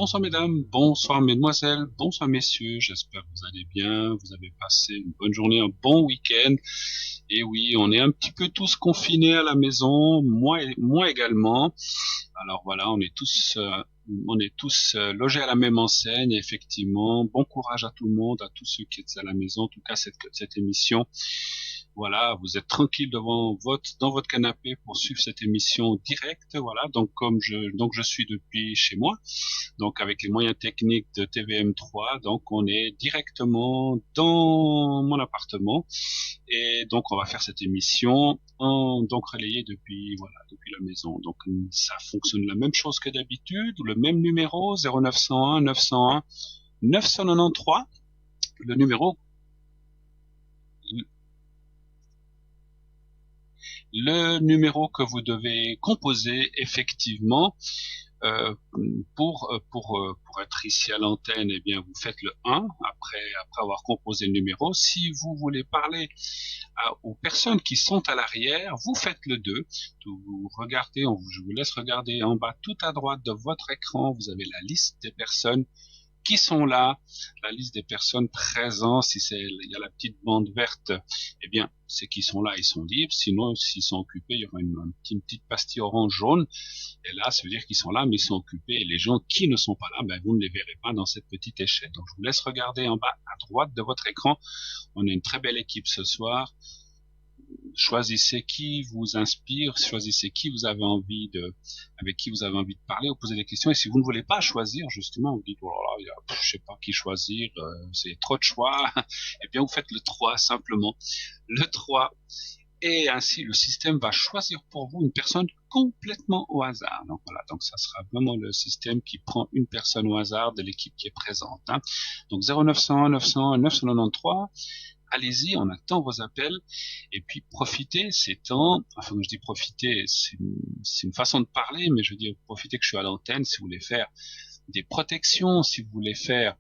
Bonsoir mesdames, bonsoir mesdemoiselles, bonsoir messieurs, j'espère que vous allez bien, vous avez passé une bonne journée, un bon week-end. Et oui, on est un petit peu tous confinés à la maison, moi également. Alors voilà, on est tous logés à la même enseigne, effectivement. Bon courage à tout le monde, à tous ceux qui êtes à la maison. En tout cas, cette émission, voilà, vous êtes tranquille dans votre canapé pour suivre cette émission directe. Voilà, donc je suis depuis chez moi. Donc avec les moyens techniques de TVM3, donc on est directement dans mon appartement et donc on va faire cette émission donc relayée depuis la maison. Donc ça fonctionne la même chose que d'habitude, le même numéro 0901 901 993, le numéro le numéro que vous devez composer effectivement Euh, pour être ici à l'antenne, eh bien, vous faites le 1 après avoir composé le numéro. Si vous voulez parler aux personnes qui sont à l'arrière, vous faites le 2. Vous regardez, je vous laisse regarder en bas tout à droite de votre écran, vous avez la liste des personnes qui sont là, la liste des personnes présentes, si il y a la petite bande verte, eh bien, c'est qui sont là, ils sont libres. Sinon, s'ils sont occupés, il y aura une petite pastille orange jaune. Et là, ça veut dire qu'ils sont là, mais ils sont occupés. Et les gens qui ne sont pas là, ben, vous ne les verrez pas dans cette petite échelle. Donc, je vous laisse regarder en bas à droite de votre écran. On a une très belle équipe ce soir. Choisissez qui vous inspire, choisissez qui vous avez envie avec qui vous avez envie de parler ou poser des questions. Et si vous ne voulez pas choisir, justement, vous dites, oh là là, je sais pas qui choisir, c'est trop de choix. Eh bien, vous faites le 3 simplement. Le 3. Et ainsi, le système va choisir pour vous une personne complètement au hasard. Donc voilà, donc ça sera vraiment le système qui prend une personne au hasard de l'équipe qui est présente. Hein. Donc 0901 901 993, allez-y, on attend vos appels. Et puis profitez ces temps, enfin quand je dis profiter, c'est une façon de parler, mais je veux dire profitez que je suis à l'antenne si vous voulez faire des protections, si vous voulez faire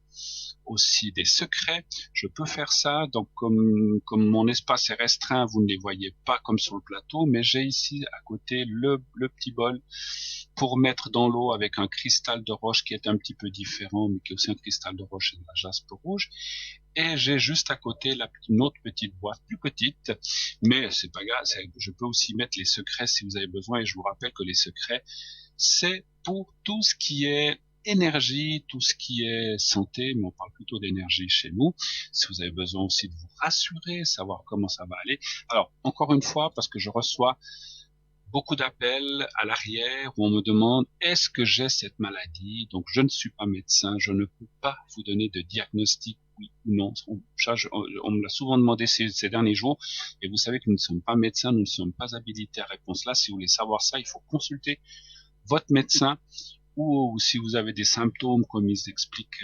aussi des secrets, je peux faire ça. Donc comme mon espace est restreint, vous ne les voyez pas comme sur le plateau, mais j'ai ici à côté le petit bol pour mettre dans l'eau avec un cristal de roche qui est un petit peu différent, mais qui est aussi un cristal de roche et de la jaspe rouge. Et j'ai juste à côté une autre petite boîte, plus petite, mais c'est pas grave, je peux aussi mettre les secrets si vous avez besoin. Et je vous rappelle que les secrets, c'est pour tout ce qui est énergie, tout ce qui est santé, mais on parle plutôt d'énergie chez nous. Si vous avez besoin aussi de vous rassurer, savoir comment ça va aller. Alors, encore une fois, parce que je reçois beaucoup d'appels à l'arrière où on me demande est-ce que j'ai cette maladie? Donc, je ne suis pas médecin, je ne peux pas vous donner de diagnostic oui ou non. On me l'a souvent demandé ces derniers jours, et vous savez que nous ne sommes pas médecins, nous ne sommes pas habilités à répondre là. Si vous voulez savoir ça, il faut consulter votre médecin ou si vous avez des symptômes comme ils expliquent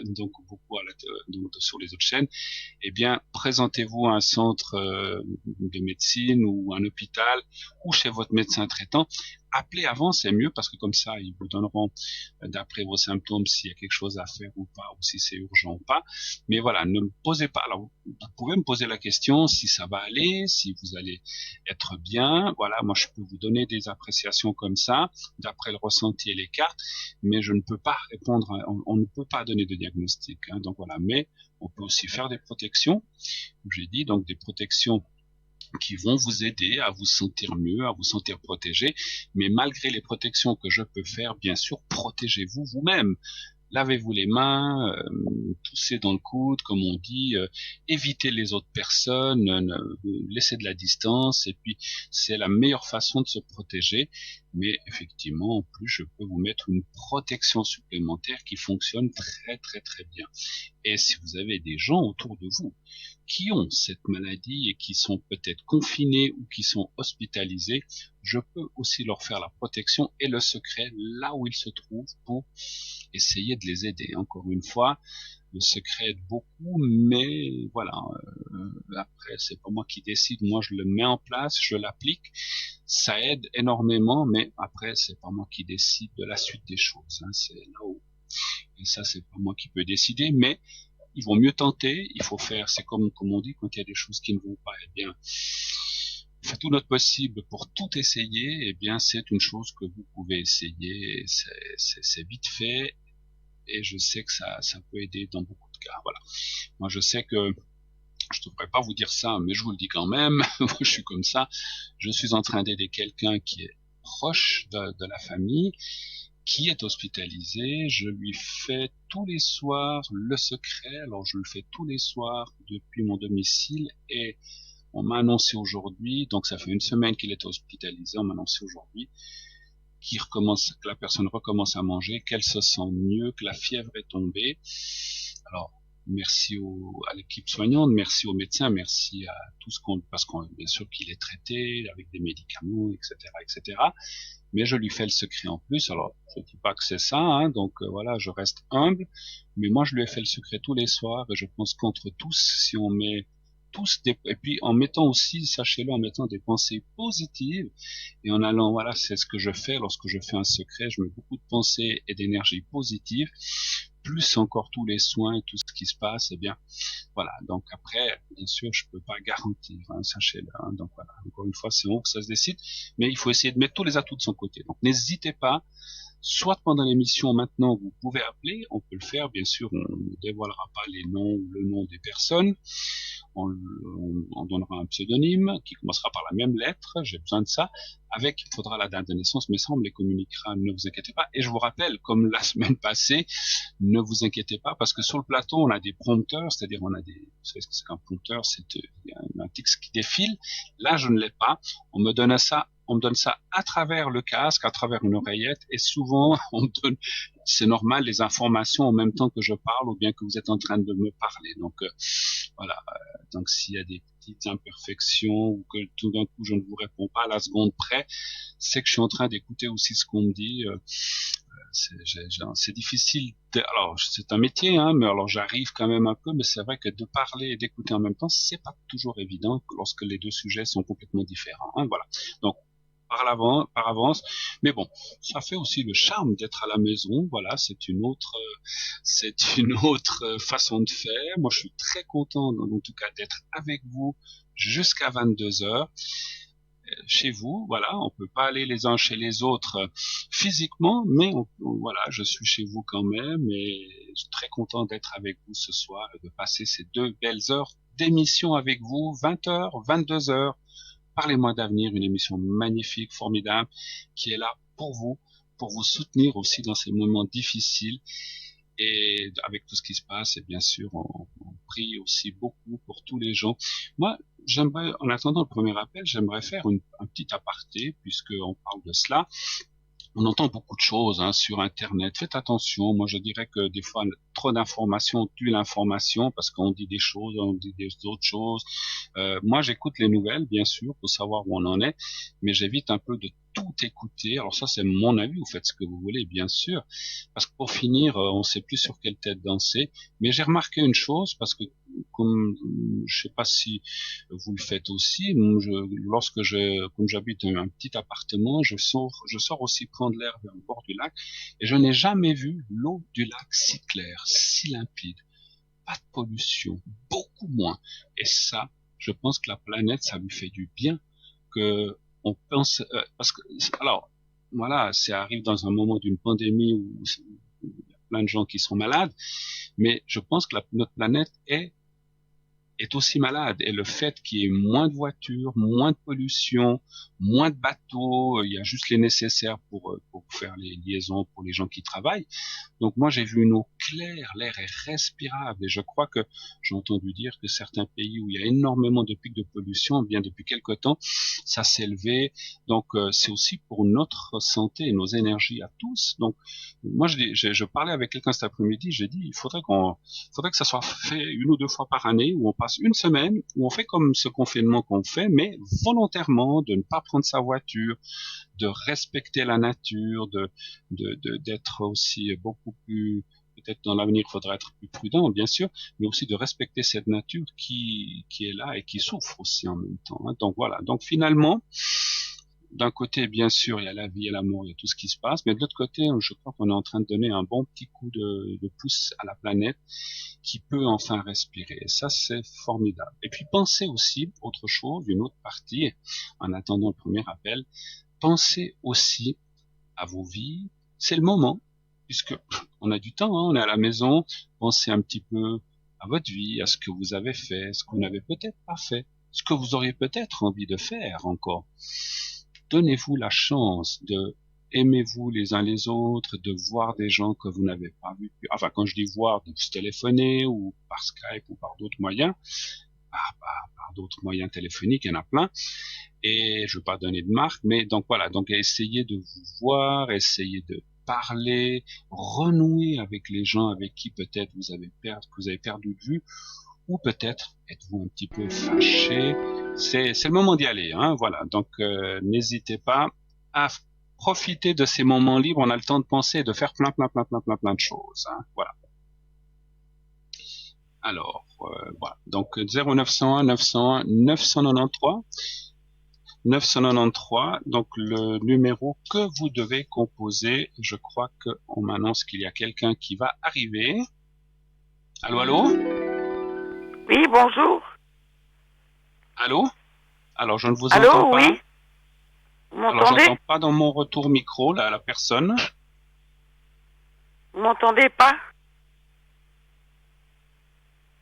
donc beaucoup donc sur les autres chaînes, eh bien présentez-vous à un centre de médecine ou un hôpital ou chez votre médecin traitant. Appelez avant, c'est mieux parce que comme ça, ils vous donneront d'après vos symptômes s'il y a quelque chose à faire ou pas, ou si c'est urgent ou pas. Mais voilà, ne me posez pas. Alors, vous pouvez me poser la question si ça va aller, si vous allez être bien. Voilà, moi je peux vous donner des appréciations comme ça, d'après le ressenti et les cartes, mais je ne peux pas répondre, on ne peut pas donner de diagnostic. Hein, donc voilà, mais on peut aussi faire des protections, comme j'ai dit, donc des protections qui vont vous aider à vous sentir mieux, à vous sentir protégé. Mais malgré les protections que je peux faire, bien sûr, protégez-vous vous-même. Lavez-vous les mains, toussez dans le coude, comme on dit, évitez les autres personnes, laissez de la distance, et puis c'est la meilleure façon de se protéger. Mais effectivement, en plus, je peux vous mettre une protection supplémentaire qui fonctionne très très très bien. Et si vous avez des gens autour de vous qui ont cette maladie et qui sont peut-être confinés ou qui sont hospitalisés, je peux aussi leur faire la protection et le secret là où ils se trouvent pour essayer de les aider. Encore une fois, le secret aide beaucoup, mais voilà, après c'est pas moi qui décide, moi je le mets en place, je l'applique, ça aide énormément, mais après c'est pas moi qui décide de la suite des choses, hein, c'est là-haut. Et ça c'est pas moi qui peux décider, mais il vaut mieux tenter, il faut faire, c'est comme on dit, quand il y a des choses qui ne vont pas, eh bien, tout notre possible pour tout essayer, eh bien, c'est une chose que vous pouvez essayer. C'est vite fait et je sais que ça peut aider dans beaucoup de cas. Voilà. Moi, je sais que je ne devrais pas vous dire ça, mais je vous le dis quand même. Moi, je suis comme ça. Je suis en train d'aider quelqu'un qui est proche de la famille, qui est hospitalisé. Je lui fais tous les soirs le secret. Alors, je le fais tous les soirs depuis mon domicile et on m'a annoncé aujourd'hui, donc ça fait une semaine qu'il est hospitalisé, on m'a annoncé aujourd'hui que la personne recommence à manger, qu'elle se sent mieux, que la fièvre est tombée. Alors, merci à l'équipe soignante, merci aux médecins, merci à tout ce parce qu'on, bien sûr qu'il est traité avec des médicaments, etc., etc. Mais je lui fais le secret en plus. Alors, je dis pas que c'est ça, hein, donc voilà, je reste humble, mais moi je lui ai fait le secret tous les soirs et je pense qu'entre tous, si on met et puis en mettant aussi, sachez-le, en mettant des pensées positives et en allant, voilà, c'est ce que je fais lorsque je fais un secret, je mets beaucoup de pensées et d'énergie positive, plus encore tous les soins et tout ce qui se passe, eh bien, voilà. Donc après, bien sûr, je peux pas garantir, hein, sachez-le. Hein, donc voilà. Encore une fois, c'est bon que ça se décide, mais il faut essayer de mettre tous les atouts de son côté. Donc n'hésitez pas. Soit pendant l'émission maintenant, vous pouvez appeler, on peut le faire, bien sûr, on ne dévoilera pas les noms ou le nom des personnes, on donnera un pseudonyme qui commencera par la même lettre, j'ai besoin de ça, il faudra la date de naissance, mais ça on me les communiquera, ne vous inquiétez pas. Et je vous rappelle, comme la semaine passée, ne vous inquiétez pas, parce que sur le plateau, on a des prompteurs, c'est-à-dire on a vous savez ce que c'est qu'un prompteur, c'est un texte qui défile. Là, je ne l'ai pas. On me donne ça à travers le casque, à travers une oreillette, et souvent, c'est normal, les informations en même temps que je parle, ou bien que vous êtes en train de me parler. Donc, voilà. Donc, s'il y a des petites imperfections, ou que tout d'un coup, je ne vous réponds pas à la seconde près, c'est que je suis en train d'écouter aussi ce qu'on me dit. C'est difficile. Alors, c'est un métier, hein, mais alors j'arrive quand même un peu, mais c'est vrai que de parler et d'écouter en même temps, c'est pas toujours évident lorsque les deux sujets sont complètement différents. Hein, voilà. Donc, par avance. Mais bon, ça fait aussi le charme d'être à la maison. Voilà, c'est une autre façon de faire. Moi, je suis très content, en tout cas, d'être avec vous jusqu'à 22 heures chez vous, voilà, on peut pas aller les uns chez les autres physiquement, mais voilà, je suis chez vous quand même et je suis très content d'être avec vous ce soir et de passer ces 2 belles heures d'émission avec vous, 20 heures, 22 heures. Parlez-moi d'avenir, une émission magnifique, formidable, qui est là pour vous soutenir aussi dans ces moments difficiles. Et avec tout ce qui se passe, et bien sûr, on prie aussi beaucoup pour tous les gens. Moi, en attendant le premier appel, j'aimerais faire un petit aparté, puisqu'on parle de cela. On entend beaucoup de choses hein, sur Internet. Faites attention. Moi, je dirais que des fois, trop d'informations tue l'information parce qu'on dit des choses, on dit des autres choses. Moi, j'écoute les nouvelles, bien sûr, pour savoir où on en est, mais j'évite un peu de tout écouter. Alors ça, c'est mon avis. Vous faites ce que vous voulez, bien sûr, parce que pour finir, on ne sait plus sur quelle tête danser. Mais j'ai remarqué une chose parce que comme je sais pas si vous le faites aussi, comme j'habite un petit appartement, je sors aussi prendre l'air vers le bord du lac et je n'ai jamais vu l'eau du lac si claire, si limpide, pas de pollution, beaucoup moins. Et ça, je pense que la planète, ça lui fait du bien que on pense parce que alors voilà, ça arrive dans un moment d'une pandémie où il y a plein de gens qui sont malades, mais je pense que notre planète est aussi malade. Et le fait qu'il y ait moins de voitures, moins de pollution, moins de bateaux, il y a juste les nécessaires pour faire les liaisons pour les gens qui travaillent. Donc moi, j'ai vu une eau claire, l'air est respirable. Et je crois que j'ai entendu dire que certains pays où il y a énormément de pics de pollution, bien depuis quelque temps, ça s'est élevé. Donc c'est aussi pour notre santé et nos énergies à tous. Donc moi, je parlais avec quelqu'un cet après-midi, j'ai dit, faudrait que ça soit fait 1 ou 2 fois par année, où on passe une semaine, où on fait comme ce confinement qu'on fait, mais volontairement, de ne pas prendre sa voiture, de respecter la nature, d'être aussi beaucoup plus, peut-être dans l'avenir, il faudra être plus prudent, bien sûr, mais aussi de respecter cette nature qui est là et qui souffre aussi en même temps. Hein. Donc voilà. Donc finalement, d'un côté, bien sûr, il y a la vie, il y a l'amour, il y a tout ce qui se passe, mais de l'autre côté, je crois qu'on est en train de donner un bon petit coup de pouce à la planète qui peut enfin respirer. Et ça, c'est formidable. Et puis, pensez aussi autre chose, une autre partie, en attendant le premier appel, pensez aussi à vos vies. C'est le moment, puisque on a du temps, hein, on est à la maison. Pensez un petit peu à votre vie, à ce que vous avez fait, ce que vous n'avez peut-être pas fait, ce que vous auriez peut-être envie de faire encore. Donnez-vous la chance de aimez-vous les uns les autres, de voir des gens que vous n'avez pas vus. Enfin, quand je dis voir, de se téléphoner ou par Skype ou par d'autres moyens, par d'autres moyens téléphoniques, il y en a plein. Et je ne veux pas donner de marque, mais donc voilà, donc essayez de vous voir, essayez de parler, renouer avec les gens avec qui peut-être que vous avez perdu de vue, ou peut-être êtes-vous un petit peu fâché. C'est le moment d'y aller, hein, voilà. Donc n'hésitez pas à profiter de ces moments libres. On a le temps de penser et de faire plein de choses, hein, voilà. Alors voilà. Donc 0901 901 993. 993, donc le numéro que vous devez composer. Je crois qu'on m'annonce qu'il y a quelqu'un qui va arriver. Allô, allô? Oui, bonjour. Allô? Alors, je ne vous entends Allô, pas. oui. Vous Alors, m'entendez? j'entends pas dans mon retour micro, là, la personne. Vous m'entendez pas?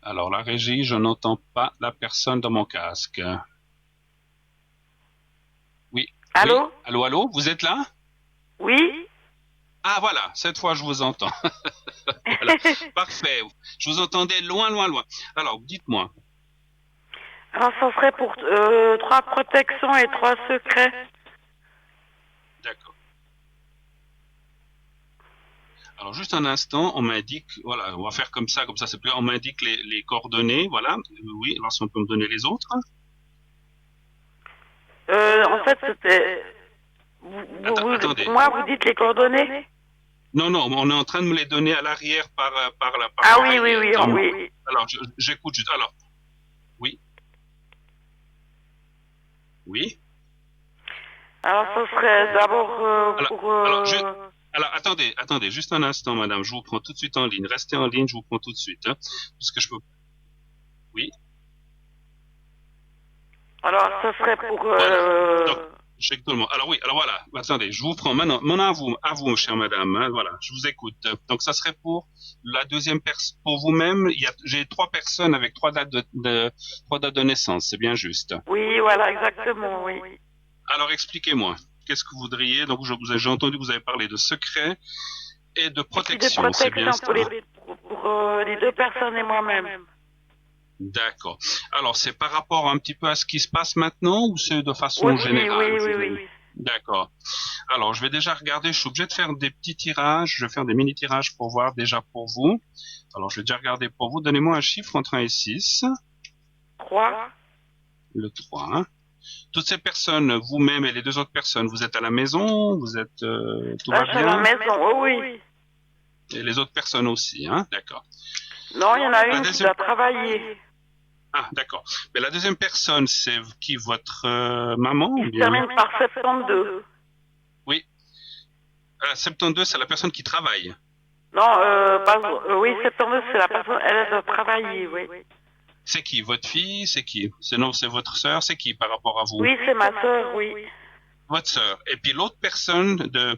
Alors, la régie, je n'entends pas la personne dans mon casque. Oui, oui. Allô? Allô, allô? Vous êtes là? Oui. Ah, voilà. Cette fois, je vous entends. Voilà. Parfait. Je vous entendais loin, loin, loin. Alors, dites-moi. Alors, ça serait pour 3 protections et 3 secrets. D'accord. Alors juste un instant, on m'indique, voilà, on va faire comme ça c'est plus, on m'indique les coordonnées, voilà. Oui, alors si on peut me donner les autres. En fait, c'était... Attendez. Pour moi, vous dites les coordonnées? Non, non, on est en train de me les donner à l'arrière par Ah oui, oui, l'oreille. oui, oui. Alors, j'écoute juste. Alors, oui, oui. Alors, ça serait d'abord Alors, pour... alors, attendez, juste un instant, madame. Je vous prends tout de suite en ligne. Restez en ligne, je vous prends tout de suite, hein, parce que je peux. Oui. Alors, ça serait pour... Voilà. Donc, chez tout le monde. Alors oui, alors voilà. Attendez, je vous prends maintenant à vous, chère madame. Hein, voilà, je vous écoute. Donc, ça serait pour la deuxième personne. Pour vous-même, j'ai 3 personnes avec 3 dates trois dates de naissance. C'est bien juste. Oui, voilà, exactement, oui. Alors, expliquez-moi. Qu'est-ce que vous voudriez? Donc, j'ai entendu que vous avez parlé de secret et de Et puis de protection. C'est bien protection ça. pour les 2 personnes et moi-même. D'accord. Alors, c'est par rapport un petit peu à ce qui se passe maintenant ou c'est de façon Aussi, générale? oui. D'accord. Alors, je vais déjà regarder. Je suis obligé de faire des petits tirages. Je vais faire des mini tirages pour voir déjà pour vous. Alors, je vais déjà regarder pour vous. Donnez-moi un chiffre entre 1 et 6. 3. Le 3. Hein. Toutes ces personnes, vous-même et les 2 autres personnes, vous êtes à la maison, vous êtes, tout va Je suis à la bien? maison, oui. Et les autres personnes aussi, hein? D'accord. Non, il y en a La une qui deuxième... doit travailler. Ah, d'accord. Mais la deuxième personne, c'est qui, votre maman Il ou se bien? termine par 72. Oui. 72, c'est la personne qui travaille. Non, oui, 72, c'est la personne, elle doit travailler, oui. C'est qui? Votre fille? C'est qui? Non, c'est votre sœur? C'est qui par rapport à vous? Oui, c'est ma soeur, oui. Votre sœur. Et puis l'autre personne de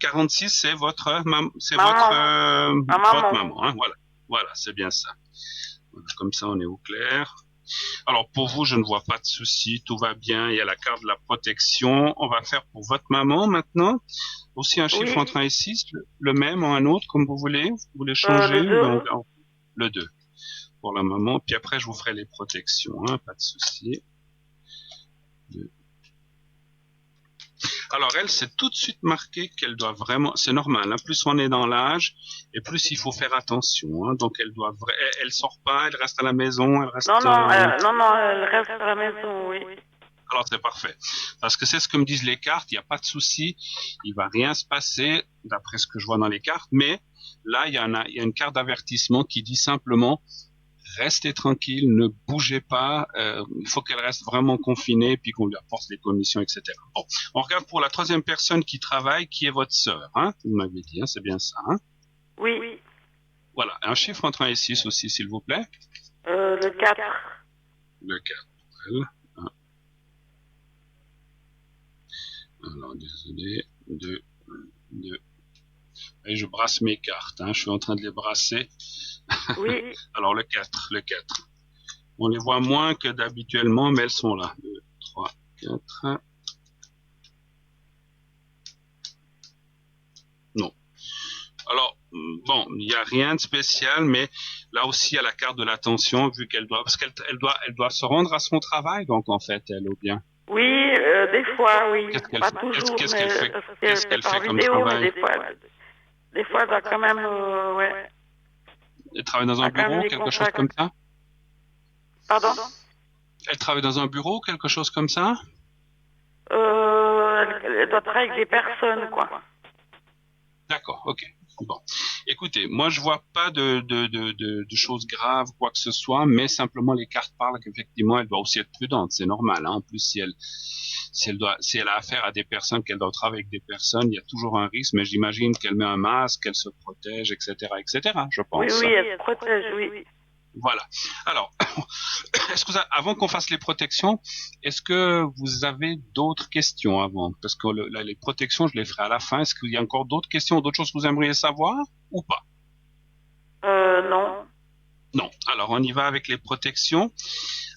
46, c'est votre Ma votre maman. maman. Hein? Voilà. Voilà, c'est bien ça. Comme ça, on est au clair. Alors pour vous, je ne vois pas de souci, tout va bien. Il y a la carte de la protection. On va faire pour votre maman maintenant. Aussi un chiffre Oui, entre 1 et 6, le même ou un autre, comme vous voulez. Vous voulez le changer? 2. Donc, le 2 pour la maman. Puis après, je vous ferai les protections, hein, pas de souci. Alors elle, c'est tout de suite marqué qu'elle doit vraiment, c'est normal, hein, plus on est dans l'âge, et plus il faut faire attention. Hein, donc elle sort pas, elle reste à la maison, elle reste. Non, elle reste à la maison, oui. Alors c'est parfait, parce que c'est ce que me disent les cartes. Il n'y a pas de souci, il va rien se passer d'après ce que je vois dans les cartes. Mais là, il y a une carte d'avertissement qui dit simplement restez tranquille, ne bougez pas. Il faut qu'elle reste vraiment confinée, puis qu'on lui apporte les commissions, etc. Bon, on regarde pour la troisième personne qui travaille, qui est votre sœur. Hein, vous m'avez dit, hein, c'est bien ça. Hein. Oui. Voilà, un chiffre entre 1 et 6 aussi, s'il vous plaît. Le 4. Le 4 pour elle. Hein. Alors, désolé. 2, 2. Et je brasse mes cartes, hein, je suis en train de les brasser. Oui. Alors, le 4, le 4. On les voit moins que d'habituellement, mais elles sont là. 2, 3, 4. Non. Alors, bon, il n'y a rien de spécial, mais là aussi, il y a la carte de l'attention, vu qu'elle doit, parce elle doit se rendre à son travail, donc en fait, elle ou bien. Oui, des fois, oui. Pas toujours, Qu'est-ce mais qu'elle fait, parce qu'est-ce que c'est qu'elle par fait comme vidéo, mais travail? des fois, elle doit quand même, ouais. Elle travaille dans Elle un a quand même bureau, des quelque chose contacts. comme ça? Pardon? Elle travaille dans un bureau, quelque chose comme ça? Elle doit travailler avec des personnes, quoi. D'accord, ok. Bon. Écoutez, moi je vois pas de choses graves, quoi que ce soit, mais simplement les cartes parlent qu'effectivement elle doit aussi être prudente, c'est normal. Hein. En plus, si elle a affaire à des personnes, qu'elle doit travailler avec des personnes, il y a toujours un risque, mais j'imagine qu'elle met un masque, qu'elle se protège, etc., je Oui, pense. oui, elle se protège, oui. Voilà. Alors, avant qu'on fasse les protections, est-ce que vous avez d'autres questions avant? Parce que les protections, je les ferai à la fin. Est-ce qu'il y a encore d'autres questions, d'autres choses que vous aimeriez savoir ou pas? Non. Non. Alors, on y va avec les protections.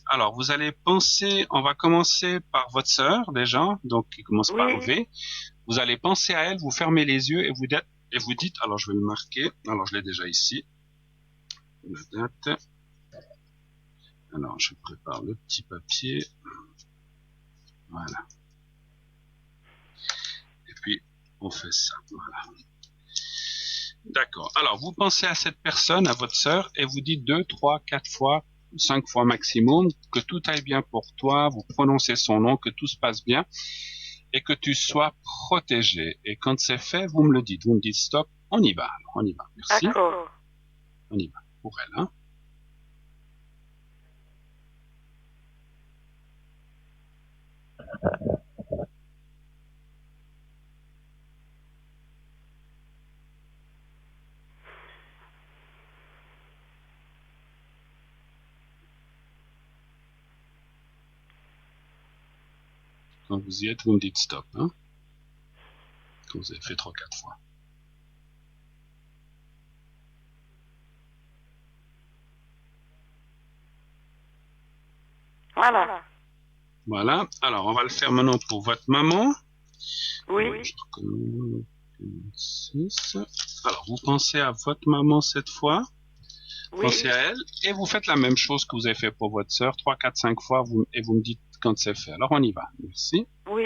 Alors, vous allez penser, on va commencer par votre sœur déjà, donc qui commence par Oui. V. Vous allez penser à elle, vous fermez les yeux et vous dites, alors je vais le marquer, alors je l'ai déjà ici, la date. Alors, je prépare le petit papier. Voilà. Et puis, on fait ça. Voilà. D'accord. Alors, vous pensez à cette personne, à votre sœur, et vous dites 2, 3, 4 fois, 5 fois maximum, que tout aille bien pour toi, vous prononcez son nom, que tout se passe bien, et que tu sois protégé. Et quand c'est fait, vous me le dites. Vous me dites stop, on y va. Alors, on y va. Merci. D'accord. On y va. Pour elle, hein. Quand vous y êtes, vous me dites stop, hein. Quand vous avez fait 3, 4 fois. Voilà. Voilà. Alors, on va le faire maintenant pour votre maman. Oui. Alors, vous pensez à votre maman cette fois. Oui. Pensez à elle et vous faites la même chose que vous avez fait pour votre sœur, 3, 4, 5 fois et vous me dites quand c'est fait. Alors, on y va. Merci. Oui.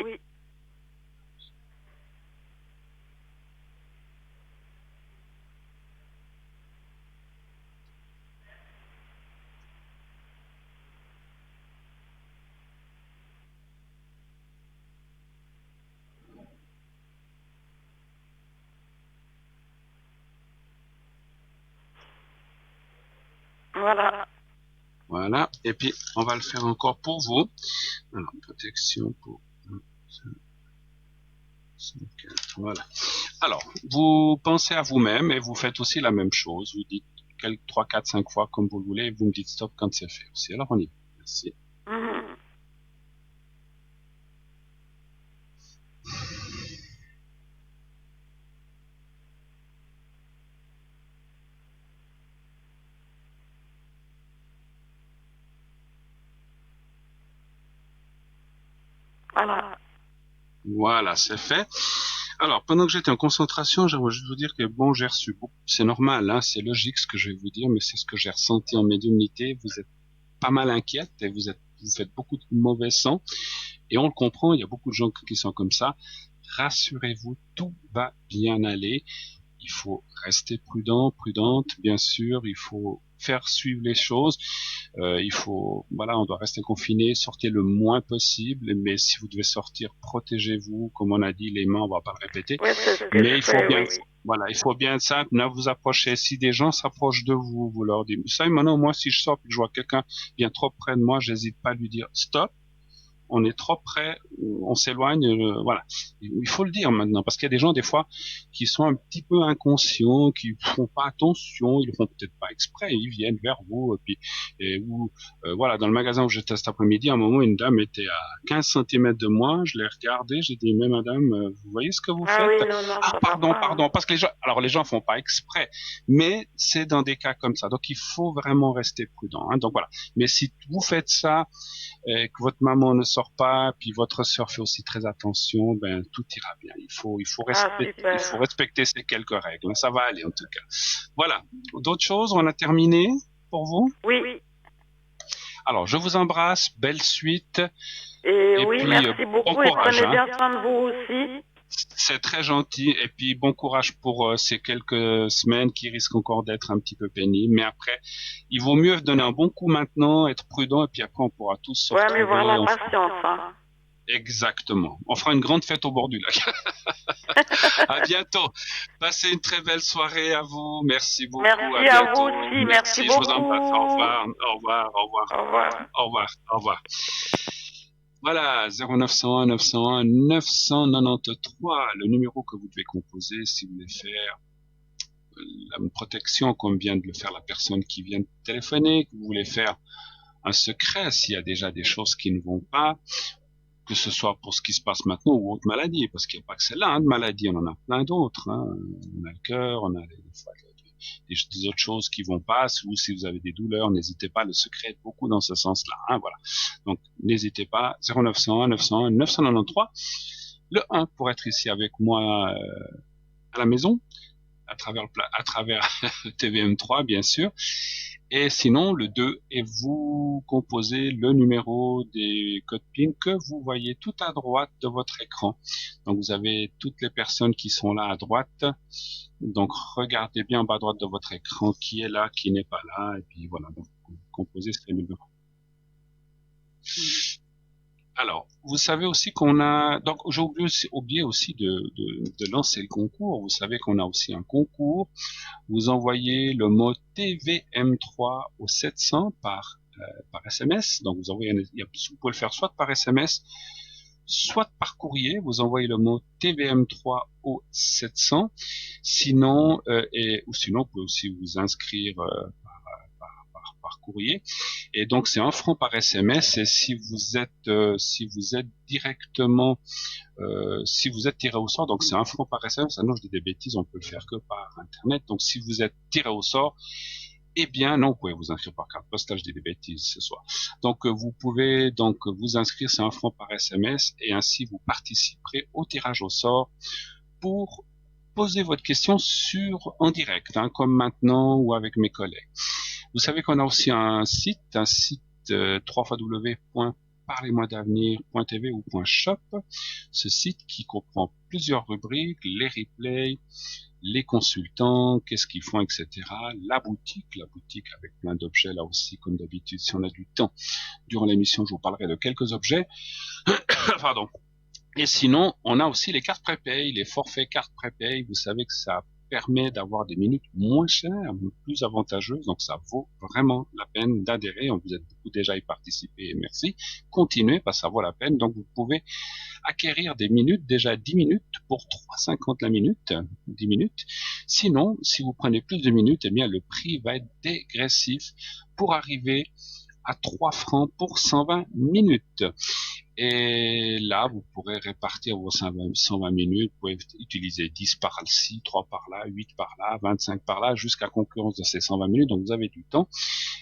Voilà. Voilà. Et puis, on va le faire encore pour vous. Alors, protection pour 1, 2, 3, 4. Voilà. Alors, vous pensez à vous-même et vous faites aussi la même chose. Vous dites 3, 4, 5 fois comme vous le voulez et vous me dites stop quand c'est fait aussi. Alors, on y va. Merci. Mhm. Voilà. Voilà, c'est fait. Alors, pendant que j'étais en concentration, j'aimerais juste vous dire que bon, j'ai reçu beaucoup. C'est normal, hein, c'est logique ce que je vais vous dire, mais c'est ce que j'ai ressenti en médiumnité. Vous êtes pas mal inquiète et vous faites beaucoup de mauvais sang. Et on le comprend, il y a beaucoup de gens qui sont comme ça. Rassurez-vous, tout va bien aller. Il faut rester prudent, prudente, bien sûr. Il faut faire suivre les choses. Voilà, on doit rester confiné, sortez le moins possible. Mais si vous devez sortir, protégez-vous. Comme on a dit, les mains, on va pas le répéter. Oui, c'est ce que Mais je il faut fais, bien, oui. Voilà, il faut bien être simple, ne vous approchez. Si des gens s'approchent de vous, vous leur dites, vous savez, maintenant, moi, si je sors et que je vois quelqu'un bien trop près de moi, j'hésite pas à lui dire stop. On est trop près, on s'éloigne, voilà. Il faut le dire maintenant, parce qu'il y a des gens des fois qui sont un petit peu inconscients, qui font pas attention, ils le font peut-être pas exprès, ils viennent vers vous, et puis voilà, dans le magasin où j'étais cet après-midi, à un moment, une dame était à 15 centimètres de moi, je l'ai regardée, j'ai dit, mais madame, vous voyez ce que vous Ah oui, faites? non, non, Ah, ça va pardon, pas, hein. pardon, parce que alors les gens font pas exprès, mais c'est dans des cas comme ça, donc il faut vraiment rester prudent, hein. Donc voilà. Mais si vous faites ça, et que votre maman ne sort pas, puis votre sœur fait aussi très attention, ben tout ira bien. Ah, Il faut super. respecter ces quelques règles. Ça va aller en tout cas. Voilà. D'autres choses, on a terminé pour vous. Oui. Alors, je vous embrasse, belle suite, Et et oui, puis merci bon beaucoup et courage. prenez Hein. bien soin de vous aussi. C'est très gentil, et puis bon courage pour ces quelques semaines qui risquent encore d'être un petit peu pénibles. Mais après, il vaut mieux donner un bon coup maintenant, être prudent, et puis après on pourra tous se Ouais, mais voir retrouver. la patience, hein. Exactement. On fera une grande fête au bord du lac. À bientôt. Passez une très belle soirée à vous. Merci beaucoup. À Merci à vous bientôt. aussi, merci Merci. Je vous embrasse. Au beaucoup. revoir. Au revoir. Au revoir. Au revoir. Au revoir. Au revoir. Voilà. 0901 901 993. Le numéro que vous devez composer si vous voulez faire la protection comme vient de le faire la personne qui vient de téléphoner, que vous voulez faire un secret s'il y a déjà des choses qui ne vont pas, que ce soit pour ce qui se passe maintenant ou autre maladie, parce qu'il n'y a pas que celle-là, hein, de maladie, on en a plein d'autres. Hein. On a le cœur, on a des autres choses qui vont pas, ou si vous avez des douleurs, n'hésitez pas, le secret est beaucoup dans ce sens-là. Hein, voilà. Donc, n'hésitez pas, 0901 901 993, le 1 pour être ici avec moi à la maison, à travers TVM3, bien sûr. Et sinon, le 2, et vous composez le numéro des codes PIN que vous voyez tout à droite de votre écran. Donc, vous avez toutes les personnes qui sont là à droite. Donc, regardez bien en bas à droite de votre écran qui est là, qui n'est pas là. Et puis, voilà. Donc, vous composez ce numéro. Alors, vous savez aussi qu'on a, donc j'ai oublié aussi de lancer le concours. Vous savez qu'on a aussi un concours. Vous envoyez le mot TVM3 au 700 par SMS. Donc, vous pouvez le faire soit par SMS, soit par courrier. Vous envoyez le mot TVM3 au 700. Sinon, ou sinon, vous pouvez aussi vous inscrire par courrier. Et donc, c'est 1 franc par SMS. Et si vous êtes directement si vous êtes tiré au sort, donc c'est 1 franc par SMS. Ah non, je dis des bêtises, on peut le faire que par Internet. Donc si vous êtes tiré au sort, eh bien non, vous pouvez vous inscrire par carte postale, je dis des bêtises ce soir. Donc vous pouvez donc vous inscrire, c'est 1 franc par SMS, et ainsi vous participerez au tirage au sort pour poser votre question en direct, hein, comme maintenant ou avec mes collègues. Vous savez qu'on a aussi un site www.parlez-moi-d'avenir.tv ou .shop. Ce site qui comprend plusieurs rubriques, les replays, les consultants, qu'est-ce qu'ils font, etc. La boutique avec plein d'objets là aussi, comme d'habitude, si on a du temps. Durant l'émission, je vous parlerai de quelques objets. Pardon. Et sinon, on a aussi les cartes prépay, les forfaits cartes prépay. Vous savez que ça permet d'avoir des minutes moins chères, plus avantageuses. Donc, ça vaut vraiment la peine d'adhérer. Vous êtes beaucoup déjà y participer et merci. Continuez parce que ça vaut la peine. Donc, vous pouvez acquérir des minutes, déjà 10 minutes pour 3,50 la minute, 10 minutes. Sinon, si vous prenez plus de minutes, eh bien, le prix va être dégressif pour arriver à 3 francs pour 120 minutes. Et là, vous pourrez répartir vos 120 minutes. Vous pouvez utiliser 10 par-ci, 3 par-là, 8 par-là, 25 par-là, jusqu'à concurrence de ces 120 minutes. Donc, vous avez du temps.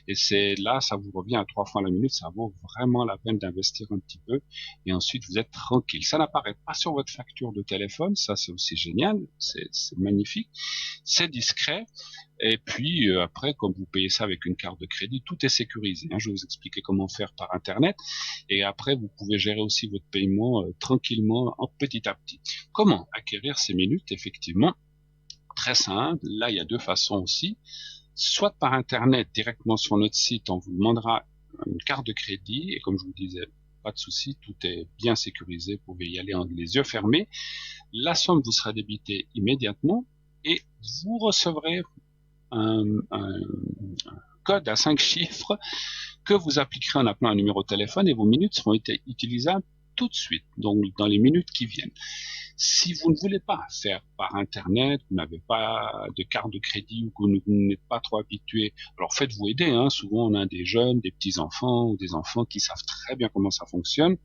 Et c'est là, ça vous revient à 3 francs la minute. Ça vaut vraiment la peine d'investir un petit peu. Et ensuite, vous êtes tranquille. Ça n'apparaît pas sur votre facture de téléphone. Ça, c'est aussi génial. C'est magnifique. C'est discret. Et puis après, comme vous payez ça avec une carte de crédit, tout est sécurisé. Hein. Je vais vous expliquer comment faire par Internet. Et après, vous pouvez gérer aussi votre paiement tranquillement, petit à petit. Comment acquérir ces minutes? Effectivement, très simple. Là, il y a deux façons aussi. Soit par Internet, directement sur notre site, on vous demandera une carte de crédit. Et comme je vous disais, pas de souci, tout est bien sécurisé. Vous pouvez y aller les yeux fermés. La somme vous sera débitée immédiatement. et vous recevrez un code à 5 chiffres que vous appliquerez en appelant un numéro de téléphone et vos minutes seront utilisables tout de suite, donc dans les minutes qui viennent. Si vous ne voulez pas faire par Internet, vous n'avez pas de carte de crédit ou que vous n'êtes pas trop habitué, alors faites-vous aider. Hein. Souvent, on a des jeunes, des petits-enfants ou des enfants qui savent très bien comment ça fonctionne.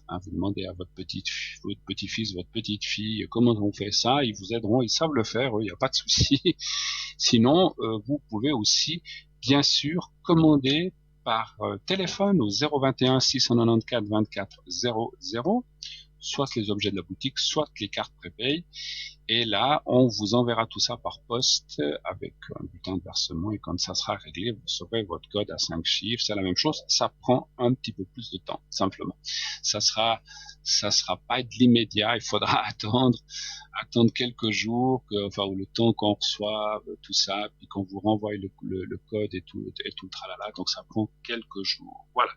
Hein, vous demandez à votre petit-fils, votre petite-fille, comment on fait ça, ils vous aideront, ils savent le faire, il n'y a pas de souci. Sinon, vous pouvez aussi, bien sûr, commander par téléphone au 021 694 24 00, soit les objets de la boutique, soit les cartes prépay. Et là, on vous enverra tout ça par poste avec un bulletin de versement et comme ça sera réglé, vous saurez votre code à 5 chiffres. C'est la même chose, ça prend un petit peu plus de temps, simplement. Ça sera pas de l'immédiat, il faudra attendre quelques jours, ou le temps qu'on reçoive tout ça, puis qu'on vous renvoie le code et tout le tralala. Donc ça prend quelques jours. Voilà.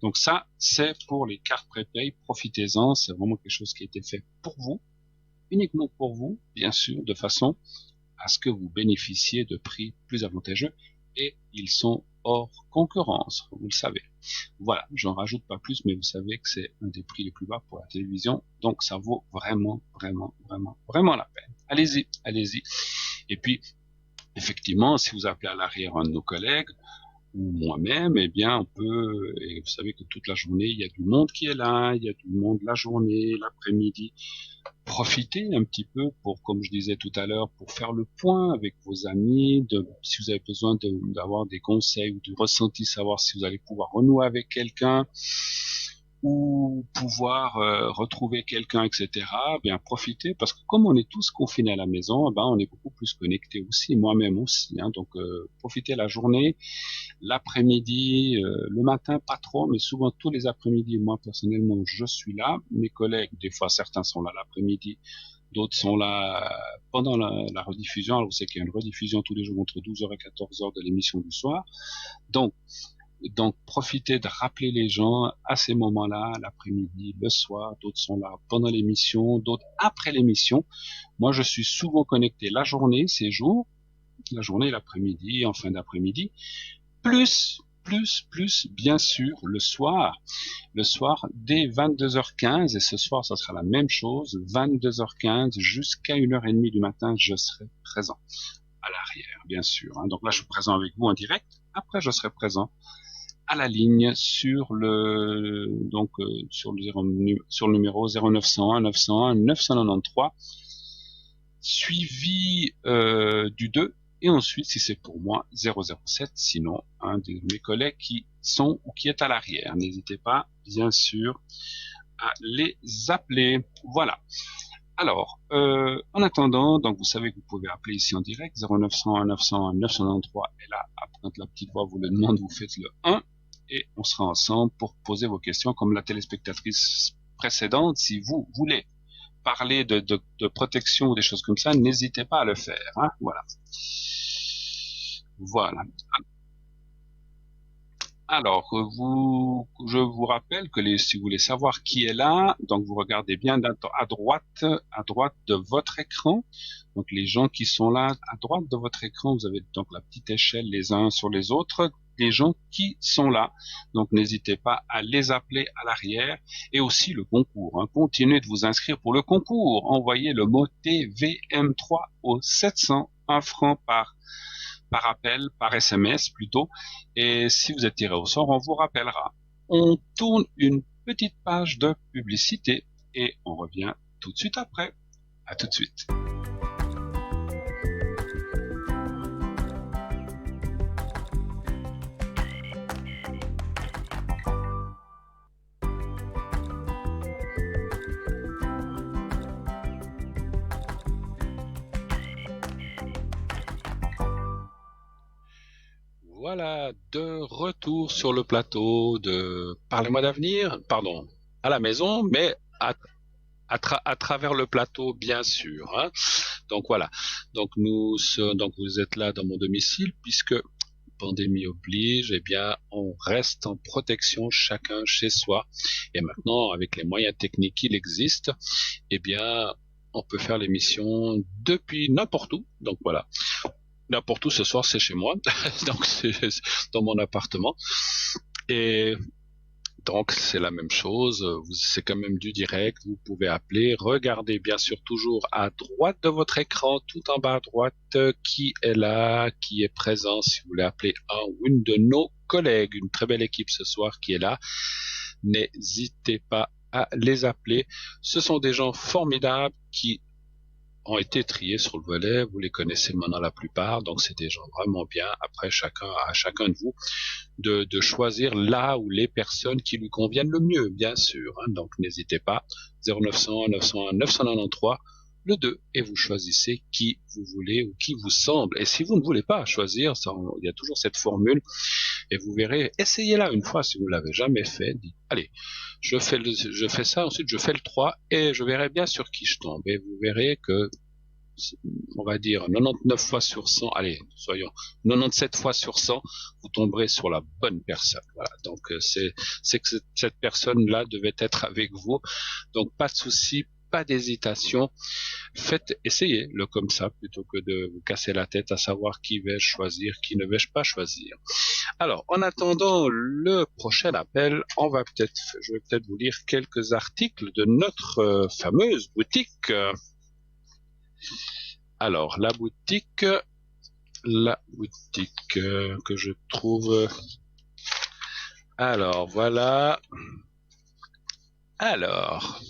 Donc ça, c'est pour les cartes prépay. Profitez-en, c'est vraiment quelque chose qui a été fait pour vous, uniquement pour vous, bien sûr, de façon à ce que vous bénéficiez de prix plus avantageux et ils sont hors concurrence, vous le savez. Voilà, j'en rajoute pas plus, mais vous savez que c'est un des prix les plus bas pour la télévision, donc ça vaut vraiment, vraiment, vraiment, vraiment la peine. Allez-y, allez-y. Et puis, effectivement, si vous appelez à l'arrière un de nos collègues, ou moi-même, eh bien, on peut, et vous savez que toute la journée, il y a du monde qui est là, il y a du monde la journée, l'après-midi. Profitez un petit peu pour, comme je disais tout à l'heure, pour faire le point avec vos amis, si vous avez besoin d'avoir des conseils ou du ressenti, savoir si vous allez pouvoir renouer avec quelqu'un ou pouvoir retrouver quelqu'un, etc. Bien profitez parce que comme on est tous confinés à la maison, ben on est beaucoup plus connectés aussi, moi-même aussi. Hein, donc profitez la journée, l'après-midi, le matin pas trop, mais souvent tous les après-midi. Moi personnellement, je suis là. Mes collègues, des fois certains sont là l'après-midi, d'autres sont là pendant la rediffusion. Alors vous savez qu'il y a une rediffusion tous les jours entre 12h et 14h de l'émission du soir. Donc, profitez de rappeler les gens à ces moments-là, l'après-midi, le soir. D'autres sont là pendant l'émission, d'autres après l'émission. Moi, je suis souvent connecté la journée, ces jours, la journée, l'après-midi, en fin d'après-midi, plus, bien sûr, le soir dès 22h15, et ce soir, ça sera la même chose, 22h15 jusqu'à 1h30 du matin, je serai présent à l'arrière, bien sûr. Hein. Donc là, je suis présent avec vous en direct. Après, je serai présent à la ligne sur le numéro 0901 901 993 suivi du 2 et ensuite si c'est pour moi 007 sinon un de mes collègues qui sont ou qui est à l'arrière. N'hésitez pas bien sûr à les appeler. Voilà. Alors, en attendant, donc vous savez que vous pouvez appeler ici en direct 0901 901 993 et là, après la petite voix vous le demande, vous faites le 1 et on sera ensemble pour poser vos questions comme la téléspectatrice précédente. Si vous voulez parler de protection ou des choses comme ça, n'hésitez pas à le faire. Hein, voilà. Voilà. Alors, je vous rappelle que si vous voulez savoir qui est là, donc vous regardez bien à droite de votre écran. Donc les gens qui sont là à droite de votre écran, vous avez donc la petite échelle les uns sur les autres, des gens qui sont là. Donc n'hésitez pas à les appeler à l'arrière et aussi le concours. Hein. Continuez de vous inscrire pour le concours. Envoyez le mot TVM3 au 700, 1 franc par appel, par SMS plutôt. Et si vous êtes tiré au sort, on vous rappellera. On tourne une petite page de publicité et on revient tout de suite après. À tout de suite. Voilà, de retour sur le plateau de Parlez-moi d'avenir, pardon, à la maison, mais à travers le plateau, bien sûr. Hein. Donc voilà. Donc donc vous êtes là dans mon domicile puisque pandémie oblige, eh bien, on reste en protection chacun chez soi. Et maintenant, avec les moyens techniques qu'il existe, eh bien, on peut faire l'émission depuis n'importe où. Donc voilà, n'importe où ce soir, c'est chez moi, donc c'est dans mon appartement. Et donc c'est la même chose, c'est quand même du direct, vous pouvez appeler, regardez bien sûr toujours à droite de votre écran, tout en bas à droite, qui est là, qui est présent, si vous voulez appeler un ou une de nos collègues, une très belle équipe ce soir qui est là, n'hésitez pas à les appeler, ce sont des gens formidables qui ont été triés sur le volet, vous les connaissez maintenant la plupart, donc c'est des gens vraiment bien, après à chacun de vous de choisir là où les personnes qui lui conviennent le mieux, bien sûr. Hein. Donc n'hésitez pas, 0900 901 993, le 2, et vous choisissez qui vous voulez ou qui vous semble. Et si vous ne voulez pas choisir, il y a toujours cette formule, et vous verrez, essayez-la une fois si vous ne l'avez jamais fait. Dites, allez, je fais ça, ensuite je fais le 3, et je verrai bien sur qui je tombe. Et vous verrez que on va dire 99 fois sur 100, allez, soyons 97 fois sur 100, vous tomberez sur la bonne personne. Voilà. Donc c'est que cette personne-là devait être avec vous. Donc pas de souci, pas d'hésitation. Essayez-le comme ça plutôt que de vous casser la tête à savoir qui vais-je choisir, qui ne vais-je pas choisir. Alors, en attendant le prochain appel, je vais peut-être vous lire quelques articles de notre fameuse boutique. Alors, la boutique que je trouve. Alors, voilà. Alors,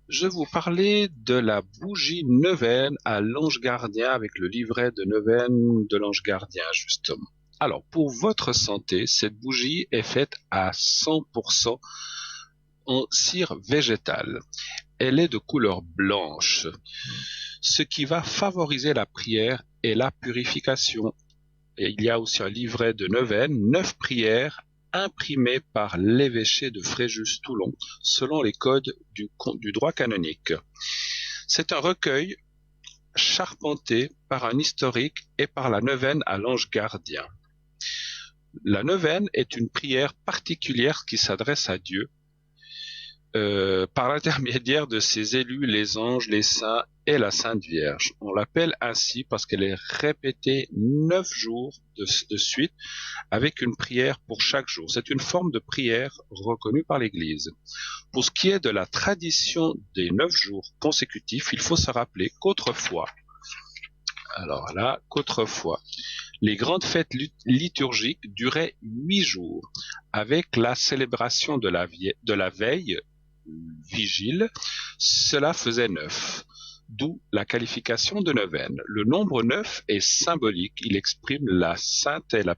je vais vous parler de la bougie neuvaine à l'ange gardien avec le livret de neuvaine de l'ange gardien, justement. Alors, pour votre santé, cette bougie est faite à 100% en cire végétale. Elle est de couleur blanche, ce qui va favoriser la prière et la purification. Et il y a aussi un livret de neuvaine, 9 prières imprimées par l'évêché de Fréjus-Toulon, selon les codes du droit canonique. C'est un recueil charpenté par un historique et par la neuvaine à l'ange gardien. La neuvaine est une prière particulière qui s'adresse à Dieu par l'intermédiaire de ses élus, les anges, les saints et la Sainte Vierge. On l'appelle ainsi parce qu'elle est répétée 9 jours de suite avec une prière pour chaque jour. C'est une forme de prière reconnue par l'Église. Pour ce qui est de la tradition des 9 jours consécutifs, il faut se rappeler qu'autrefois, les grandes fêtes liturgiques duraient 8 jours, avec la célébration de la veille, vigile, cela faisait 9, d'où la qualification de neuvaine. Le nombre 9 est symbolique, il exprime la sainte et la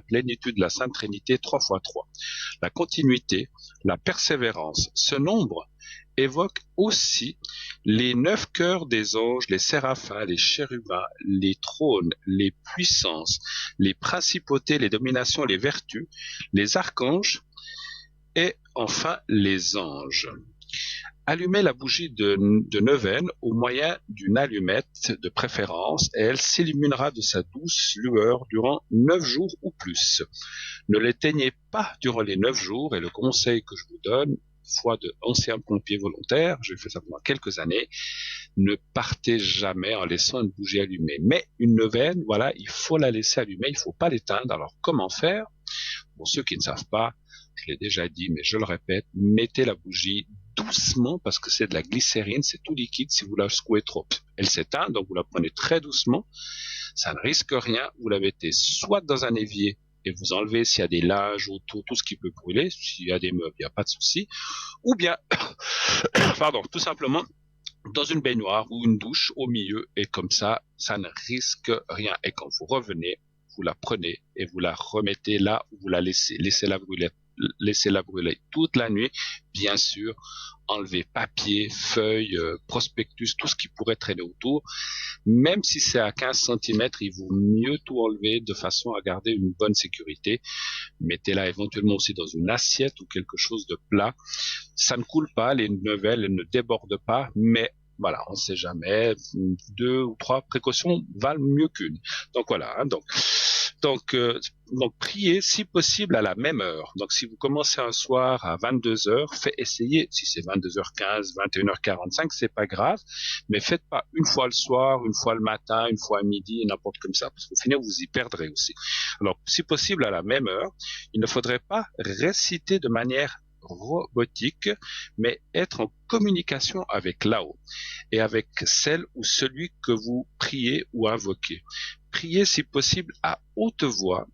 plénitude de la Sainte Trinité 3 fois 3. La continuité, la persévérance, ce nombre évoque aussi les 9 cœurs des anges, les séraphins, les chérubins, les trônes, les puissances, les principautés, les dominations, les vertus, les archanges et enfin les anges. Allumez la bougie de neuvaine au moyen d'une allumette de préférence et elle s'illuminera de sa douce lueur durant 9 jours ou plus. Ne l'éteignez pas durant les 9 jours et le conseil que je vous donne, foi de ancien pompier volontaire, j'ai fait ça pendant quelques années, ne partez jamais en laissant une bougie allumée. Mais une neuvaine, voilà, il faut la laisser allumée, il ne faut pas l'éteindre. Alors comment faire? Pour ceux qui ne savent pas, je l'ai déjà dit, mais je le répète, mettez la bougie doucement parce que c'est de la glycérine, c'est tout liquide. Si vous la secouez trop, elle s'éteint, donc vous la prenez très doucement. Ça ne risque rien. Vous la mettez soit dans un évier et vous enlevez s'il y a des linges autour, tout ce qui peut brûler. S'il y a des meubles, il n'y a pas de souci. Ou bien, tout simplement dans une baignoire ou une douche au milieu et comme ça ne risque rien. Et quand vous revenez, vous la prenez et vous la remettez là où vous la laissez. Laissez-la brûler toute la nuit. Bien sûr, enlevez papier, feuilles, prospectus, tout ce qui pourrait traîner autour. Même si c'est à 15 cm, il vaut mieux tout enlever de façon à garder une bonne sécurité. Mettez-la éventuellement aussi dans une assiette ou quelque chose de plat. Ça ne coule pas, les neuvelles ne débordent pas, mais voilà, on ne sait jamais. 2 ou 3 précautions valent mieux qu'une. Donc voilà. Donc Donc, priez si possible à la même heure. Donc, si vous commencez un soir à 22 heures, essayez, si c'est 22h15, 21h45, c'est pas grave, mais faites pas une fois le soir, une fois le matin, une fois à midi, n'importe comme ça, parce qu'au final, vous y perdrez aussi. Alors, si possible à la même heure, il ne faudrait pas réciter de manière robotique, mais être en communication avec là-haut et avec celle ou celui que vous priez ou invoquez. Priez si possible à haute voix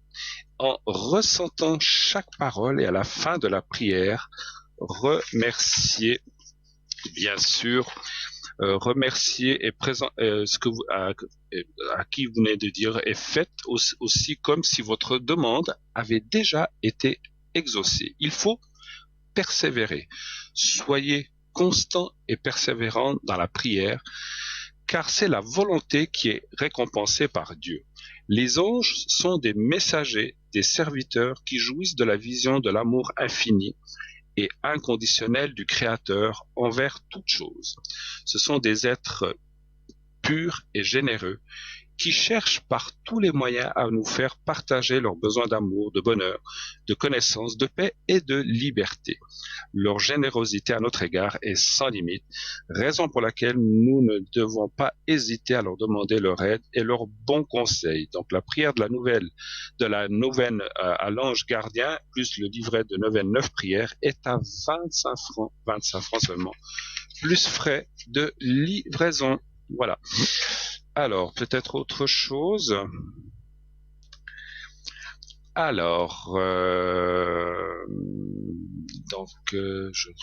en ressentant chaque parole et à la fin de la prière, remerciez bien sûr, remerciez et présent ce que vous à qui vous venez de dire et faites aussi comme si votre demande avait déjà été exaucée. Il faut persévérer. Soyez constant et persévérant dans la prière, car c'est la volonté qui est récompensée par Dieu. Les anges sont des messagers, des serviteurs qui jouissent de la vision de l'amour infini et inconditionnel du Créateur envers toute chose. Ce sont des êtres purs et généreux qui cherchent par tous les moyens à nous faire partager leurs besoins d'amour, de bonheur, de connaissance, de paix et de liberté. Leur générosité à notre égard est sans limite, raison pour laquelle nous ne devons pas hésiter à leur demander leur aide et leurs bons conseils. Donc la prière de la neuvaine à l'ange gardien, plus le livret de neuvaine 9 prières, est à 25 francs seulement, plus frais de livraison. Voilà. Alors, peut-être autre chose. Alors, je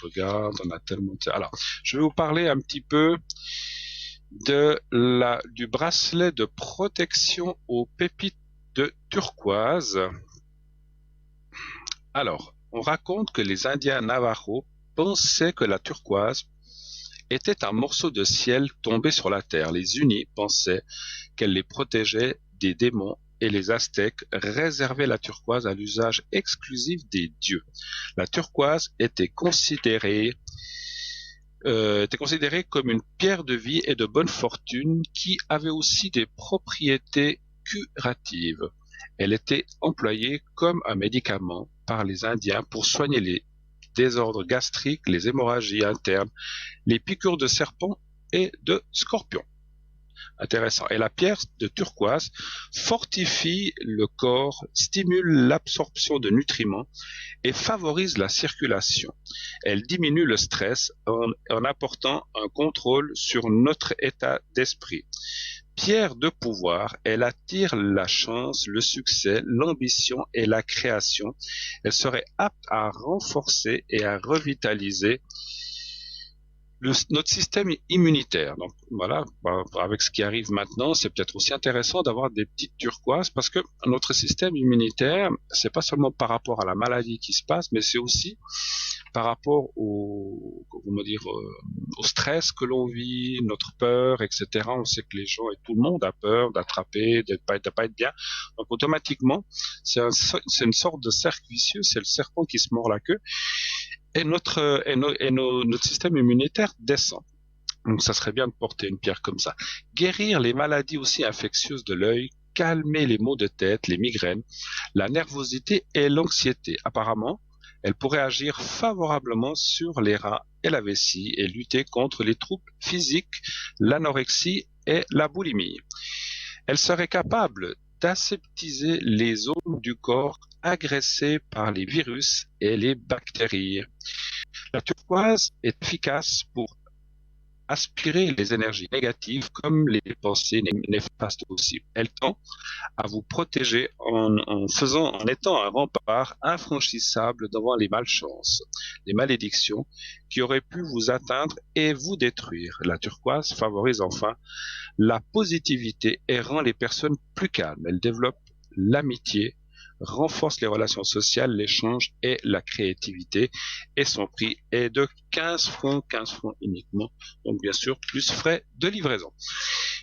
regarde, on a tellement... Alors, je vais vous parler un petit peu du bracelet de protection aux pépites de turquoise. Alors, on raconte que les Indiens Navajo pensaient que la turquoise était un morceau de ciel tombé sur la terre. Les Unis pensaient qu'elle les protégeait des démons et les Aztèques réservaient la turquoise à l'usage exclusif des dieux. La turquoise était considérée comme une pierre de vie et de bonne fortune qui avait aussi des propriétés curatives. Elle était employée comme un médicament par les Indiens pour soigner les désordres gastriques, les hémorragies internes, les piqûres de serpents et de scorpions. Intéressant. Et la pierre de turquoise fortifie le corps, stimule l'absorption de nutriments et favorise la circulation. Elle diminue le stress en apportant un contrôle sur notre état d'esprit. Pierre de pouvoir, elle attire la chance, le succès, l'ambition et la création. Elle serait apte à renforcer et à revitaliser notre système immunitaire. Donc voilà, avec ce qui arrive maintenant, c'est peut-être aussi intéressant d'avoir des petites turquoises parce que notre système immunitaire, c'est pas seulement par rapport à la maladie qui se passe, mais c'est aussi par rapport au stress que l'on vit, notre peur, etc. On sait que les gens et tout le monde a peur d'attraper, de pas être bien. Donc automatiquement, c'est une sorte de cercle vicieux, c'est le serpent qui se mord la queue. Et notre système immunitaire descend. Donc ça serait bien de porter une pierre comme ça. Guérir les maladies aussi infectieuses de l'œil, calmer les maux de tête, les migraines, la nervosité et l'anxiété. Apparemment, elle pourrait agir favorablement sur les reins et la vessie et lutter contre les troubles physiques, l'anorexie et la boulimie. Elle serait capable d'aseptiser les zones du corps agressées par les virus et les bactéries. La turquoise est efficace pour aspirer les énergies négatives comme les pensées néfastes aussi. Elle tend à vous protéger en étant un rempart infranchissable devant les malchances, les malédictions qui auraient pu vous atteindre et vous détruire. La turquoise favorise enfin la positivité et rend les personnes plus calmes. Elle développe l'amitié, renforce les relations sociales, l'échange et la créativité. Et son prix est de 15 francs uniquement. Donc bien sûr, plus frais de livraison.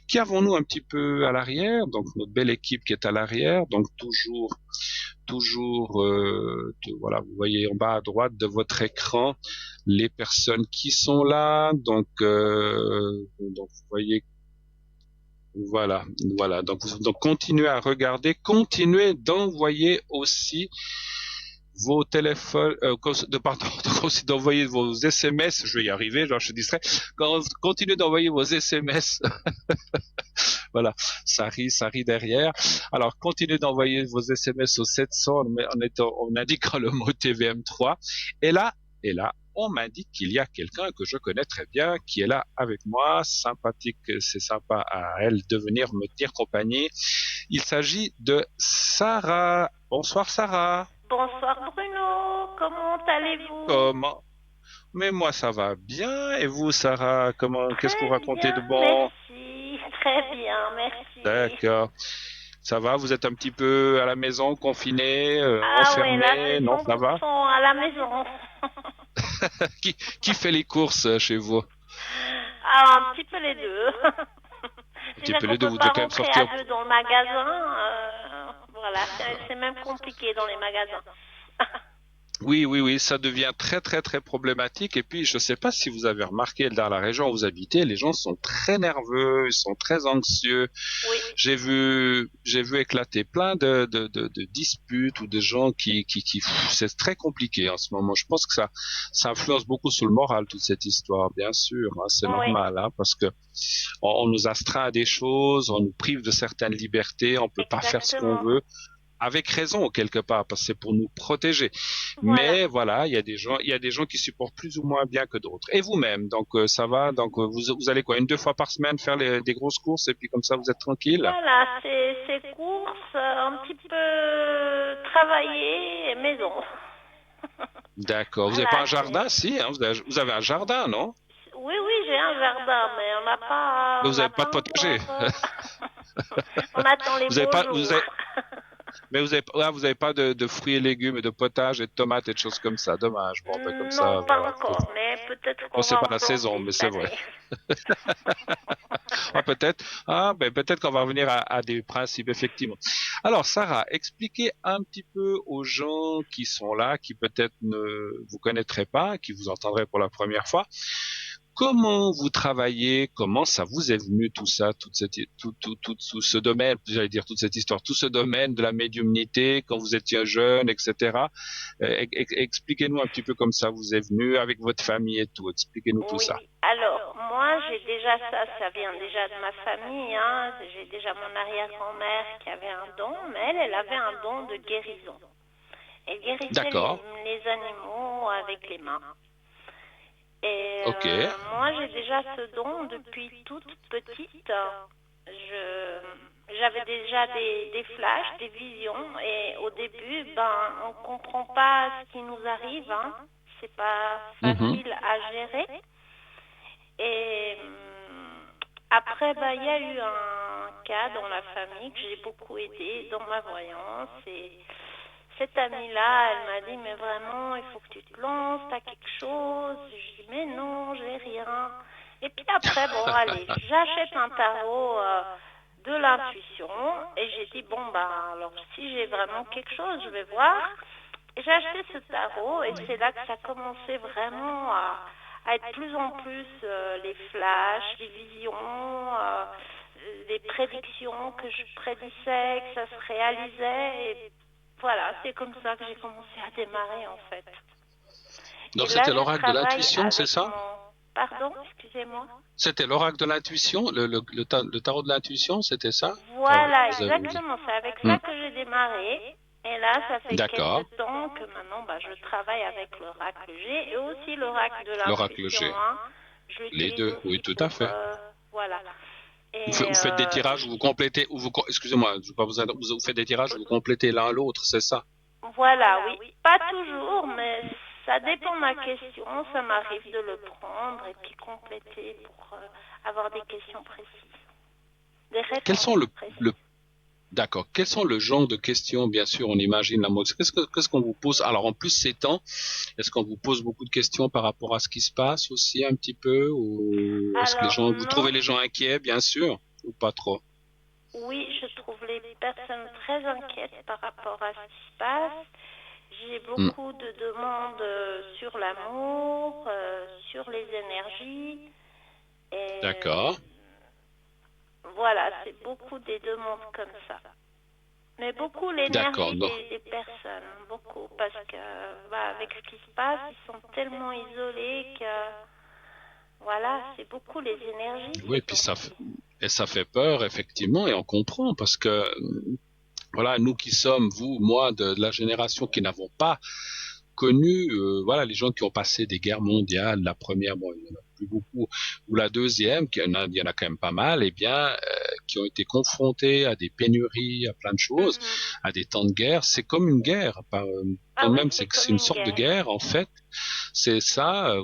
Qui avons-nous un petit peu à l'arrière? Donc notre belle équipe qui est à l'arrière. Donc voilà, vous voyez en bas à droite de votre écran les personnes qui sont là. Donc vous voyez Voilà, voilà. Donc continuez à regarder, continuez d'envoyer aussi vos téléphones, pardon, aussi d'envoyer vos SMS. Je vais y arriver, genre je suis distrait. Continuez d'envoyer vos SMS. Voilà, ça rit derrière. Alors continuez d'envoyer vos SMS au 700 en indiquant le mot TVM3. Et là, on m'indique qu'il y a quelqu'un que je connais très bien qui est là avec moi, sympathique, c'est sympa à elle de venir me tenir compagnie. Il s'agit de Sarah. Bonsoir Sarah. Bonsoir Bruno, comment allez-vous? Comment? Mais moi ça va bien. Et vous Sarah, qu'est-ce que vous Très racontez de bien, bon? merci. Très bien, merci. D'accord. Ça va, vous êtes un petit peu à la maison, confiné, Ah ouais, là enfermé? c'est Non, ça va? 100% à la maison. Qui, qui fait les courses chez vous? Ah, un petit peu les deux. Un petit Déjà peu qu'on les deux, peut vous devez pas quand même rentrer à sortir. deux dans le magasin, voilà, c'est même compliqué dans les magasins. Oui, oui, oui, ça devient très, très, très problématique. Et puis, je ne sais pas si vous avez remarqué, dans la région où vous habitez, les gens sont très nerveux, ils sont très anxieux. Oui, J'ai vu éclater plein de disputes ou de gens c'est très compliqué en ce moment. Je pense que ça influence beaucoup sur le moral, toute cette histoire, bien sûr, hein, c'est oui, normal, hein, parce que on nous astreint à des choses, on nous prive de certaines libertés, on peut pas faire ce qu'on exactement. veut. Avec raison, quelque part, parce que c'est pour nous protéger. Voilà. Mais voilà, il y a des gens qui supportent plus ou moins bien que d'autres. Et vous-même, donc ça va, donc vous allez quoi, une, deux fois par semaine faire des grosses courses et puis comme ça vous êtes tranquille? Voilà, c'est courses, un petit peu travailler, maison. D'accord. Vous n'avez pas Voilà, un jardin? Si, hein, vous avez un jardin, non? oui, oui, j'ai un jardin, mais Mais on vous n'a n'avez pas de pas potager. encore. On attend les Vous avez beaux pas, jours. mais vous avez pas de fruits et légumes et de potage et de tomates et de choses comme ça. Dommage. Bon, ben comme Non, ça, pas voilà. encore, mais peut-être Bon, qu'on c'est va pas en la saison, planter mais cette c'est vrai. année. Ah, peut-être. Ah, ben peut-être qu'on va revenir à des principes, effectivement. Alors, Sarah, expliquez un petit peu aux gens qui sont là, qui peut-être ne vous connaîtraient pas, qui vous entendraient pour la première fois, comment vous travaillez, comment ça vous est venu tout ça, tout ce domaine, j'allais dire toute cette histoire, tout ce domaine de la médiumnité quand vous étiez jeune, etc. Expliquez-nous un petit peu comme ça vous est venu avec votre famille et tout. Expliquez-nous tout Oui. ça. Alors, moi, j'ai déjà ça vient déjà de ma famille, hein. J'ai déjà mon arrière-grand-mère qui avait un don, mais elle avait un don de guérison. Elle guérissait D'accord. les animaux avec les mains. Et Ok. moi, j'ai déjà ce don depuis toute petite. J'avais déjà des flashs, des visions, et au début, ben, on comprend pas ce qui nous arrive, hein. C'est pas Mhm. facile à gérer. Et après, bah, il y a eu un cas dans la famille que j'ai beaucoup aidé dans ma voyance. Et cette amie-là, elle m'a dit, mais vraiment, il faut que tu te lances, t'as quelque chose. Je dis, mais non, j'ai rien. Et puis après, bon, allez, j'achète un tarot de l'intuition. Et j'ai dit, bon, bah, alors si j'ai vraiment quelque chose, je vais voir. Et j'ai acheté ce tarot et c'est là que ça commençait vraiment à être plus en plus les flashs, les visions, les prédictions que je prédisais, que ça se réalisait. Et voilà, c'est comme ça que j'ai commencé à démarrer en fait. Et Donc là, c'était je l'oracle de travaille l'intuition, c'est avec ça? mon... Pardon, excusez-moi. C'était l'oracle de l'intuition, le tarot de l'intuition, c'était ça? Voilà, Vous avez- exactement. C'est avec Hmm. ça que j'ai démarré. Et là, ça fait D'accord. quelques temps que maintenant, bah, je travaille avec l'oracle G et aussi l'oracle de L'oracle l'intuition, G. hein. Je Les l'utilise deux, oui, aussi tout à pour... fait. voilà. Et Vous faites des tirages, vous complétez, excusez-moi, je vais pas vous faites des tirages, vous complétez l'un l'autre, c'est ça? voilà, oui. Pas toujours, mais ça dépend de ma question. Ça m'arrive de le prendre et puis compléter pour avoir des questions précises. Des Quels réponses sont précises. d'accord. Quels sont le genre de questions, bien sûr, on imagine la mode. Qu'est-ce qu'on vous pose? Alors, en plus, ces temps, est-ce qu'on vous pose beaucoup de questions par rapport à ce qui se passe aussi un petit peu? Ou est-ce que Alors, vous non. trouvez les gens inquiets, bien sûr, ou pas trop? Oui, je trouve les personnes très inquiètes par rapport à ce qui se passe. J'ai Hmm. beaucoup de demandes sur l'amour, sur les énergies. Et D'accord. voilà, c'est beaucoup des demandes comme ça. Mais beaucoup D'accord. l'énergie Non. des personnes, beaucoup, parce que avec ce qui se passe, ils sont tellement isolés que, voilà, c'est beaucoup les énergies Oui, qui puis sont. et ça fait peur, effectivement, et on comprend parce que voilà, nous qui sommes, vous, moi, de la génération qui n'avons pas connu, voilà, les gens qui ont passé des guerres mondiales, la première, bon, il y en a plus beaucoup, ou la deuxième, il y en a quand même pas mal, eh bien, qui ont été confrontés à des pénuries, à plein de choses, Mhm. à des temps de guerre, c'est comme une guerre, Ah quand oui, même, c'est c'est comme une une sorte de guerre. guerre, en fait, c'est ça,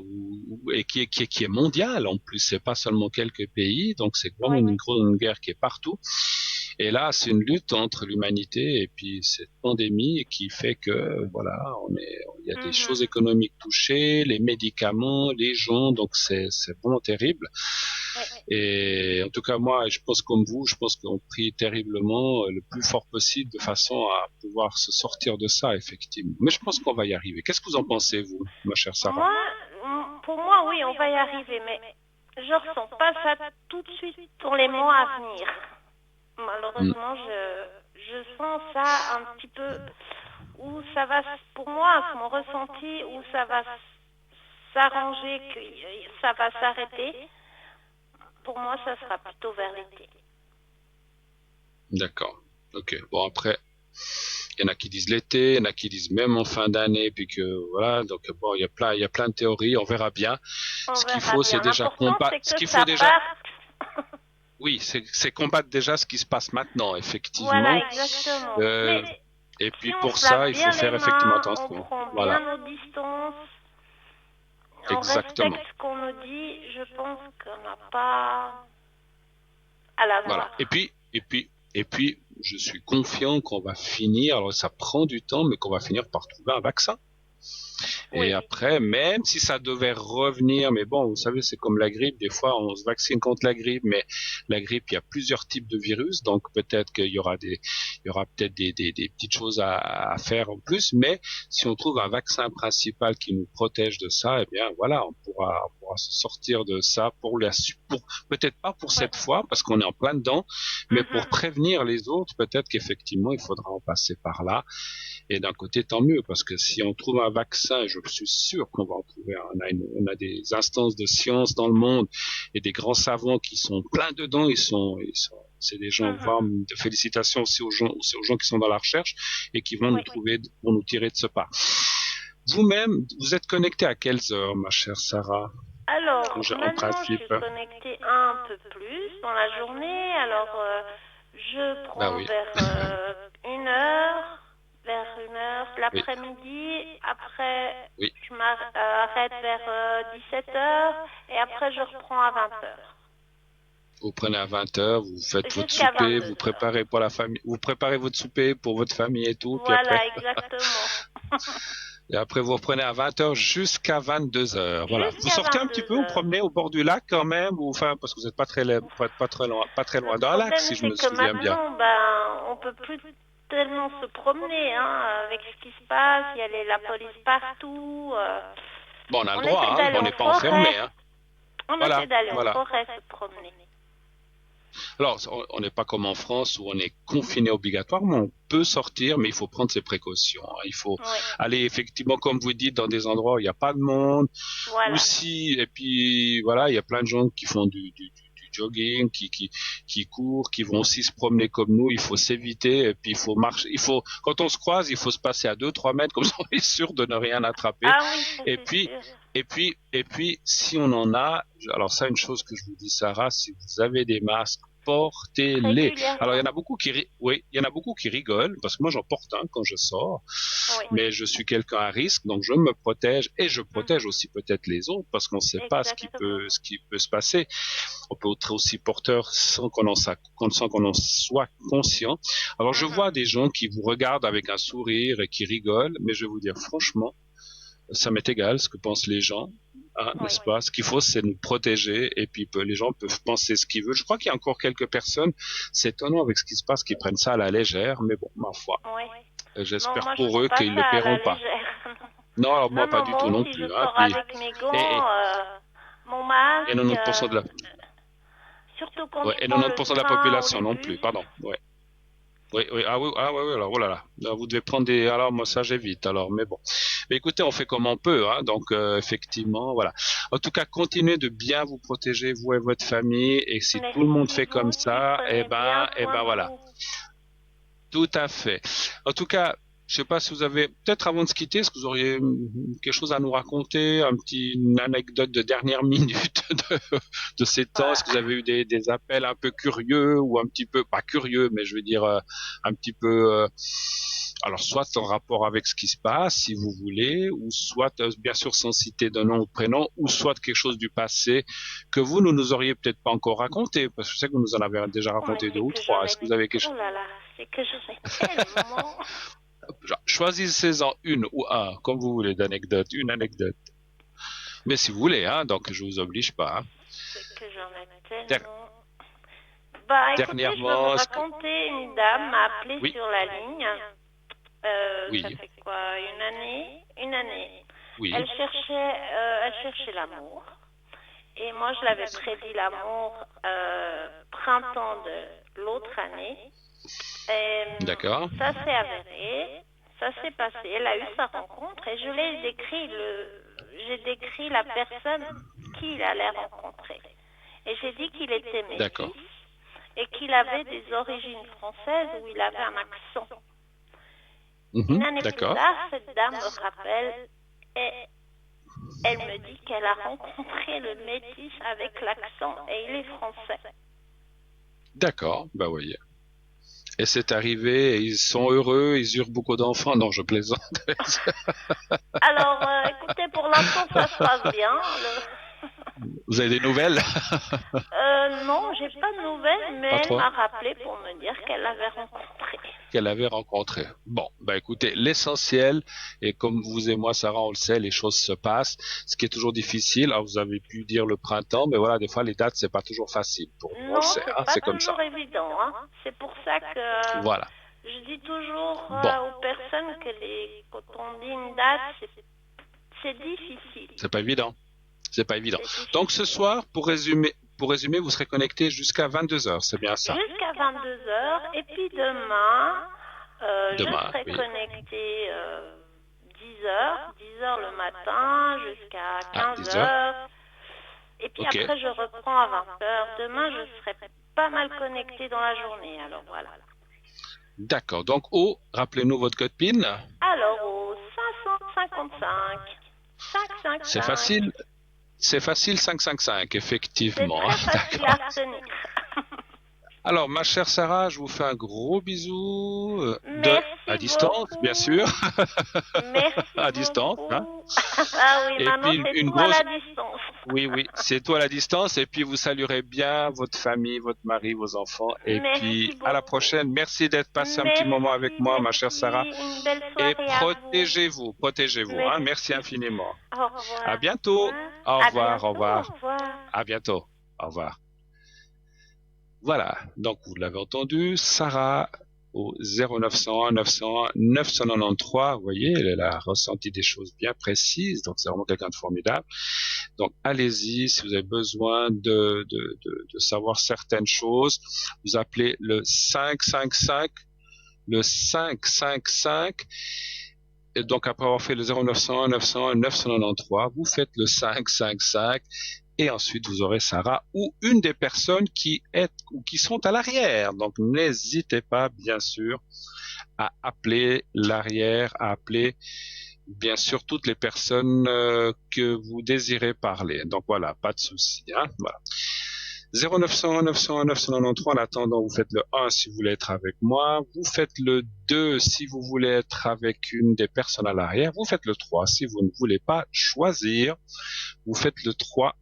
et qui est mondiale, en plus, c'est pas seulement quelques pays, donc c'est vraiment Oui. une guerre qui est partout. Et là, c'est une lutte entre l'humanité et puis cette pandémie qui fait que, voilà, il y a des Mhm. choses économiques touchées, les médicaments, les gens, donc c'est vraiment terrible. Oui. Et en tout cas, moi, je pense comme vous, je pense qu'on prie terriblement le plus fort possible de façon à pouvoir se sortir de ça, effectivement. Mais je pense qu'on va y arriver. Qu'est-ce que vous en pensez, vous, ma chère Sarah? Moi, pour moi, oui, on va y arriver, mais je ressens pas ça tout de suite pour les mois à venir. Hmm. Malheureusement, je sens ça un petit peu où ça va, pour moi, mon ressenti, où ça va s'arranger, que ça va s'arrêter. Pour moi, ça sera plutôt vers l'été. D'accord. Ok. Bon, après, il y en a qui disent l'été, il y en a qui disent même en fin d'année, puis que voilà. Donc bon, il y a plein de théories. On verra bien. On Ce qu'il verra faut, c'est bien. déjà L'important, combattre. c'est Ce que qu'il faut ça déjà, parte. oui, c'est combattre déjà ce qui se passe maintenant, Voilà, effectivement. exactement. Euh, Mais et si puis on pour se ça, lave il faut bien les faire effectivement mains, on attention. prend bien Voilà, nos distances, on respecte exactement. ce qu'on nous dit, je pense qu'on n'a pas à Voilà. l'avoir. Et puis, je suis confiant qu'on va finir. Alors ça prend du temps, mais qu'on va finir par trouver un vaccin. Et Oui. après, même si ça devait revenir, mais bon, vous savez, c'est comme la grippe. Des fois, on se vaccine contre la grippe, mais la grippe, il y a plusieurs types de virus, donc peut-être qu'il y aura il y aura peut-être des petites choses à faire en plus. Mais si on trouve un vaccin principal qui nous protège de ça, eh bien, voilà, on pourra se sortir de ça pour peut-être pas pour Oui. cette fois, parce qu'on est en plein dedans, mais pour Mhm. prévenir les autres, peut-être qu'effectivement, il faudra en passer par là. Et d'un côté, tant mieux, parce que si on trouve un vaccin, et je suis sûr qu'on va en trouver un, on a des instances de science dans le monde et des grands savants qui sont pleins dedans, c'est des gens Mhm. vraiment de félicitations aussi aux gens qui sont dans la recherche et qui vont nous Oui. trouver, vont nous tirer de ce pas. Vous-même, vous êtes connecté à quelles heures, ma chère Sarah, Alors, en maintenant, je suis principe? connectée un peu plus dans la journée. Alors, je Ben prends oui, vers 1 heure, oui, l'après-midi. Après, oui. je m'arrête vers 17 heures et après, je reprends à 20 heures. Vous prenez à 20 heures, vous faites votre Jusqu'à souper, 22 heures. pour la famille, vous préparez votre souper pour votre famille et tout, puis après, Voilà, exactement. et après, vous reprenez à 20 heures jusqu'à 22 heures. Voilà. Vous Jusqu'à sortez un petit 22 peu, vous heures. promenez au bord du lac quand même, ou enfin, parce que vous n'êtes pas très Le loin d'un lac, problème, si je c'est me que souviens bien. maintenant, on peut plus tellement se promener, hein, avec ce qui se passe. Il y a la police partout. Bon, on a le On essaie droit, hein, d'aller on en n'est pas enfermé, forêt. hein. On essaie Voilà, d'aller en voilà. forêt se promener. Alors, on n'est pas comme en France où on est confiné obligatoirement. On peut sortir, mais il faut prendre ses précautions, hein. Il faut Oui, aller effectivement, comme vous dites, dans des endroits où il n'y a pas de monde. voilà. Aussi, et puis voilà, il y a plein de gens qui font du jogging, qui courent, qui vont aussi se promener comme nous. Il faut s'éviter, et puis il faut marcher. Quand on se croise, il faut se passer à 2, 3 mètres, comme ça on est sûr de ne rien attraper. Ah oui, ça Et c'est puis, sûr. si on en a, alors ça, une chose que je vous dis, Sarah, si vous avez des masques, portez-les. Alors, Régulièrement. oui, il y en a beaucoup qui rigolent, parce que moi, j'en porte un quand je sors, Oui. mais je suis quelqu'un à risque, donc je me protège, et je protège Mhm. aussi peut-être les autres, parce qu'on ne sait pas Exactement. ce qui peut se passer. On peut être aussi porteur sans qu'on en soit conscient. Alors, je Mhm. vois des gens qui vous regardent avec un sourire et qui rigolent, mais je vais vous dire franchement, ça m'est égal ce que pensent les gens, hein, Oui. n'est-ce pas? Ce qu'il faut, c'est nous protéger, et puis les gens peuvent penser ce qu'ils veulent. Je crois qu'il y a encore quelques personnes, c'est étonnant avec ce qui se passe, qui prennent ça à la légère, mais bon, ma foi, Oui. Non, j'espère moi je pour prends eux pas qu'ils le ça à la paieront pas. légère. Non, alors moi Non, pas non, du moi tout non aussi je plus, hein. sors Puis avec mes et, gants, mon et masque. 90% de la, Surtout quand Ouais, tu et prends le 90% de la train ou population les non bus. plus, pardon. Ouais. Oui, oui, oui, alors, oh là là. Là, vous devez prendre des, alors, moi, ça, j'évite, alors, mais bon. Mais écoutez, on fait comme on peut, hein, donc, effectivement, voilà. En tout cas, continuez de bien vous protéger, vous et votre famille, et si tout le monde Merci, fait vous comme aussi, ça, prenez bien eh soin ben, de voilà. vous. Tout à fait. En tout cas, je sais pas si vous avez, peut-être avant de se quitter, est-ce que vous auriez quelque chose à nous raconter, une anecdote de dernière minute de ces temps? Est-ce que vous Voilà. avez eu des appels un peu curieux ou un petit peu, pas curieux, mais je veux dire un petit peu, alors soit en rapport avec ce qui se passe, si vous voulez, ou soit bien sûr sans citer de nom ou de prénom, ou soit quelque chose du passé que vous ne nous auriez peut-être pas encore raconté, parce que je sais que vous nous en avez déjà Oh, mais raconté deux c'est ou que j'en trois. ai... Est-ce que vous avez quelque Oh chose? là là, c'est que j'en ai tellement. Choisissez-en une ou un, comme vous voulez, d'anecdote, une anecdote. Mais si vous voulez, hein, donc je vous oblige pas. Hein. C'est que j'en ai Der- tellement. Bah écoutez, je peux vous Dernièrement, raconter, une dame m'a appelé oui, sur la ligne. Ça oui, fait quoi, une année? Une année. oui, Elle cherchait l'amour. Et moi, je l'avais prédit l'amour printemps de l'autre année. Et d'accord, ça s'est avéré, ça s'est passé. Elle a eu sa rencontre et je l'ai décrit j'ai décrit la personne qu'il allait rencontrer. Et j'ai dit qu'il était d'accord. métis et qu'il avait des origines françaises où il avait un accent. Une année plus D'accord, tard, cette dame me rappelle et elle me dit qu'elle a rencontré le métis avec l'accent et il est français. d'accord, bah voyez. Et c'est arrivé, et ils sont heureux, ils eurent beaucoup d'enfants. Non, je plaisante. Alors, écoutez, pour l'instant, ça se passe bien. Vous avez des nouvelles? Non, j'ai pas de nouvelles, Pas mais elle trop? m'a rappelé pour me dire qu'elle l'avait rencontré. Qu'elle avait rencontré. Bon, bah écoutez, l'essentiel, et comme vous et moi, Sarah, on le sait, les choses se passent. Ce qui est toujours difficile, alors vous avez pu dire le printemps, mais voilà, des fois les dates, c'est pas toujours facile pour nous, on le Non, sait, c'est hein, pas c'est comme ça. toujours évident, hein. C'est pour ça que Voilà. je dis toujours Bon, aux personnes que quand on dit une date, c'est difficile. c'est pas évident. C'est pas évident. C'est Donc ce difficile. soir, pour résumer, vous serez connecté jusqu'à 22 heures, c'est bien ça. Jusqu'à 22 heures. Et puis demain, je Demain, serai oui. connectée 10 heures. 10 heures le matin jusqu'à À 15 10 heures. heures. Et puis Ok. après, je reprends à 20 heures. Demain, je serai pas mal connectée dans la journée. Alors voilà. D'accord. Donc, rappelez-nous votre code PIN. Alors au 555, C'est 555. facile. C'est facile, 555, C'est effectivement. très facile à D'accord. retenir. Alors, ma chère Sarah, je vous fais un gros bisou à Merci distance, bien sûr, beaucoup. Merci à distance, hein. beaucoup. Ah oui, Et maintenant puis c'est une tout à grosse, la distance. oui, oui, c'est tout à la distance. Et puis vous saluerez bien votre famille, votre mari, vos enfants. Et puis Merci à la beaucoup. prochaine. Merci d'être passé un petit moment avec Merci, moi, ma chère Sarah. merci. Une belle Et soirée à vous. protégez-vous, protégez-vous, hein. Merci Merci. infiniment. Au À revoir. bientôt. Au À revoir, au bientôt. Au revoir. revoir. À bientôt. Au revoir. Voilà. Donc, vous l'avez entendu, Sarah au 0901 901 993. Vous voyez, elle a ressenti des choses bien précises. Donc, c'est vraiment quelqu'un de formidable. Donc, allez-y. Si vous avez besoin de savoir certaines choses, vous appelez le 555, le 555. Et donc, après avoir fait le 0901 901 993, vous faites le 555 et ensuite vous aurez Sarah ou une des personnes qui est ou qui sont à l'arrière. Donc n'hésitez pas, bien sûr, à appeler l'arrière, à appeler bien sûr toutes les personnes que vous désirez parler. Donc voilà, pas de souci. Hein, voilà. 0901 901 993, en attendant, vous faites le 1 si vous voulez être avec moi, vous faites le 2 si vous voulez être avec une des personnes à l'arrière, vous faites le 3 si vous ne voulez pas choisir, vous faites le 3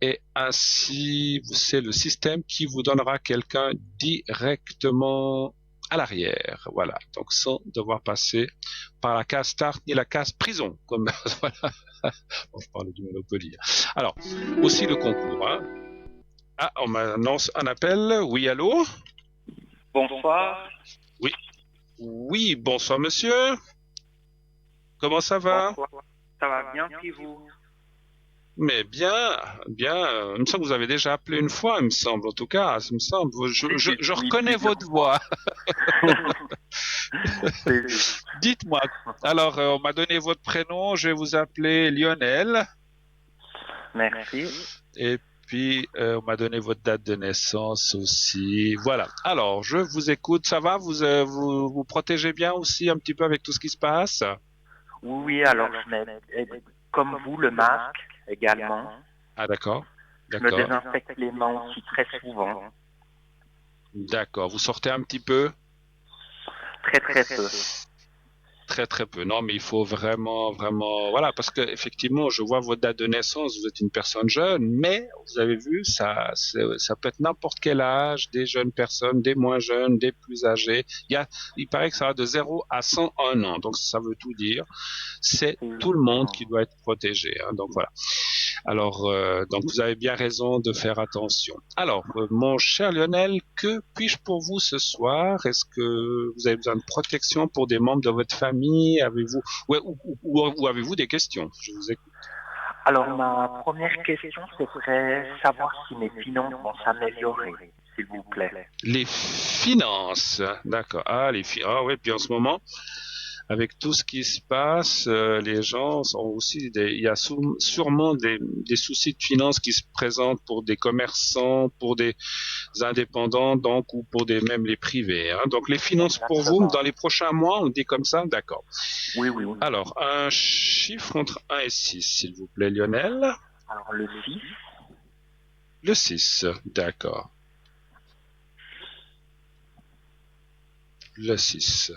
et ainsi c'est le système qui vous donnera quelqu'un directement à l'arrière. Voilà, donc sans devoir passer par la case start ni la case prison, comme voilà. Bon, je parle du Monopoly. Alors, aussi le concours. Hein. Ah, on m'annonce un appel. Oui, allô? Bonsoir. Oui. Oui, bonsoir monsieur. Comment ça va? Bonsoir. Ça va bien, puis vous? Mais bien, bien, il me semble que vous avez déjà appelé une fois, il me semble, en tout cas, il me semble. C'est juste, Je oui, reconnais plusieurs votre voix. fois. C'est juste. Dites-moi, alors, on m'a donné votre prénom, je vais vous appeler Lionel, Merci. et puis on m'a donné votre date de naissance aussi. Voilà. Alors, je vous écoute, ça va? Vous protégez bien aussi un petit peu avec tout ce qui se passe? Oui, oui, alors je mets, comme vous, le masque également. Ah, d'accord, Je me d'accord, désinfecte les mains aussi très souvent. d'accord. Vous sortez un petit peu? Très, très peu. Très très peu. Non, mais il faut vraiment, vraiment, voilà, parce que effectivement, je vois votre date de naissance. Vous êtes une personne jeune, mais vous avez vu, ça peut être n'importe quel âge, des jeunes personnes, des moins jeunes, des plus âgés. Il paraît que ça va de 0 à 101 ans. Donc ça veut tout dire. C'est C'est tout le juste. monde qui doit être protégé, hein. Donc voilà. Alors, donc vous avez bien raison de faire attention. Alors, mon cher Lionel, que puis-je pour vous ce soir? Est-ce que vous avez besoin de protection pour des membres de votre famille? Avez-vous, ouais, ou avez-vous des questions? Je vous écoute. Alors, ma première question, ce serait savoir si mes finances vont s'améliorer, s'il vous plaît. Les finances, d'accord. Ah oui, puis en ce moment, avec tout ce qui se passe, les gens sont aussi il y a sûrement des soucis de finances qui se présentent pour des commerçants, pour des indépendants, donc, ou pour même les privés, hein. Donc, les finances pour vous, Exactement. dans les prochains mois, on dit comme ça, d'accord. Oui, oui. Alors, un chiffre entre 1 et 6, s'il vous plaît, Lionel. Alors, le 6, Le 6, d'accord. Le 6.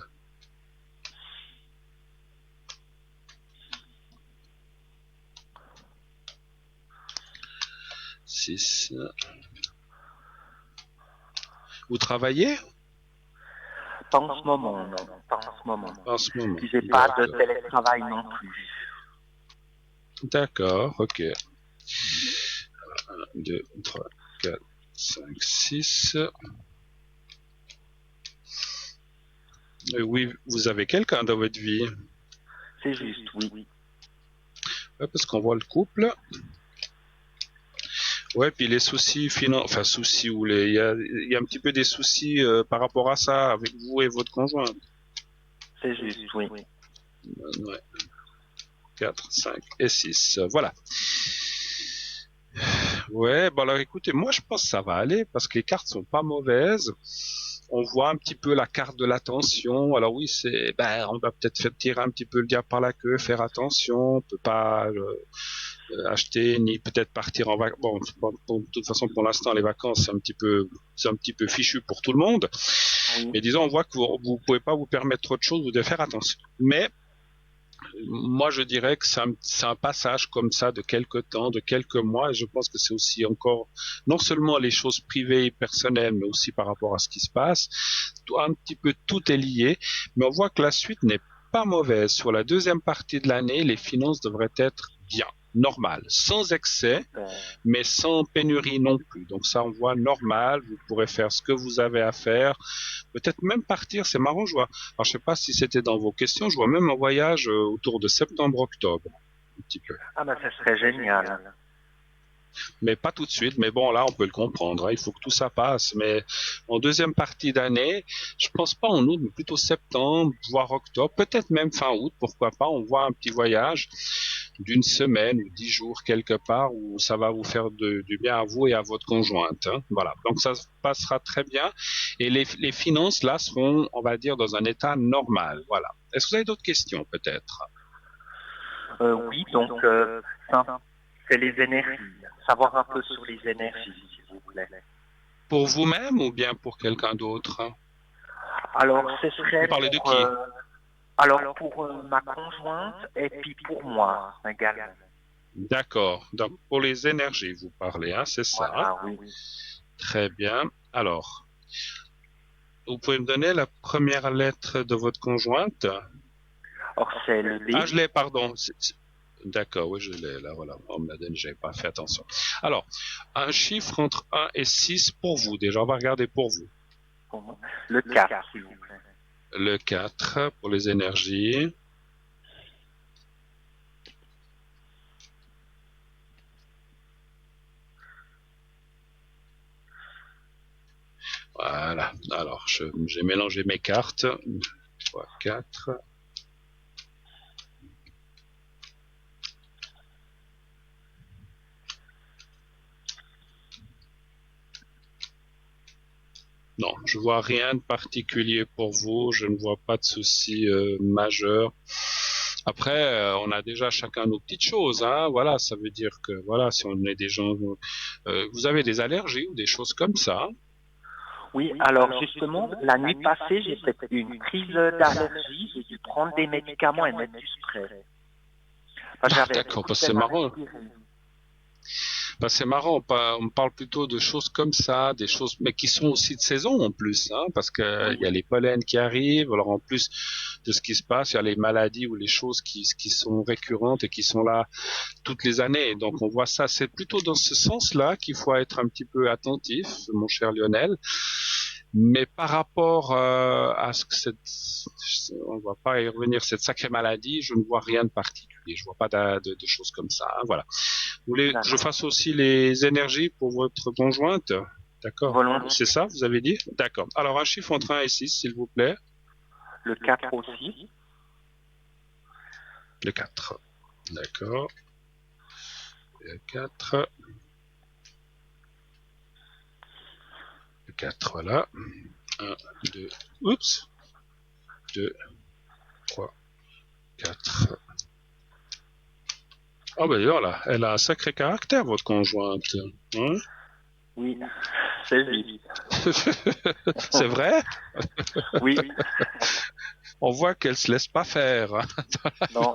Six. Vous travaillez pas en ce moment, non. Pas en ce moment. en ce moment? Puis, j'ai pas de D'accord. télétravail non plus. D'accord, ok. 1, 2, 3, 4, 5, 6. Oui, vous avez quelqu'un dans votre vie? C'est juste, oui. Ouais, parce qu'on voit le couple. Ouais, puis les soucis enfin soucis ou il y a un petit peu des soucis par rapport à ça avec vous et votre conjoint. C'est juste, oui. Ouais. 4, 5 et 6. Voilà. Ouais, bon alors écoutez, moi je pense que ça va aller parce que les cartes sont pas mauvaises. On voit un petit peu la carte de l'attention. Alors oui, on va peut-être faire tirer un petit peu le diable par la queue, faire attention. On peut pas acheter ni peut-être partir en vacances. Bon, de toute façon, pour l'instant, les vacances, c'est un petit peu fichu pour tout le monde. Oui. Mais disons, on voit que vous pouvez pas vous permettre trop de choses ou de faire attention. Mais moi, je dirais que c'est un passage comme ça de quelques temps, de quelques mois. Et je pense que c'est aussi encore non seulement les choses privées et personnelles, mais aussi par rapport à ce qui se passe. Un petit peu tout est lié. Mais on voit que la suite n'est pas mauvaise. Sur la deuxième partie de l'année, les finances devraient être bien, normales, sans excès, Super. mais sans pénurie non plus. Donc ça, on voit normal. Vous pourrez faire ce que vous avez à faire. Peut-être même partir. C'est marrant, je vois. Alors je sais pas si c'était dans vos questions. Je vois même un voyage autour de septembre-octobre, un petit peu. Ah, bah, ça serait génial. Mais pas tout de suite. Mais bon, là, on peut le comprendre, hein. Il faut que tout ça passe. Mais en deuxième partie d'année, je pense pas en août, mais plutôt septembre, voire octobre, peut-être même fin août, pourquoi pas. On voit un petit voyage d'une semaine ou 10 jours quelque part où ça va vous faire du bien à vous et à votre conjointe, hein. Voilà. Donc ça se passera très bien. Et les finances, là, seront, on va dire, dans un état normal. Voilà. Est-ce que vous avez d'autres questions, peut-être? Oui, donc, c'est les énergies. Savoir un peu sur les énergies, s'il vous plaît. Pour vous-même ou bien pour quelqu'un d'autre? Alors, ce Vous serait parlez de qui? pour ma conjointe et puis pour moi également. D'accord. Donc, pour les énergies, vous parlez, hein, c'est ça. Voilà, oui. Très bien. Alors, vous pouvez me donner la première lettre de votre conjointe? Or, c'est le Ah, B. je l'ai, pardon. D'accord, oui, je l'ai, là, voilà. On me l'a donné, j'avais pas fait attention. Alors, un chiffre entre 1 et 6 pour vous. Déjà, on va regarder pour vous. Pour moi. Le 4, s'il vous plaît. Le 4 pour les énergies. J'ai mélangé mes cartes. 3, 4. Non, je vois rien de particulier pour vous. Je ne vois pas de souci majeur. Après, on a déjà chacun nos petites choses, hein. Voilà, ça veut dire que voilà, si on est des gens, vous avez des allergies ou des choses comme ça. Oui, alors justement, la nuit passée, j'ai fait une crise d'allergie. J'ai dû prendre des médicaments et mettre du spray. Enfin, Ah, j'avais d'accord, beaucoup de parce que c'est peine à marrant. respirer. Bah, c'est marrant, on parle plutôt de choses comme ça, des choses, mais qui sont aussi de saison en plus, hein, parce que il y a Oui, les pollens qui arrivent. Alors en plus de ce qui se passe, il y a les maladies ou les choses qui sont récurrentes et qui sont là toutes les années. Donc on voit ça, c'est plutôt dans ce sens-là qu'il faut être un petit peu attentif, mon cher Lionel. Mais par rapport à ce que on va pas y revenir, cette sacrée maladie, je ne vois rien de particulier. Je vois pas de choses comme ça, hein, voilà. Vous voulez que je d'accord. fasse aussi les énergies pour votre conjointe? D'accord. C'est Volontiers. ça, vous avez dit? D'accord. Alors un chiffre entre 1 et 6, s'il vous plaît. Le 4 aussi. Le 4. D'accord. Le 4. Le 4, voilà. 1, 2. Oups. 2, 3, 4. Ah ben voilà, elle a un sacré caractère, votre conjointe. Hein? Oui, c'est lui. C'est vrai? Oui, On voit qu'elle se laisse pas faire, hein. non.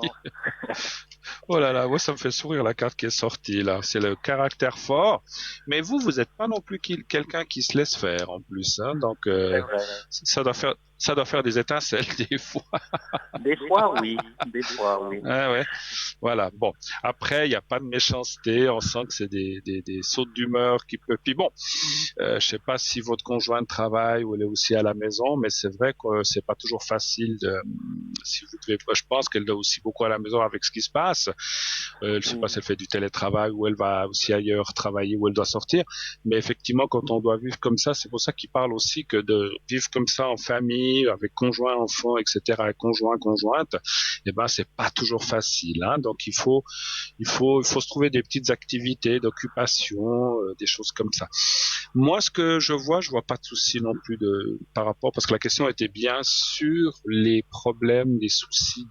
Oh là là, moi ça me fait sourire la carte qui est sortie là. C'est le caractère fort. Mais vous êtes pas non plus quelqu'un qui se laisse faire en plus, hein. Donc C'est vrai. ça doit faire des étincelles des fois. Des fois, oui. Des fois, oui. Ah ouais. Voilà. Bon. Après, il n'y a pas de méchanceté. On sent que c'est des sautes d'humeur qui peuvent. Puis bon, je sais pas si votre conjointe travaille ou elle est aussi à la maison, mais c'est vrai que c'est pas toujours facile de. Si vous devez, je pense qu'elle doit aussi beaucoup à la maison avec ce qui se passe. Je sais Oui, pas si elle fait du télétravail ou elle va aussi ailleurs travailler ou elle doit sortir. Mais effectivement, quand on doit vivre comme ça, c'est pour ça qu'il parle aussi que de vivre comme ça en famille, avec conjoint, enfant, etc., avec conjoint, conjointe, eh ben c'est pas toujours facile. Hein. Donc il faut se trouver des petites activités d'occupation, des choses comme ça. Moi, ce que je vois pas de souci non plus par rapport, parce que la question était bien sur les problèmes, les soucis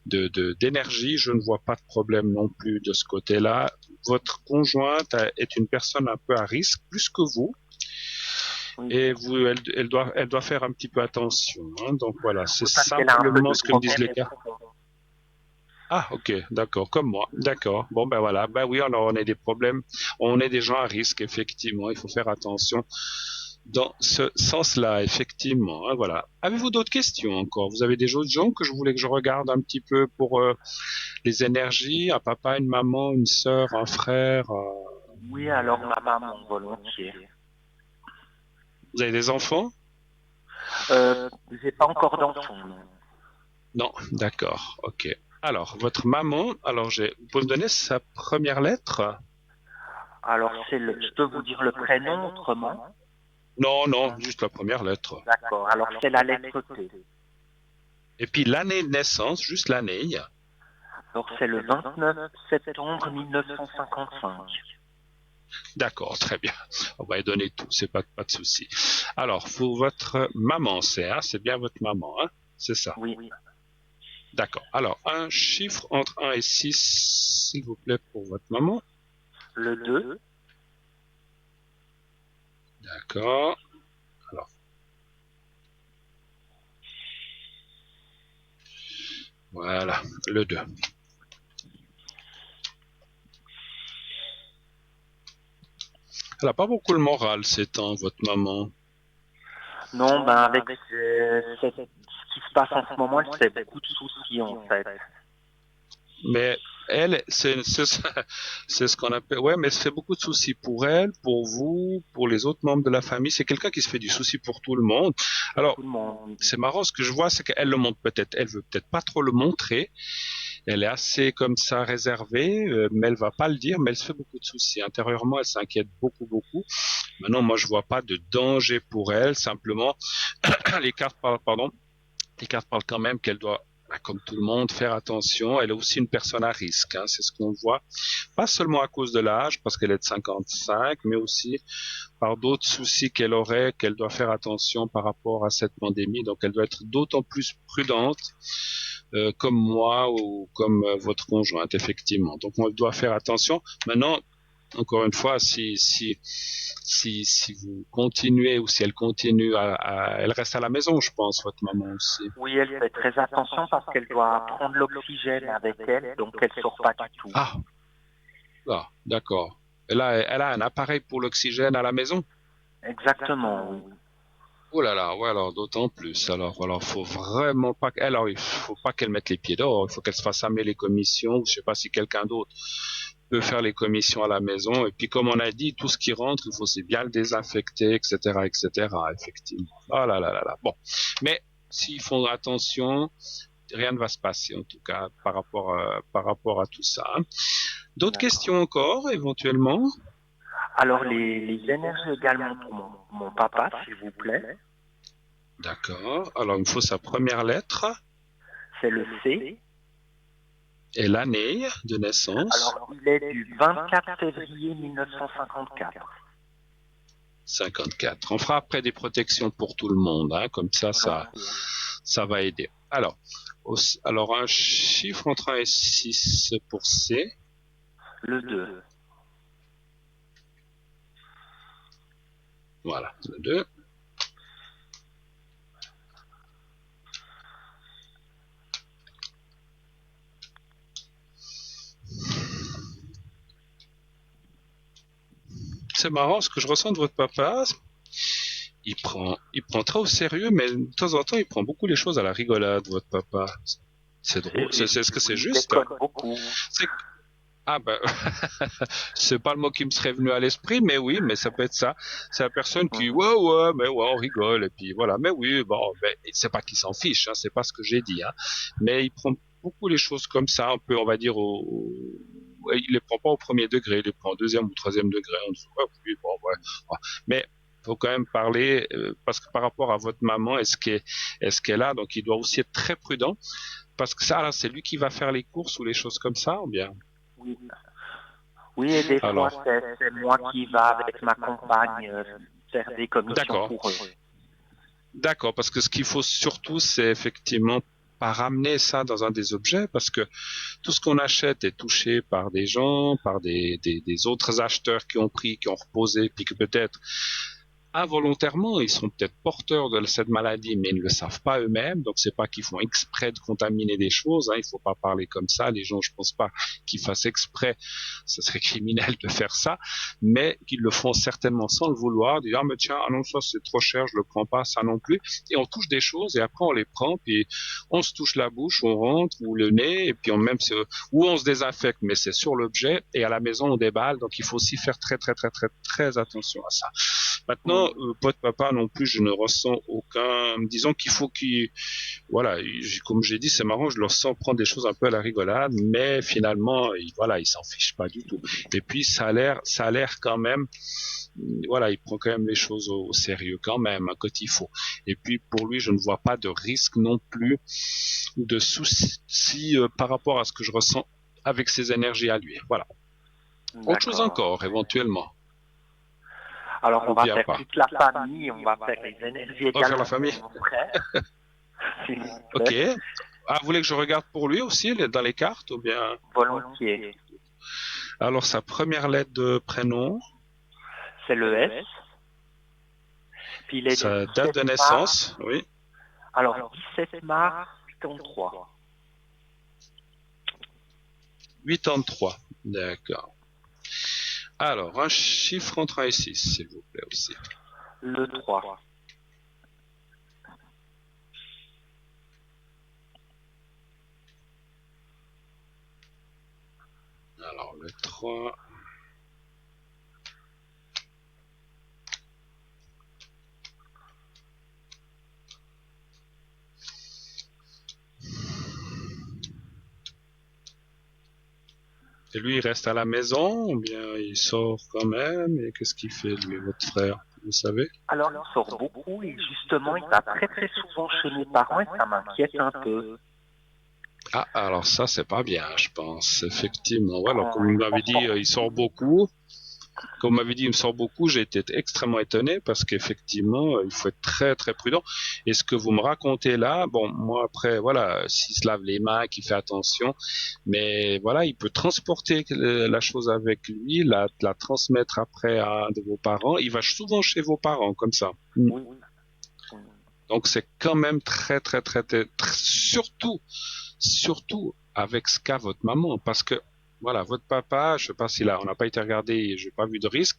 d'énergie. Je ne vois pas de problème non plus de ce côté-là. Votre conjointe est une personne un peu à risque, plus que vous. oui. Et elle doit faire un petit peu attention. Hein. Donc voilà, c'est Oui, parce qu'elle a un peu simplement de ce que me disent problème les au cas. poumon. Ah, ok, d'accord, comme moi, d'accord. Bon, ben voilà, ben oui, alors on a des problèmes, on est des gens à risque, effectivement, il faut faire attention dans ce sens-là, effectivement. Hein, voilà. Avez-vous d'autres questions encore? Vous avez des autres gens que je voulais que je regarde un petit peu pour les énergies, un papa, une maman, une sœur, un frère. Oui, alors ma maman, volontiers. Vous avez des enfants? J'ai pas encore d'enfant, non. Non, d'accord, ok. Alors, votre maman, vous pouvez me donner sa première lettre? Alors, je peux vous dire le prénom autrement? Non, non, juste la première lettre. D'accord. Alors, c'est la lettre T. Et puis l'année de naissance, juste l'année. Alors, c'est le 29 septembre 1955. D'accord, très bien. On va y donner tout, c'est pas de souci. Alors, pour votre maman, c'est bien votre maman, hein? C'est ça. Oui. D'accord. Alors, un chiffre entre 1 et 6, s'il vous plaît, pour votre maman. Le 2. D'accord. Alors, voilà, le 2. Elle a pas beaucoup le moral ces temps, votre maman. Non, ben avec ce qui se passe en ce moment, elle se fait beaucoup de soucis en fait. Mais elle, c'est ce qu'on appelle, ouais, mais ça fait beaucoup de soucis pour elle, pour vous, pour les autres membres de la famille. C'est quelqu'un qui se fait du souci pour tout le monde. Alors, Tout le monde. c'est marrant, ce que je vois, c'est qu'elle le montre peut-être, elle veut peut-être pas trop le montrer, Elle est assez comme ça réservée, mais elle va pas le dire, mais elle se fait beaucoup de soucis. Intérieurement, elle s'inquiète beaucoup, beaucoup. Maintenant, moi, je vois pas de danger pour elle. Simplement, les cartes parlent, pardon, les cartes parlent quand même qu'elle doit, comme tout le monde, faire attention. Elle est aussi une personne à risque, hein, c'est ce qu'on voit. Pas seulement à cause de l'âge, parce qu'elle est de 55, mais aussi par d'autres soucis qu'elle aurait, qu'elle doit faire attention par rapport à cette pandémie. Donc, elle doit être d'autant plus prudente, comme moi ou comme votre conjointe, effectivement. Donc, on doit faire attention. Maintenant, encore une fois, si vous continuez ou si elle continue elle reste à la maison, je pense, votre maman aussi. Oui, elle fait très attention parce qu'elle doit prendre l'oxygène avec elle, donc elle sort pas du tout. Ah, ah, d'accord. Elle a un appareil pour l'oxygène à la maison? Exactement, oui. Oh là là, ouais, alors d'autant plus. Alors, faut vraiment pas, alors, il faut pas qu'elle mette les pieds dehors. Il faut qu'elle se fasse amener les commissions. Je sais pas si quelqu'un d'autre peut faire les commissions à la maison. Et puis, comme on a dit, tout ce qui rentre, il faut c'est bien le désinfecter, etc., etc., effectivement. Oh là là là là. Bon. Mais, s'ils font attention, rien ne va se passer, en tout cas, par rapport à tout ça. D'autres D'accord. questions encore, éventuellement? Alors, les énergies également pour mon papa, s'il vous plaît, D'accord. Alors, il me faut sa première lettre c'est le C. et l'année de naissance. Alors, il est du 24 février 1954. 54. On fera après des protections pour tout le monde, hein, comme ça va aider. Alors un chiffre entre 1 et 6 pour C. Le 2. Voilà, le 2. C'est marrant, ce que je ressens de votre papa, il prend très au sérieux, mais de temps en temps, il prend beaucoup les choses à la rigolade, votre papa. C'est drôle. Est-ce que c'est Oui, il juste? déconne beaucoup. C'est Ah ben, c'est pas le mot qui me serait venu à l'esprit, mais oui, mais ça peut être ça. C'est la personne qui, Mhm. ouais, mais ouais, on rigole, et puis voilà. Mais oui, bon, ben, c'est pas qu'il s'en fiche, hein, c'est pas ce que j'ai dit, hein. Mais il prend beaucoup les choses comme ça, un peu, on va dire, ouais, il les prend pas au premier degré, il les prend au deuxième ou troisième degré. On dit, ouais, oui, bon, ouais, ouais. Mais faut quand même parler, parce que par rapport à votre maman, est-ce qu'elle a, donc il doit aussi être très prudent, parce que ça, là, c'est lui qui va faire les courses ou les choses comme ça, ou bien? Oui. Oui, et des fois, Alors, c'est moi qui va avec ma compagne faire des commissions d'accord. pour eux. D'accord, parce que ce qu'il faut surtout, c'est effectivement pas ramener ça dans un des objets, parce que tout ce qu'on achète est touché par des gens, par des autres acheteurs qui ont pris, qui ont reposé, puis que peut-être involontairement, ils sont peut-être porteurs de cette maladie, mais ils ne le savent pas eux-mêmes. Donc, c'est pas qu'ils font exprès de contaminer des choses. Hein, il faut pas parler comme ça. Les gens, je pense pas qu'ils fassent exprès. Ce serait criminel de faire ça, mais qu'ils le font certainement sans le vouloir. Dire, ah, mais tiens, ah non, ça c'est trop cher, je le prends pas, ça non plus. Et on touche des choses et après on les prend, puis on se touche la bouche, on rentre ou le nez, et puis ou on se désinfecte, mais c'est sur l'objet. Et à la maison, on déballe. Donc, il faut aussi faire très, très, très, très, très attention à ça. Oui. Maintenant, pas de papa non plus, je ne ressens aucun. Disons qu'il faut qu'il, voilà, comme j'ai dit, c'est marrant, je le sens prendre des choses un peu à la rigolade, mais finalement, voilà, il s'en fiche pas du tout. Et puis ça a l'air quand même, voilà, il prend quand même les choses au sérieux quand même, hein, quand il faut. Et puis pour lui, je ne vois pas de risque non plus, de souci par rapport à ce que je ressens avec ses énergies à lui. Voilà. Autre chose D'accord. encore, éventuellement, Alors, on ou va bien faire pas. toute la famille, on va faire les énergies On va faire la également famille. pour mon frère, s'il vous Ok. plaît. Ah, vous voulez que je regarde pour lui aussi dans les cartes ou bien? Volontiers. Alors sa première lettre de prénom, C'est le S. Puis il est du sa date 17 de mars. naissance, oui, Alors, 17 mars 83. 83. D'accord. Alors un chiffre entre 1 et 6, s'il vous plaît aussi. Le 3. Alors le 3. Et lui, il reste à la maison ou bien il sort quand même? Et qu'est-ce qu'il fait, lui, votre frère? Vous savez? Alors, il sort beaucoup et justement, il va très très souvent chez mes parents et ça m'inquiète un peu. Ah, alors ça, c'est pas bien, je pense. Effectivement. Ouais, alors, comme vous m'avez dit, Franchement, il sort beaucoup. Comme vous m'avez dit, il me sort beaucoup. J'ai été extrêmement étonné parce qu'effectivement, il faut être très, très prudent. Et ce que vous me racontez là, bon, moi, après, voilà, s'il se lave les mains, qu'il fait attention, mais voilà, il peut transporter la chose avec lui, la transmettre après à un de vos parents. Il va souvent chez vos parents, comme ça. oui. Oui. Donc, c'est quand même très, très, très, très, surtout avec ce qu'a votre maman, parce que voilà, votre papa, je sais pas si là, on n'a pas été regardé, j'ai pas vu de risque,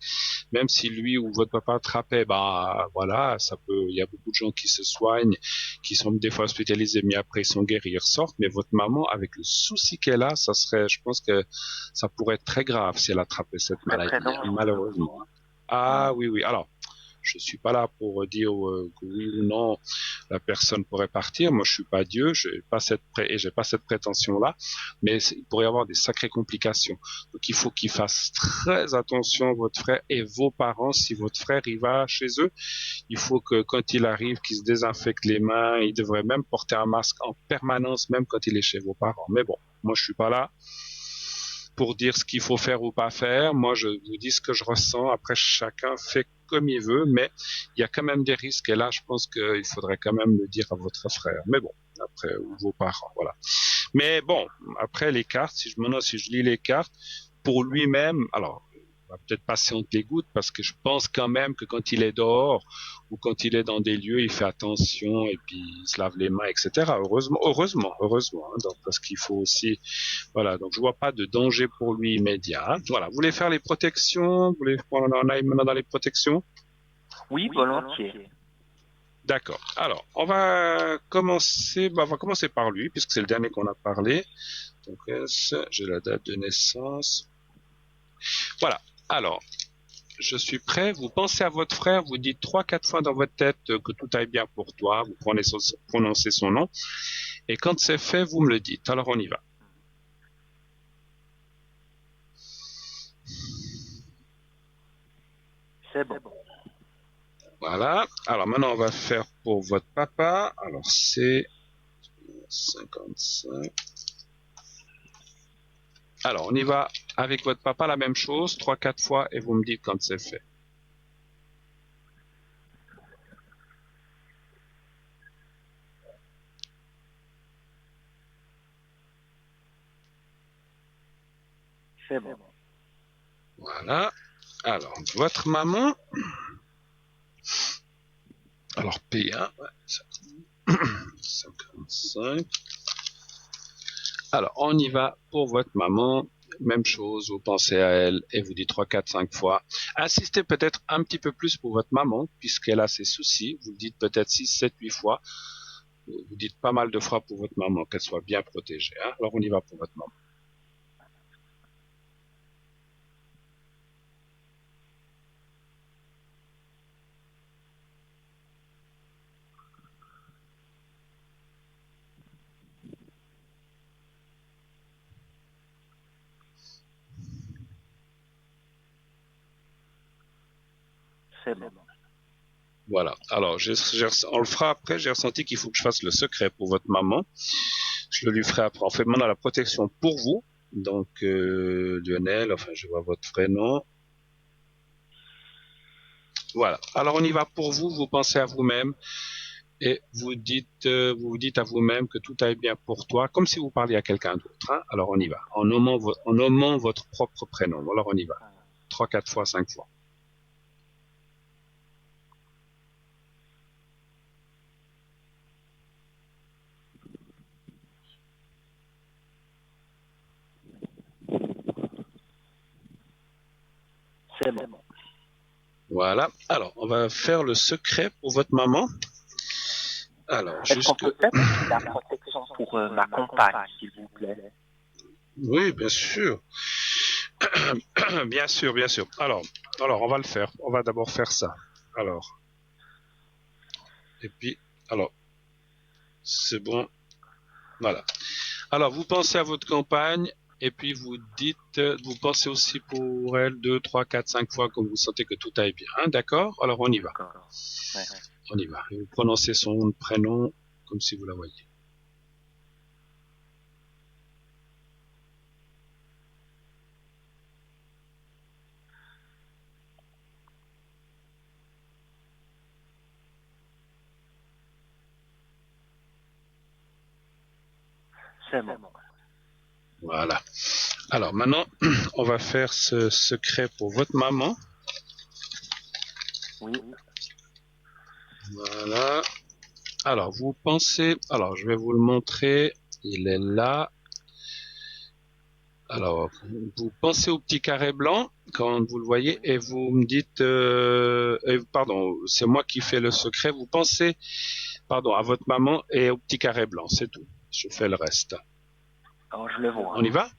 même si lui ou votre papa attrapait, bah voilà, ça peut, il y a beaucoup de gens qui se soignent, qui sont des fois hospitalisés, mais après ils sont guéris, ils ressortent, mais votre maman, avec le souci qu'elle a, ça serait, je pense que ça pourrait être très grave si elle attrapait cette Très très maladie, hein, dangereux. malheureusement. Ah oui, oui, alors, je suis pas là pour dire que oui ou non la personne pourrait partir. Moi, je suis pas Dieu, j'ai pas cette prétention-là, mais il pourrait y avoir des sacrées complications. Donc, il faut qu'il fasse très attention, votre frère et vos parents. Si votre frère y va chez eux, il faut que quand il arrive, qu'il se désinfecte les mains. Il devrait même porter un masque en permanence, même quand il est chez vos parents. Mais bon, moi, je suis pas là pour dire ce qu'il faut faire ou pas faire. Moi, je vous dis ce que je ressens. Après, chacun fait comme il veut, mais il y a quand même des risques. Et là, je pense qu'il faudrait quand même le dire à votre frère. Mais bon, après, ou vos parents, voilà. Mais bon, après les cartes, si je lis les cartes, pour lui-même, alors, on va peut-être passer entre les gouttes parce que je pense quand même que quand il est dehors ou quand il est dans des lieux, il fait attention et puis il se lave les mains, etc. Heureusement, hein, donc, parce qu'il faut aussi, voilà, donc je vois pas de danger pour lui immédiat, hein. Voilà, vous voulez faire les protections, vous voulez qu'on en aille maintenant dans les protections? Oui, volontiers. D'accord. Alors, on va commencer par lui puisque c'est le dernier qu'on a parlé. Donc, j'ai la date de naissance. Voilà. Alors, je suis prêt. Vous pensez à votre frère, vous dites 3, 4 fois dans votre tête que tout aille bien pour toi. Vous prononcez son nom. Et quand c'est fait, vous me le dites. Alors, on y va. C'est bon. Voilà. Alors, maintenant, on va faire pour votre papa. Alors, c'est 55. Alors, on y va avec votre papa, la même chose, 3, 4 fois, et vous me dites quand c'est fait. C'est bon. Voilà. Alors, votre maman. Alors, P1, ouais, 55. Alors, on y va pour votre maman. Même chose, vous pensez à elle et vous dites 3, 4, 5 fois. Insistez peut-être un petit peu plus pour votre maman, puisqu'elle a ses soucis. Vous dites peut-être 6, 7, 8 fois. Vous dites pas mal de fois pour votre maman, qu'elle soit bien protégée, hein. Alors, on y va pour votre maman. C'est bon. Voilà. Alors, on le fera après. J'ai ressenti qu'il faut que je fasse le secret pour votre maman. Je le lui ferai après. On fait maintenant la protection pour vous. Donc, Lionel, enfin, je vois votre prénom. Voilà. Alors, on y va pour vous. Vous pensez à vous-même et vous dites à vous-même que tout aille bien pour toi, comme si vous parliez à quelqu'un d'autre, hein. Alors, on y va. En nommant votre propre prénom. Alors, on y va. 3, 4 fois, 5 fois. C'est bon. Voilà. Alors, on va faire le secret pour votre maman. Alors, Est-ce qu'on jusque... peut faire aussi la protection pour ma compagne, s'il vous plaît? Oui, bien sûr. Bien sûr, bien sûr. Alors, on va le faire. On va d'abord faire ça. Alors, et puis, alors, c'est bon. Voilà. Alors, vous pensez à votre compagne Et puis vous dites, vous pensez aussi pour elle 2, 3, 4, 5 fois comme vous sentez que tout aille bien. D'accord? Alors on y va. D'accord. Ouais. On y va. Et vous prononcez son prénom comme si vous la voyiez. C'est bon. Voilà. Alors maintenant, on va faire ce secret pour votre maman. Oui. Voilà. Alors, vous pensez... Alors, je vais vous le montrer. Il est là. Alors, vous pensez au petit carré blanc quand vous le voyez et vous me dites... pardon, c'est moi qui fais le secret. Vous pensez, pardon, à votre maman et au petit carré blanc. C'est tout. Je fais le reste. Alors, je le vois. On y va?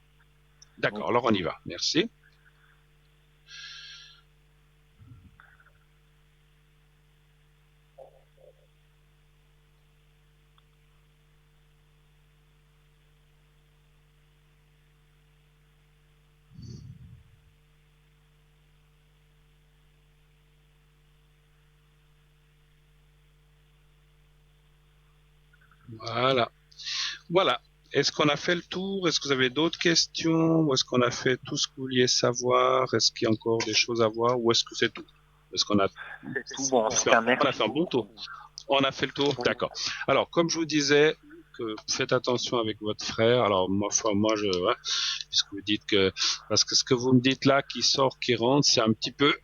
D'accord, Oui. alors on y va. Merci. Voilà. Voilà. Est-ce qu'on a fait le tour? Est-ce que vous avez d'autres questions? Ou est-ce qu'on a fait tout ce que vous vouliez savoir? Est-ce qu'il y a encore des choses à voir? Ou est-ce que c'est tout? Est-ce qu'on a C'est tout bon. En tout cas, on a merci fait un bon tour? beaucoup. On a fait le tour? Oui. D'accord. Alors, comme je vous disais, que faites attention avec votre frère. Alors, moi, puisque vous dites que, parce que ce que vous me dites là, qui sort, qui rentre, c'est un petit peu,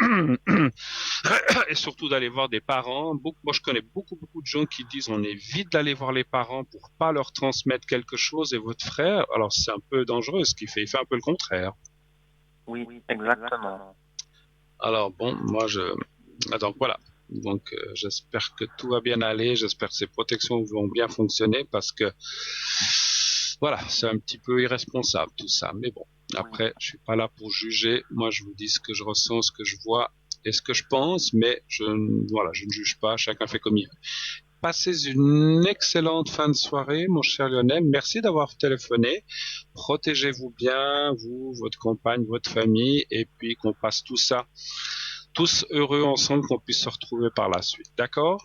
et surtout d'aller voir des parents. Moi, je connais beaucoup de gens qui disent on évite d'aller voir les parents pour pas leur transmettre quelque chose. Et votre frère, alors c'est un peu dangereux, il fait un peu le contraire. Oui, exactement. Alors bon, donc voilà. Donc j'espère que tout va bien aller, j'espère que ces protections vont bien fonctionner parce que voilà, c'est un petit peu irresponsable tout ça. Mais bon, après, je suis pas là pour juger. Moi, je vous dis ce que je ressens, ce que je vois et ce que je pense, mais je ne juge pas. Chacun fait comme il veut. Passez une excellente fin de soirée, mon cher Lionel. Merci d'avoir téléphoné. Protégez-vous bien, vous, votre compagne, votre famille, et puis qu'on passe tout ça tous heureux ensemble, qu'on puisse se retrouver par la suite. D'accord?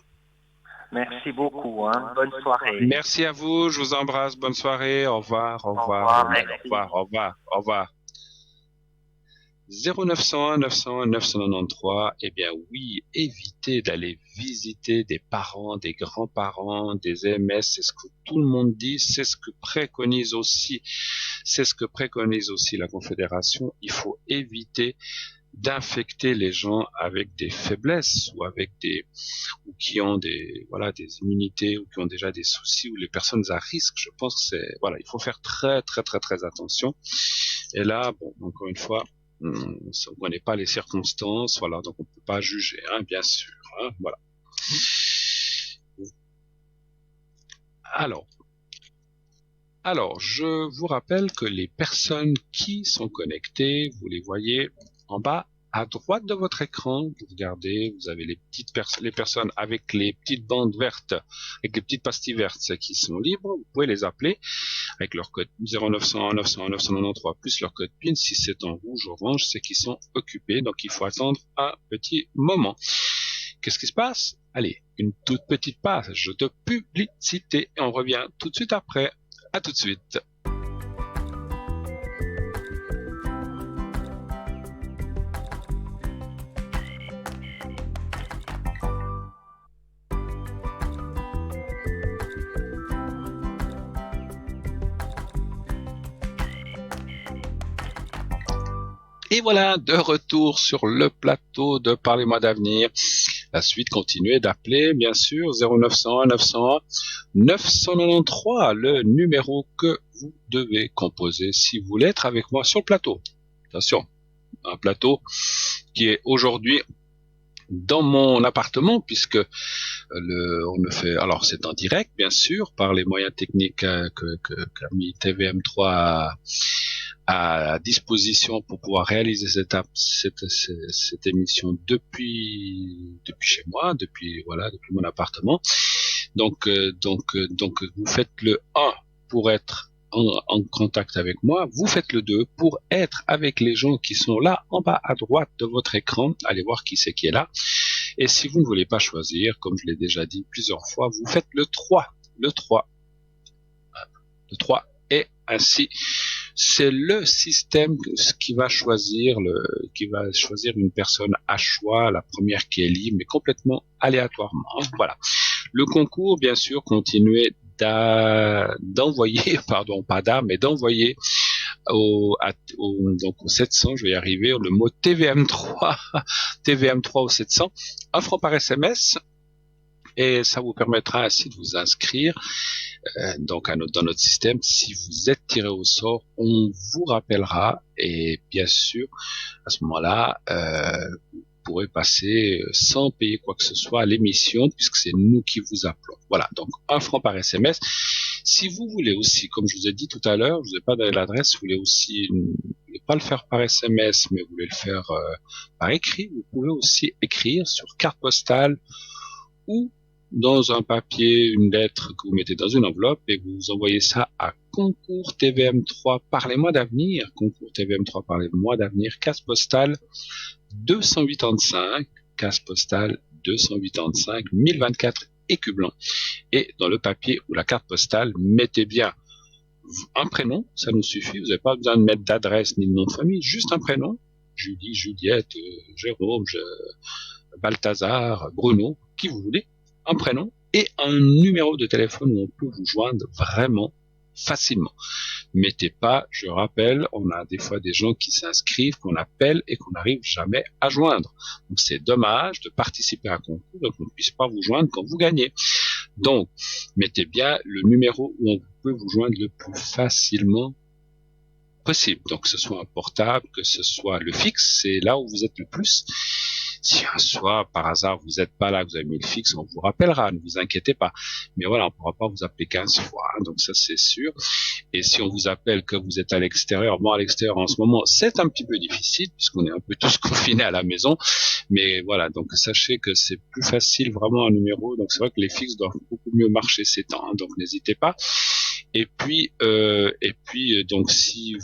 Merci beaucoup. Hein. Bonne soirée. Merci à vous, je vous embrasse, bonne soirée, au revoir, Au revoir, Lionel, merci. au revoir. 0901 901 993, eh bien oui, évitez d'aller visiter des parents, des grands-parents, des MS, c'est ce que tout le monde dit, c'est ce que préconise aussi la Confédération. Il faut éviter d'infecter les gens avec des faiblesses ou qui ont des immunités ou qui ont déjà des soucis ou les personnes à risque. Je pense que il faut faire très attention. Et là, bon, encore une fois, on ne connaît pas les circonstances, voilà, donc on ne peut pas juger, hein, bien sûr, hein, voilà. Alors, je vous rappelle que les personnes qui sont connectées, vous les voyez en bas à droite de votre écran. Vous regardez, vous avez les personnes avec les petites bandes vertes, avec les petites pastilles vertes, celles qui sont libres. Vous pouvez les appeler avec leur code 0901 901 993 plus leur code PIN. Si c'est en rouge ou orange, c'est qu'ils sont occupés. Donc, il faut attendre un petit moment. Qu'est-ce qui se passe? Allez, une toute petite page de publicité et on revient tout de suite après. À tout de suite. Et voilà, de retour sur le plateau de Parlez-moi d'avenir. La suite, continuez d'appeler, bien sûr, 0901 901 993, le numéro que vous devez composer si vous voulez être avec moi sur le plateau. Attention, un plateau qui est aujourd'hui dans mon appartement, puisque alors c'est en direct, bien sûr, par les moyens techniques qu'a mis TVM3 à disposition pour pouvoir réaliser cette émission depuis chez moi, depuis mon appartement. Donc vous faites le 1 pour être en contact avec moi, vous faites le 2 pour être avec les gens qui sont là en bas à droite de votre écran. Allez voir qui c'est qui est là. Et si vous ne voulez pas choisir, comme je l'ai déjà dit plusieurs fois, vous faites le 3. Le 3. Le 3. Et ainsi, c'est le système qui va choisir une personne à choix, la première qui est libre, mais complètement aléatoirement. Voilà. Le concours, bien sûr, continuez d'envoyer, pardon, pas d'âme, mais d'envoyer donc au 700, je vais y arriver, le mot TVM3, TVM3 au 700, 1 franc par SMS, et ça vous permettra ainsi de vous inscrire donc dans notre système. Si vous êtes tiré au sort, on vous rappellera, et bien sûr, à ce moment-là, vous pourrez passer sans payer quoi que ce soit à l'émission, puisque c'est nous qui vous appelons. Voilà, donc 1 franc par SMS. Si vous voulez aussi, comme je vous ai dit tout à l'heure, je vous ai pas donné l'adresse, vous voulez aussi ne pas le faire par SMS, mais vous voulez le faire par écrit, vous pouvez aussi écrire sur carte postale ou dans un papier, une lettre que vous mettez dans une enveloppe, et vous envoyez ça à Concours TVM3 par les mois d'avenir, Concours TVM3 par les mois d'avenir, case postale 285, case postale 285, 1024 Écublens. Et dans le papier ou la carte postale, mettez bien un prénom, ça nous suffit, vous n'avez pas besoin de mettre d'adresse ni de nom de famille, juste un prénom, Julie, Juliette, Jérôme, Balthazar, Bruno, qui vous voulez, un prénom et un numéro de téléphone où on peut vous joindre vraiment facilement. Mettez pas, je rappelle, on a des fois des gens qui s'inscrivent, qu'on appelle et qu'on n'arrive jamais à joindre. Donc c'est dommage de participer à un concours et qu'on ne puisse pas vous joindre quand vous gagnez. Donc, mettez bien le numéro où on peut vous joindre le plus facilement possible. Donc, que ce soit un portable, que ce soit le fixe, c'est là où vous êtes le plus. Si un soir, par hasard, vous n'êtes pas là, que vous avez mis le fixe, on vous rappellera, ne vous inquiétez pas. Mais voilà, on ne pourra pas vous appeler 15 fois, hein, donc ça c'est sûr. Et si on vous appelle que vous êtes à l'extérieur, bon, à l'extérieur en ce moment, c'est un petit peu difficile, puisqu'on est un peu tous confinés à la maison. Mais voilà, donc sachez que c'est plus facile vraiment un numéro. Donc c'est vrai que les fixes doivent beaucoup mieux marcher ces temps, hein, donc n'hésitez pas. Et puis, donc si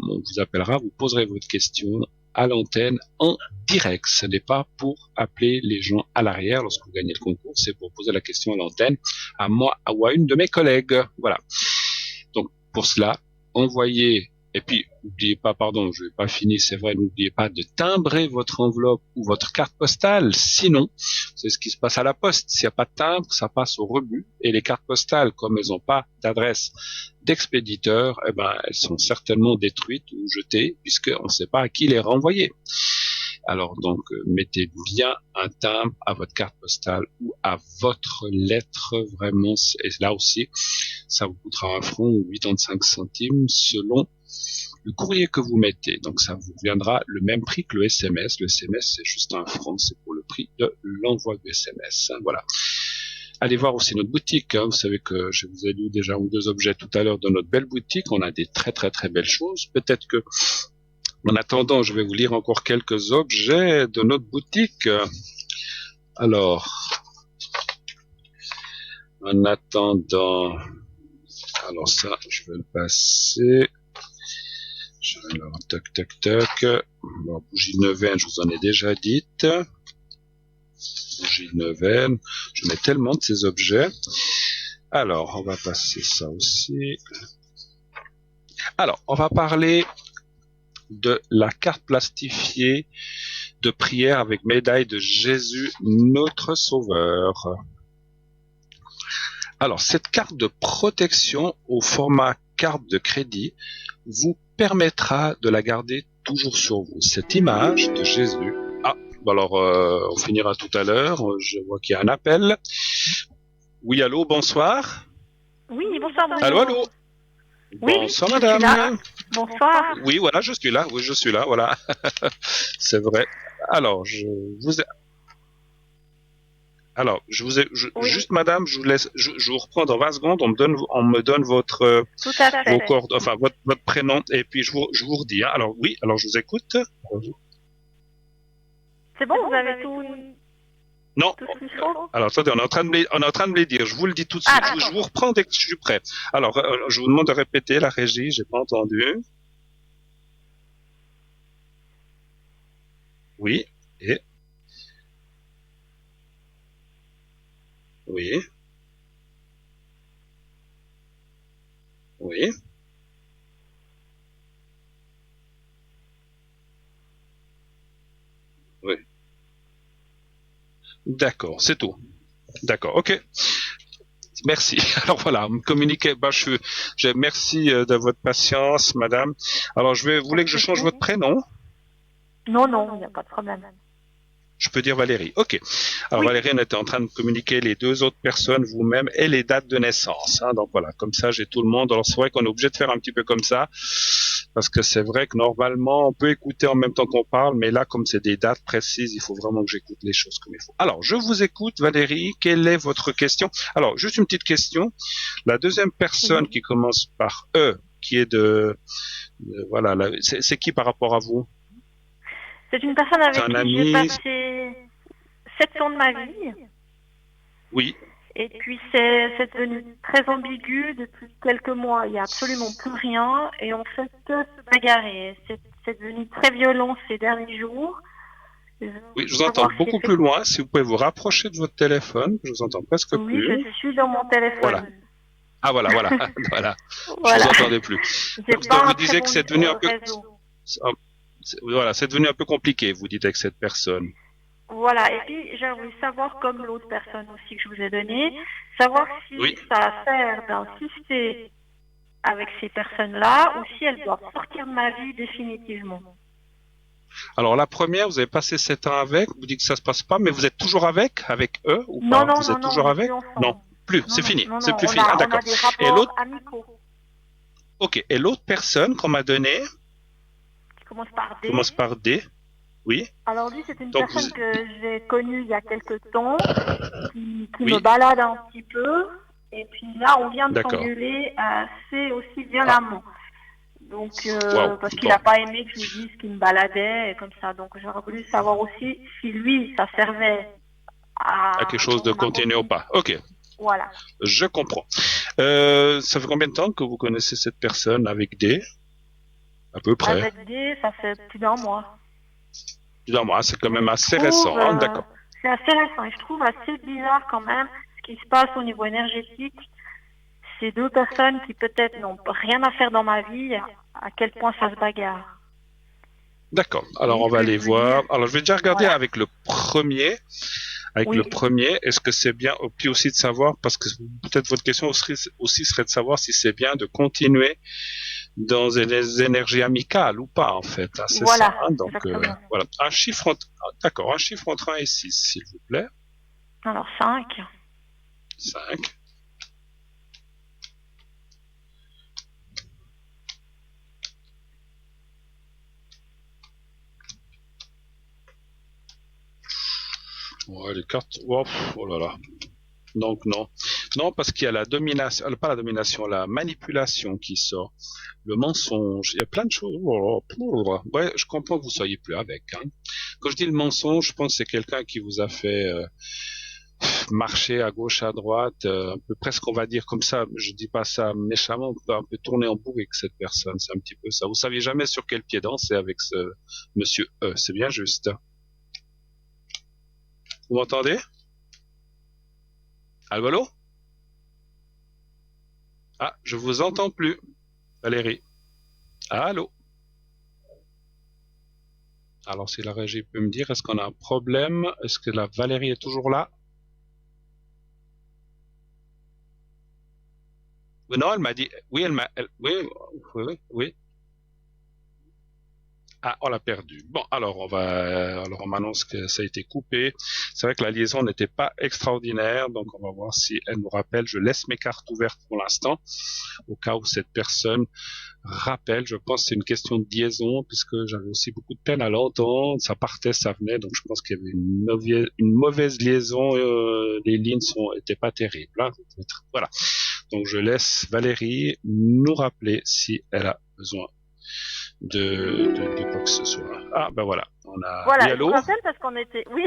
on vous appellera, vous poserez votre question à l'antenne en direct. Ce n'est pas pour appeler les gens à l'arrière lorsque vous gagnez le concours, c'est pour poser la question à l'antenne, à moi ou à une de mes collègues. Voilà. Donc pour cela, envoyez, et puis n'oubliez pas, pardon, je n'ai pas fini, c'est vrai, n'oubliez pas de timbrer votre enveloppe ou votre carte postale, sinon, c'est ce qui se passe à la poste, s'il n'y a pas de timbre, ça passe au rebut, et les cartes postales, comme elles n'ont pas d'adresse d'expéditeur, eh ben, elles sont certainement détruites ou jetées, puisqu'on ne sait pas à qui les renvoyer. Alors donc, mettez bien un timbre à votre carte postale ou à votre lettre, vraiment, et là aussi, ça vous coûtera 1 franc ou 85 centimes selon le courrier que vous mettez. Donc ça vous viendra le même prix que le SMS. Le SMS, c'est juste 1 franc, c'est pour le prix de l'envoi du SMS. Voilà. Allez voir aussi notre boutique. Hein. Vous savez que je vous ai lu déjà 1 ou 2 objets tout à l'heure dans notre belle boutique. On a des très très très belles choses. Peut-être que, en attendant, je vais vous lire encore quelques objets de notre boutique. Alors, en attendant, alors ça, je vais le passer. Alors, toc. Bon, bougie neuvaine, je vous en ai déjà dite. Bougie neuvaine. Je mets tellement de ces objets. Alors, on va passer ça aussi. Alors, on va parler de la carte plastifiée de prière avec médaille de Jésus, notre Sauveur. Alors, cette carte de protection au format carte de crédit vous permettra de la garder toujours sur vous. Cette image de Jésus. Ah, alors on finira tout à l'heure. Je vois qu'il y a un appel. Oui, allô, bonsoir. Oui, bonsoir. Allô. Oui, bonsoir, madame. Là. Bonsoir. Oui, voilà, je suis là. Oui, je suis là, voilà. C'est vrai. Alors, Oui. Juste, madame, je vous laisse, je vous reprends dans 20 secondes. On me donne votre, Tout à fait. vos coordonnées, enfin votre prénom, et puis je vous redis. Hein. Alors je vous écoute. C'est bon, vous avez tout. Non. tout ce qu'il faut? Alors attendez, on est en train de me les dire. Je vous le dis tout de Ah, suite. Je d'accord. vous reprends dès que je suis prêt. Alors, je vous demande de répéter la régie. J'ai pas entendu. Oui. Et oui. Oui. Oui. D'accord. C'est tout. D'accord. Ok. Merci. Alors voilà, me communiquer. Merci de votre patience, madame. Alors vous Pas voulez de que je change souci. votre prénom? Non, non, il n'y a pas de problème. Je peux dire Valérie. Ok. Alors Oui, Valérie, on était en train de communiquer les deux autres personnes, vous-même, et les dates de naissance. Hein. Donc voilà, comme ça j'ai tout le monde. Alors c'est vrai qu'on est obligé de faire un petit peu comme ça, parce que c'est vrai que normalement on peut écouter en même temps qu'on parle, mais là comme c'est des dates précises, il faut vraiment que j'écoute les choses comme il faut. Alors je vous écoute, Valérie. Quelle est votre question? Alors juste une petite question. La deuxième personne oui. qui commence par E, qui est voilà, c'est qui par rapport à vous? C'est une personne C'est avec un qui j'ai ami? passé 7 ans de ma vie. Oui. Et puis c'est devenu très ambigu depuis quelques mois. Il n'y a absolument plus rien et on fait que se bagarrer. C'est devenu très violent ces derniers jours. Je veux Oui, je vous entends savoir si beaucoup plus loin. Si vous pouvez vous rapprocher de votre téléphone, je vous entends presque oui, plus. je suis dans mon Voilà. téléphone. Ah voilà, voilà, voilà. Je vous Voilà. entendais plus. J'ai Donc pas vous un très disiez que bon c'est devenu un peu, réseau. voilà, c'est devenu un peu compliqué. Vous dites avec cette personne. Voilà. Et puis j'ai voulu savoir, comme l'autre personne aussi que je vous ai donnée, savoir si Oui. ça sert d'insister avec ces personnes-là ou si elles doivent sortir de ma vie définitivement. Alors la première, vous avez passé 7 ans avec. Vous dites que ça se passe pas, mais vous êtes toujours avec eux ou Non, pas? non, Vous non, êtes non, on toujours n'est plus avec? Non, ensemble. plus. Non, C'est non, fini. non, C'est non, plus fini. Ah on a d'accord. des Et rapports l'autre, amicaux ok. Et l'autre personne qu'on m'a donné qui commencent par commence D. par D. Oui. Alors lui, c'est une Donc vous, personne que j'ai connue il y a quelque temps, qui me oui. balade un petit peu. Et puis là, on vient de D'accord. s'engueuler assez aussi Ah, violemment. Donc, waouh. parce qu'il Bon. n'a pas aimé que je lui dise qu'il me baladait et comme ça. Donc, j'aurais voulu savoir aussi si lui, ça servait À quelque à chose de qu'on a continuer ou continué. pas. Ok. Voilà. Je comprends. Ça fait combien de temps que vous connaissez cette personne avec D? À peu près. Avec D, ça fait plus d'un mois. Évidemment, c'est quand Mais même je assez trouve, récent, hein, d'accord. c'est assez récent et je trouve assez bizarre quand même ce qui se passe au niveau énergétique. Ces deux personnes qui peut-être n'ont rien à faire dans ma vie, à quel point ça se bagarre. D'accord. Alors Oui, on ce va que je aller veux dire, voir. Alors je vais déjà regarder voilà. avec le premier. Avec le Oui, premier, est-ce que c'est bien, puis aussi de savoir, parce que peut-être votre question aussi serait de savoir si c'est bien de continuer dans les énergies amicales ou pas, en fait. Hein, c'est ça. voilà, Hein, donc exactement. voilà. D'accord, un chiffre entre 1 et 6, s'il vous plaît. Alors 5. 5. Ouais, les cartes. Oh, oh là là. Donc non. Non, parce qu'il y a la domination, pas la domination, la manipulation qui sort. Le mensonge, il y a plein de choses. Ouais, je comprends que vous soyez plus avec. Hein. Quand je dis le mensonge, je pense que c'est quelqu'un qui vous a fait marcher à gauche, à droite, un peu presque on va dire comme ça. Je dis pas ça méchamment, un peu tourner en bourre avec cette personne. C'est un petit peu ça. Vous saviez jamais sur quel pied danser avec ce monsieur E. C'est bien juste. Vous m'entendez? Allô, allô? Ah, je vous entends plus, Valérie. Allô? Alors, si la régie peut me dire, est-ce qu'on a un problème? Est-ce que la Valérie est toujours là? Non, elle m'a dit, oui, oui, oui, oui, oui. Ah, on l'a perdu. Bon, alors on m'annonce que ça a été coupé. C'est vrai que la liaison n'était pas extraordinaire, donc on va voir si elle nous rappelle. Je laisse mes cartes ouvertes pour l'instant, au cas où cette personne rappelle. Je pense que c'est une question de liaison, puisque j'avais aussi beaucoup de peine à l'entendre. Ça partait, ça venait, donc je pense qu'il y avait une mauvaise liaison. Les lignes étaient pas terribles. Hein. Voilà. Donc je laisse Valérie nous rappeler si elle a besoin de quoi que ce soit. Ah, ben voilà. On a... Oui, Voilà, je vous allô? rappelle parce qu'on était... Oui,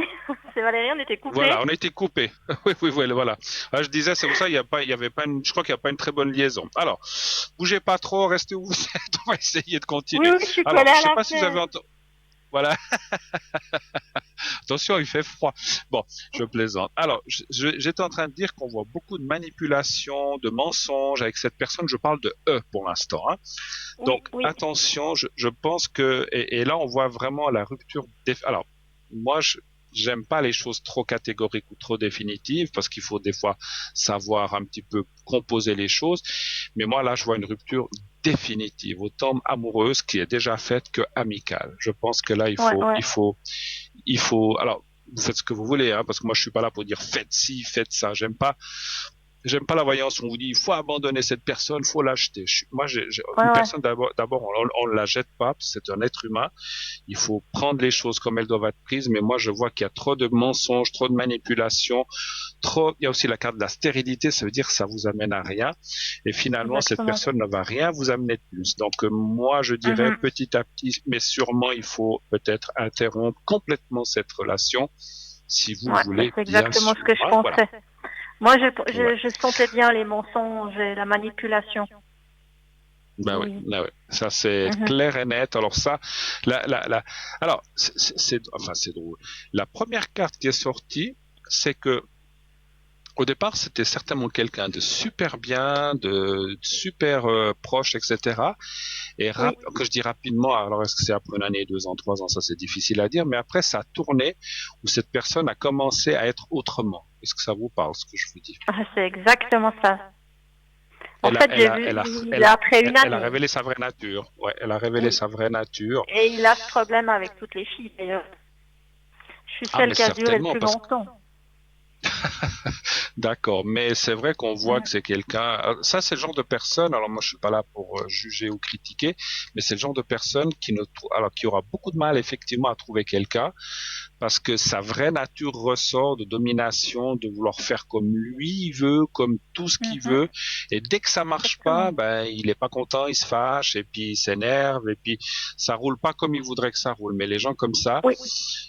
c'est Valérie, on était coupés. Voilà, on a été coupé. Oui, oui, oui, voilà. Ah, je disais, c'est pour ça, il y avait pas une, je crois qu'il n'y a pas une très bonne liaison. Alors, bougez pas trop, restez où vous êtes, on va essayer de Oui, continuer. oui, je suis Alors, collée je à sais la pas si vous avez fenêtre. entendu. Voilà, attention, il fait froid. Bon, je plaisante. Alors, j'étais en train de dire qu'on voit beaucoup de manipulations, de mensonges avec cette personne. Je parle de eux pour l'instant, hein. Oui, Donc, oui. attention, je pense que, et là, on voit vraiment la rupture. Alors, moi, j'aime pas les choses trop catégoriques ou trop définitives parce qu'il faut des fois savoir un petit peu composer les choses. Mais moi, là, je vois une rupture définitive, autant amoureuse qui est déjà faite que amicale. Je pense que là, Ouais, ouais. il faut, alors, vous faites ce que vous voulez, hein, parce que moi, je suis pas là pour dire faites ci, faites ça. J'aime pas la voyance où on vous dit il faut abandonner cette personne, faut l'acheter. Ouais, Une ouais. personne d'abord on la jette pas, c'est un être humain. Il faut prendre les choses comme elles doivent être prises. Mais moi je vois qu'il y a trop de mensonges, trop de manipulations, trop. Il y a aussi la carte de la stérilité, ça veut dire que ça vous amène à rien. Et finalement cette Exactement. personne ne va rien vous amener de plus. Donc moi je dirais Mhm. petit à petit, mais sûrement il faut peut-être interrompre complètement cette relation si vous le Ouais, bah, voulez c'est bien exactement ce sûr. que je Hein, voilà. pensais. Moi, Ouais. je sentais bien les mensonges et la manipulation. Bah oui, Oui. bah oui. Ça c'est Mhm. clair et net. Alors ça, alors enfin c'est drôle. La première carte qui est sortie, c'est que au départ c'était certainement quelqu'un de super bien, de super proche, etc. Et Oui. que je dis rapidement, alors est-ce que c'est après une année, 2 ans, 3 ans, ça c'est difficile à dire, mais après ça a tourné où cette personne a commencé à être autrement. Est-ce que ça vous parle ce que je vous dis? Ah, c'est exactement ça. En fait, j'ai vu, après une Elle a année. révélé sa vraie nature. Ouais, elle a révélé Oui. sa vraie nature. Et il a ce problème avec toutes les filles, d'ailleurs. Je suis Ah, celle mais qui a duré le certainement, plus parce que longtemps. d'accord, mais c'est vrai qu'on voit que Mhm. c'est quelqu'un. Ça, c'est le genre de personne. Alors moi, je suis pas là pour juger ou critiquer, mais c'est le genre de personne qui ne trou- alors qui aura beaucoup de mal effectivement à trouver quelqu'un parce que sa vraie nature ressort de domination, de vouloir faire comme lui il veut, comme tout ce qu'il Mhm. veut. Et dès que ça marche pas, Exactement. ben il est pas content, il se fâche et puis il s'énerve et puis ça roule pas comme il voudrait que ça roule. Mais les gens comme ça, Oui.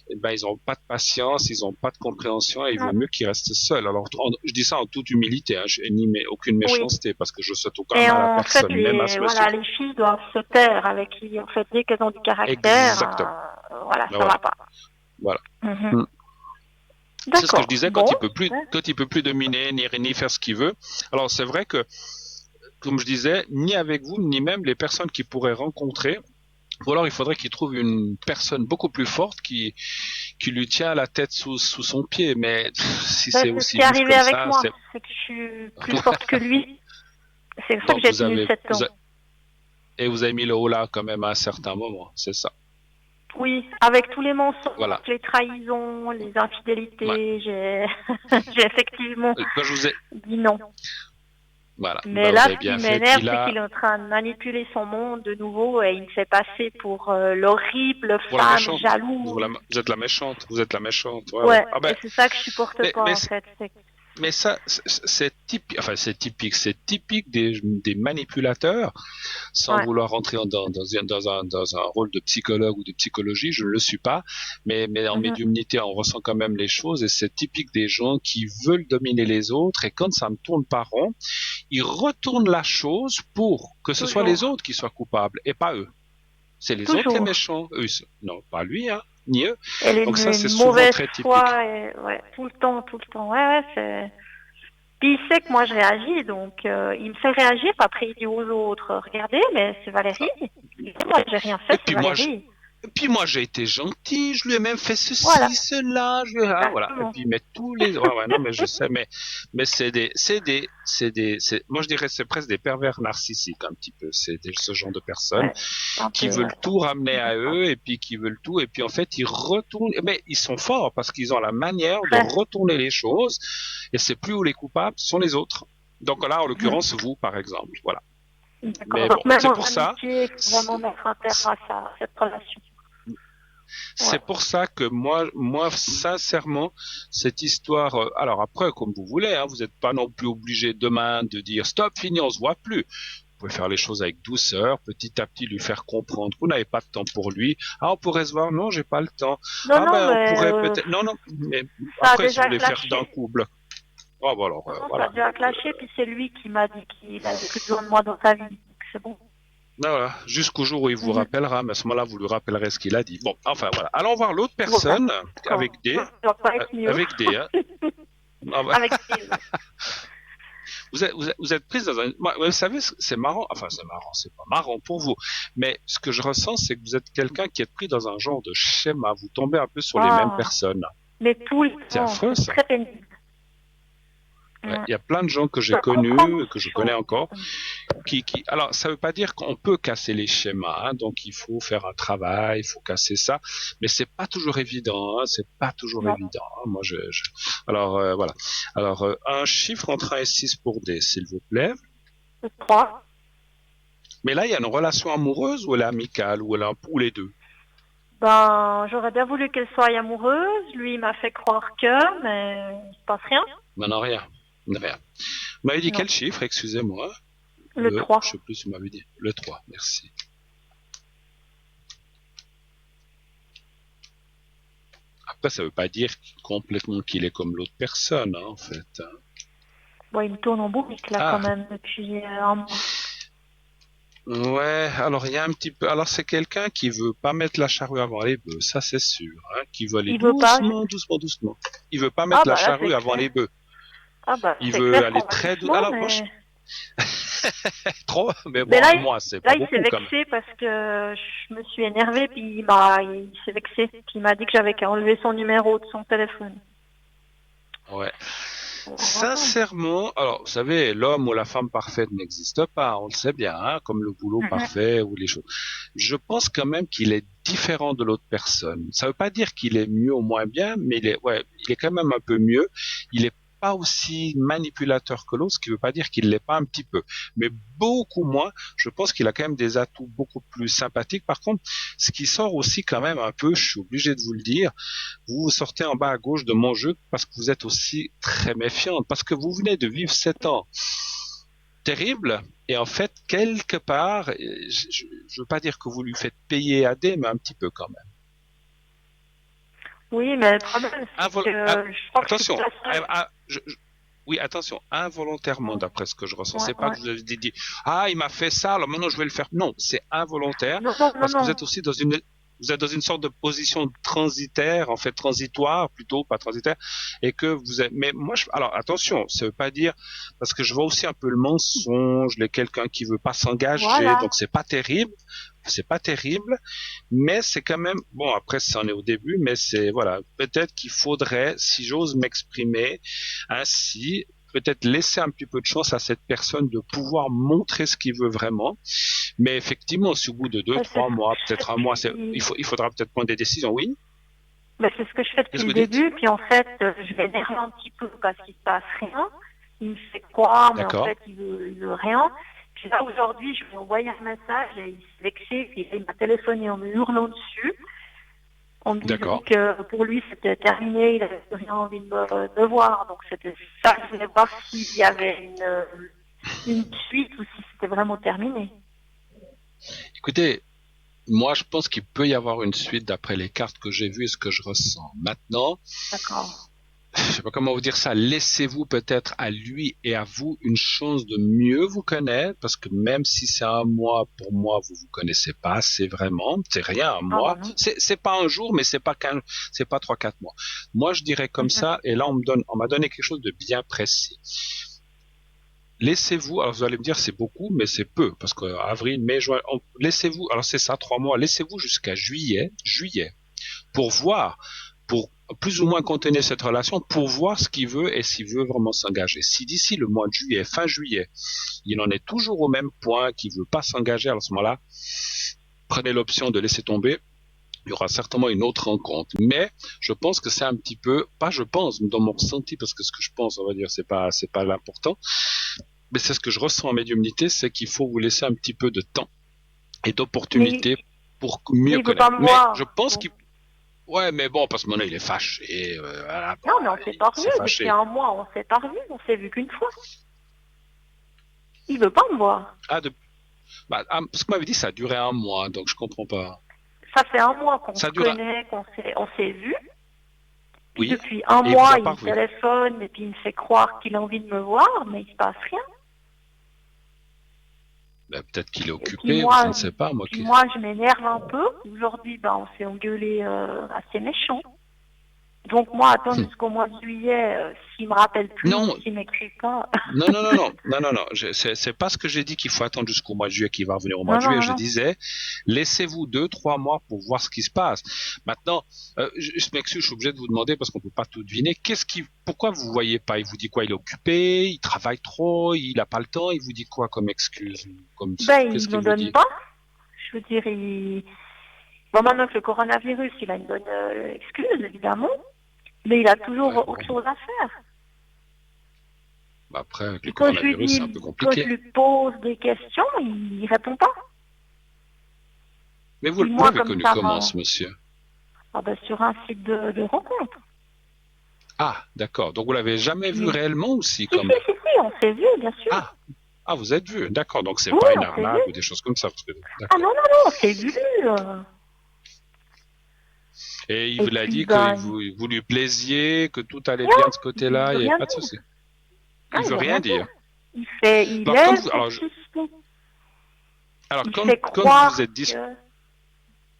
eh ben ils ont pas de patience, ils ont pas de compréhension et il vaut Non. mieux qu'ils restent seuls. Alors je dis ça en toute humilité, hein, je ni mais aucune Oui. méchanceté parce que je souhaite aucun Et mal à en fait, personne, même à ce monsieur. voilà, les filles doivent se taire avec qui, en fait, dès qu'elles ont du caractère, Exactement. voilà, Ben ça va voilà, pas. voilà. Mhm. Hmm. C'est ce que je D'accord. disais Bon. quand il peut plus dominer ni faire ce qu'il veut. Alors c'est vrai que, comme je disais, ni avec vous ni même les personnes qu'il pourrait rencontrer. Ou alors il faudrait qu'il trouve une personne beaucoup plus forte qui lui tient la tête sous son pied. Mais si Ben, c'est c'est ce aussi qui est vif arrivé comme avec ça, moi. c'est C'est que je suis plus forte que lui. C'est pour ça que donc j'ai tenu 7 ans. vous avez mis le haut là quand même à un certain moment, c'est ça. Oui, avec tous les mensonges, Voilà. les trahisons, les Ouais. infidélités, j'ai j'ai effectivement Quand je vous ai, dit non. voilà, Mais bah vous là, avez ce qui bien fait. m'énerve, Puis c'est là, qu'il est en train de manipuler son monde de nouveau et il me fait passer pour l'horrible pour la femme méchante, jalouse. vous êtes la méchante, vous êtes la méchante. Ouais, ouais. Ouais, Ah ben, et c'est ça que je supporte mais, pas mais en fait. Mais ça, c'est typique, enfin c'est typique des manipulateurs, sans Ouais. vouloir rentrer dans un rôle de psychologue ou de psychologie, je ne le suis pas, mais en Mhm, médiumnité, on ressent quand même les choses, et c'est typique des gens qui veulent dominer les autres, et quand ça ne tourne pas rond, ils retournent la chose pour que ce soit les toujours, autres qui soient coupables, et pas eux. C'est les autres les toujours. méchants, eux, non, pas lui, hein, ni eux. Elle est Donc ça, une c'est souvent mauvaise très typique. foi, et, ouais, tout le temps, tout le temps. Ouais, ouais, c'est. Puis il sait que moi je réagis, donc il me fait réagir. Après il dit aux autres, regardez, mais c'est Valérie. Moi j'ai rien Et fait, c'est puis moi, Valérie. puis moi, j'ai été gentil, je lui ai même fait ceci, Voilà, cela, ah, voilà. Et exactement. puis, mais tous les, ouais, ouais, non, mais je sais, mais moi, je dirais, c'est presque des pervers narcissiques, un petit peu. Ce genre de personnes Ouais, un qui peu, veulent ouais. tout ramener à D'accord. eux et puis qui veulent tout. Et puis, en fait, ils retournent, mais ils sont forts parce qu'ils ont la manière de Très. retourner les choses et c'est plus où les coupables sont les autres. Donc là, en Mhm. l'occurrence, vous, par exemple, voilà. D'accord. Mais bon, Donc même c'est en pour ça. amitié, il faut vraiment mettre un terme à ça, à cette relation. Ouais. C'est pour ça que moi, sincèrement, cette histoire. Alors après, comme vous voulez, hein, vous n'êtes pas non plus obligé demain de dire stop, fini, on se voit plus. Vous pouvez faire les choses avec douceur, petit à petit lui faire comprendre que vous n'avez pas de temps pour lui. Ah, on pourrait se voir, non, j'ai pas le temps. Non, Ah non, ben, on mais pourrait peut-être, non, non, mais ça a après, si vous déjà voulez faire d'un clashé. coup, bloc. Oh, bon, alors, Non, non, ça a voilà. déjà clashé, puis c'est lui qui m'a dit qu'il avait plus besoin de moi dans sa vie. Donc c'est bon. Voilà, jusqu'au jour où il vous Mhm. rappellera, mais à ce moment-là, vous lui rappellerez ce qu'il a dit. Bon, enfin voilà. Allons voir l'autre Voilà. personne D'accord. avec D. Ça doit pas être mieux. Avec D. Hein. Ah, bah, Avec des... vous êtes prise dans un. Vous savez, c'est marrant. Enfin, c'est pas marrant pour vous. Mais ce que je ressens, c'est que vous êtes quelqu'un qui est pris dans un genre de schéma. Vous tombez un peu sur les mêmes Ah, personnes. mais tout le C'est temps, affreux, c'est ça. très pénible. Ouais, il y a plein de gens que j'ai Je comprends connus, que je connais encore, alors ça veut pas dire qu'on peut casser les schémas, hein, donc il faut faire un travail, il faut casser ça, mais c'est pas toujours évident, hein, c'est pas toujours Non, évident. Hein. Moi, alors voilà. Alors un chiffre entre 1 et 6 pour D, s'il vous plaît. c'est 3. Mais là, il y a une relation amoureuse ou elle est amicale ou elle est ou les deux. Ben, j'aurais bien voulu qu'elle soit amoureuse. Lui, il m'a fait croire que, mais il se passe rien. Non, non, rien, rien. Vous m'avez dit Non. quel chiffre, excusez-moi. Le 3. Je sais plus si vous m'avez dit. Le 3, merci. Après, ça veut pas dire complètement qu'il est comme l'autre personne, hein, en fait. Bon, il me tourne en boucle là Ah. quand même depuis un mois. Ouais, alors il y a un petit peu. Alors c'est quelqu'un qui veut pas mettre la charrue avant les bœufs, ça c'est sûr. Hein, qui veut aller Il veut pas. doucement, doucement, doucement. Il veut pas mettre Ah la bah là, charrue c'est avant clair. les bœufs. Ah bah Il c'est veut clair aller qu'on va très doucement, Alors mais... moi, trop, mais bon, Mais là, un mois c'est pas là, il s'est beaucoup quand même. vexé parce que je me suis énervée, puis il s'est vexé. Puis il m'a dit que j'avais qu'à enlever son numéro de son téléphone. Ouais. Voilà. Sincèrement, alors vous savez, l'homme ou la femme parfaite n'existe pas, on le sait bien, hein, comme le boulot Mhm. parfait ou les choses. Je pense quand même qu'il est différent de l'autre personne. Ça veut pas dire qu'il est mieux ou moins bien, mais il est quand même un peu mieux. Il est pas aussi manipulateur que l'autre, ce qui veut pas dire qu'il l'est pas un petit peu, mais beaucoup moins. Je pense qu'il a quand même des atouts beaucoup plus sympathiques. Par contre, ce qui sort aussi quand même un peu, je suis obligé de vous le dire, vous sortez en bas à gauche de mon jeu parce que vous êtes aussi très méfiante, parce que vous venez de vivre 7 ans terribles, et en fait, quelque part, je veux pas dire que vous lui faites payer à D, mais un petit peu quand même. Oui, mais le problème, c'est que je crois que je suis Attention, pas seule. oui, attention, involontairement, Ouais. d'après ce que je ressens. Ouais, C'est pas que ouais. vous avez dit, ah, il m'a fait ça, alors maintenant je vais le faire. Non, c'est involontaire, Non, non, non, parce que vous non. êtes aussi vous êtes dans une sorte de position transitaire, en fait transitoire plutôt, pas transitaire, et que vous êtes. Mais moi, alors attention, ça veut pas dire parce que je vois aussi un peu le mensonge, quelqu'un qui veut pas s'engager, Voilà. donc c'est pas terrible, mais c'est quand même bon. Après, ça en est au début, mais c'est voilà, peut-être qu'il faudrait, si j'ose m'exprimer ainsi, peut-être laisser un petit peu de chance à cette personne de pouvoir montrer ce qu'il veut vraiment. Mais effectivement, si au bout de 2, Ouais, 3 mois, c'est peut-être un mois, il faudra peut-être prendre des décisions, oui. Ben, c'est ce que je fais depuis Qu'est-ce que le vous dites? début, puis en fait, je m'énerve un petit peu parce qu'il se passe rien. Il me fait croire, mais en D'accord. fait, il veut rien. Puis là, aujourd'hui, je lui ai envoyé un message et il s'est vexé, puis il m'a téléphoné en me hurlant dessus, en me disant D'accord. que pour lui, c'était terminé, il n'avait plus rien envie de me voir. Donc, c'était ça, je voulais voir s'il y avait une suite ou si c'était vraiment terminé. Écoutez, moi, je pense qu'il peut y avoir une suite d'après les cartes que j'ai vues et ce que je ressens. Maintenant, D'accord. je sais pas comment vous dire ça, laissez-vous peut-être à lui et à vous une chance de mieux vous connaître, parce que même si c'est un mois, pour moi, vous connaissez pas, c'est rien, un mois. Ah, C'est pas un jour, mais c'est pas 3, 4 mois. Moi, je dirais comme ça, et là, on m'a donné quelque chose de bien précis. Laissez-vous, alors vous allez me dire c'est beaucoup, mais c'est peu, parce que avril, mai, juin, laissez-vous, alors c'est ça, 3 mois, laissez-vous jusqu'à juillet, pour voir, pour plus ou moins contenir cette relation, pour voir ce qu'il veut et s'il veut vraiment s'engager. Si d'ici le mois de juillet, fin juillet, il en est toujours au même point, qu'il veut pas s'engager, à ce moment-là, prenez l'option de laisser tomber. Il y aura certainement une autre rencontre. Mais je pense que c'est un petit peu, pas je pense, dans mon ressenti, parce que ce que je pense, on va dire, c'est pas l'important, mais c'est ce que je ressens en médiumnité, c'est qu'il faut vous laisser un petit peu de temps et d'opportunité pour mieux il veut connaître. pas me Mais voir. je pense qu'il... Ouais, mais bon, parce que maintenant il est fâché. Voilà, Non, mais on s'est pas revu. fâché. Depuis un mois, on s'est pas revu. On s'est vu qu'une fois. Il veut pas me voir. Ah, Parce que vous m'avez dit ça a duré un mois, donc je comprends pas. Ça fait un mois qu'on Ça se dure. connaît, on s'est vu. Puis Oui. depuis un Et il vous mois, a il pas me revu. téléphone et puis il me fait croire qu'il a envie de me voir, mais il se passe rien. Ben, peut-être qu'il est Et puis occupé, ou je moi, ne sais pas, moi puis qui. moi, je m'énerve un peu. Aujourd'hui, on s'est engueulé assez méchant. Donc moi, attendre Hum. jusqu'au mois de juillet, s'il me rappelle plus ou Non, s'il m'écrit pas. non, non, non, non, non, non, non. C'est pas ce que j'ai dit qu'il faut attendre jusqu'au mois de juillet, qu'il va revenir au mois Non, de non, juillet. non, Je non. disais, laissez-vous 2, 3 mois pour voir ce qui se passe. Maintenant, je m'excuse, je suis obligé de vous demander parce qu'on peut pas tout deviner. Pourquoi vous voyez pas? Il vous dit quoi? Il est occupé, il travaille trop, il a pas le temps. Il vous dit quoi comme excuse? Qu'est-ce Il qu'il ne vous donne dit? pas. Je veux dire, bon, maintenant que le coronavirus, il a une bonne excuse, évidemment. Mais il a toujours Ouais, autre bon. chose à faire. Après, avec le Puis quand je lui coronavirus, c'est un peu dis, quand je compliqué. lui pose des questions, il répond pas. Mais Puis vous moi, l'avez comme connu ça, comment, ce monsieur? sur un site de rencontre. Ah, d'accord. Donc vous l'avez jamais vu Puis, réellement aussi, si, comme. on s'est vu, bien sûr. Ah, ah, vous êtes vu. D'accord. Donc c'est Oui, pas une on s'est vu. arnaque ou des choses comme ça. Ah non, D'accord. non, non, on s'est vu. Et il Et vous l'a puis, dit que vous lui plaisiez, que tout allait non, bien de ce il côté-là, veut il n'y avait rien pas de dire. souci. Ah, Il il veut veut rien rien dire. dire. Il Alors quand est vous, alors, suspect. alors Il fait quand vous vous croire êtes que...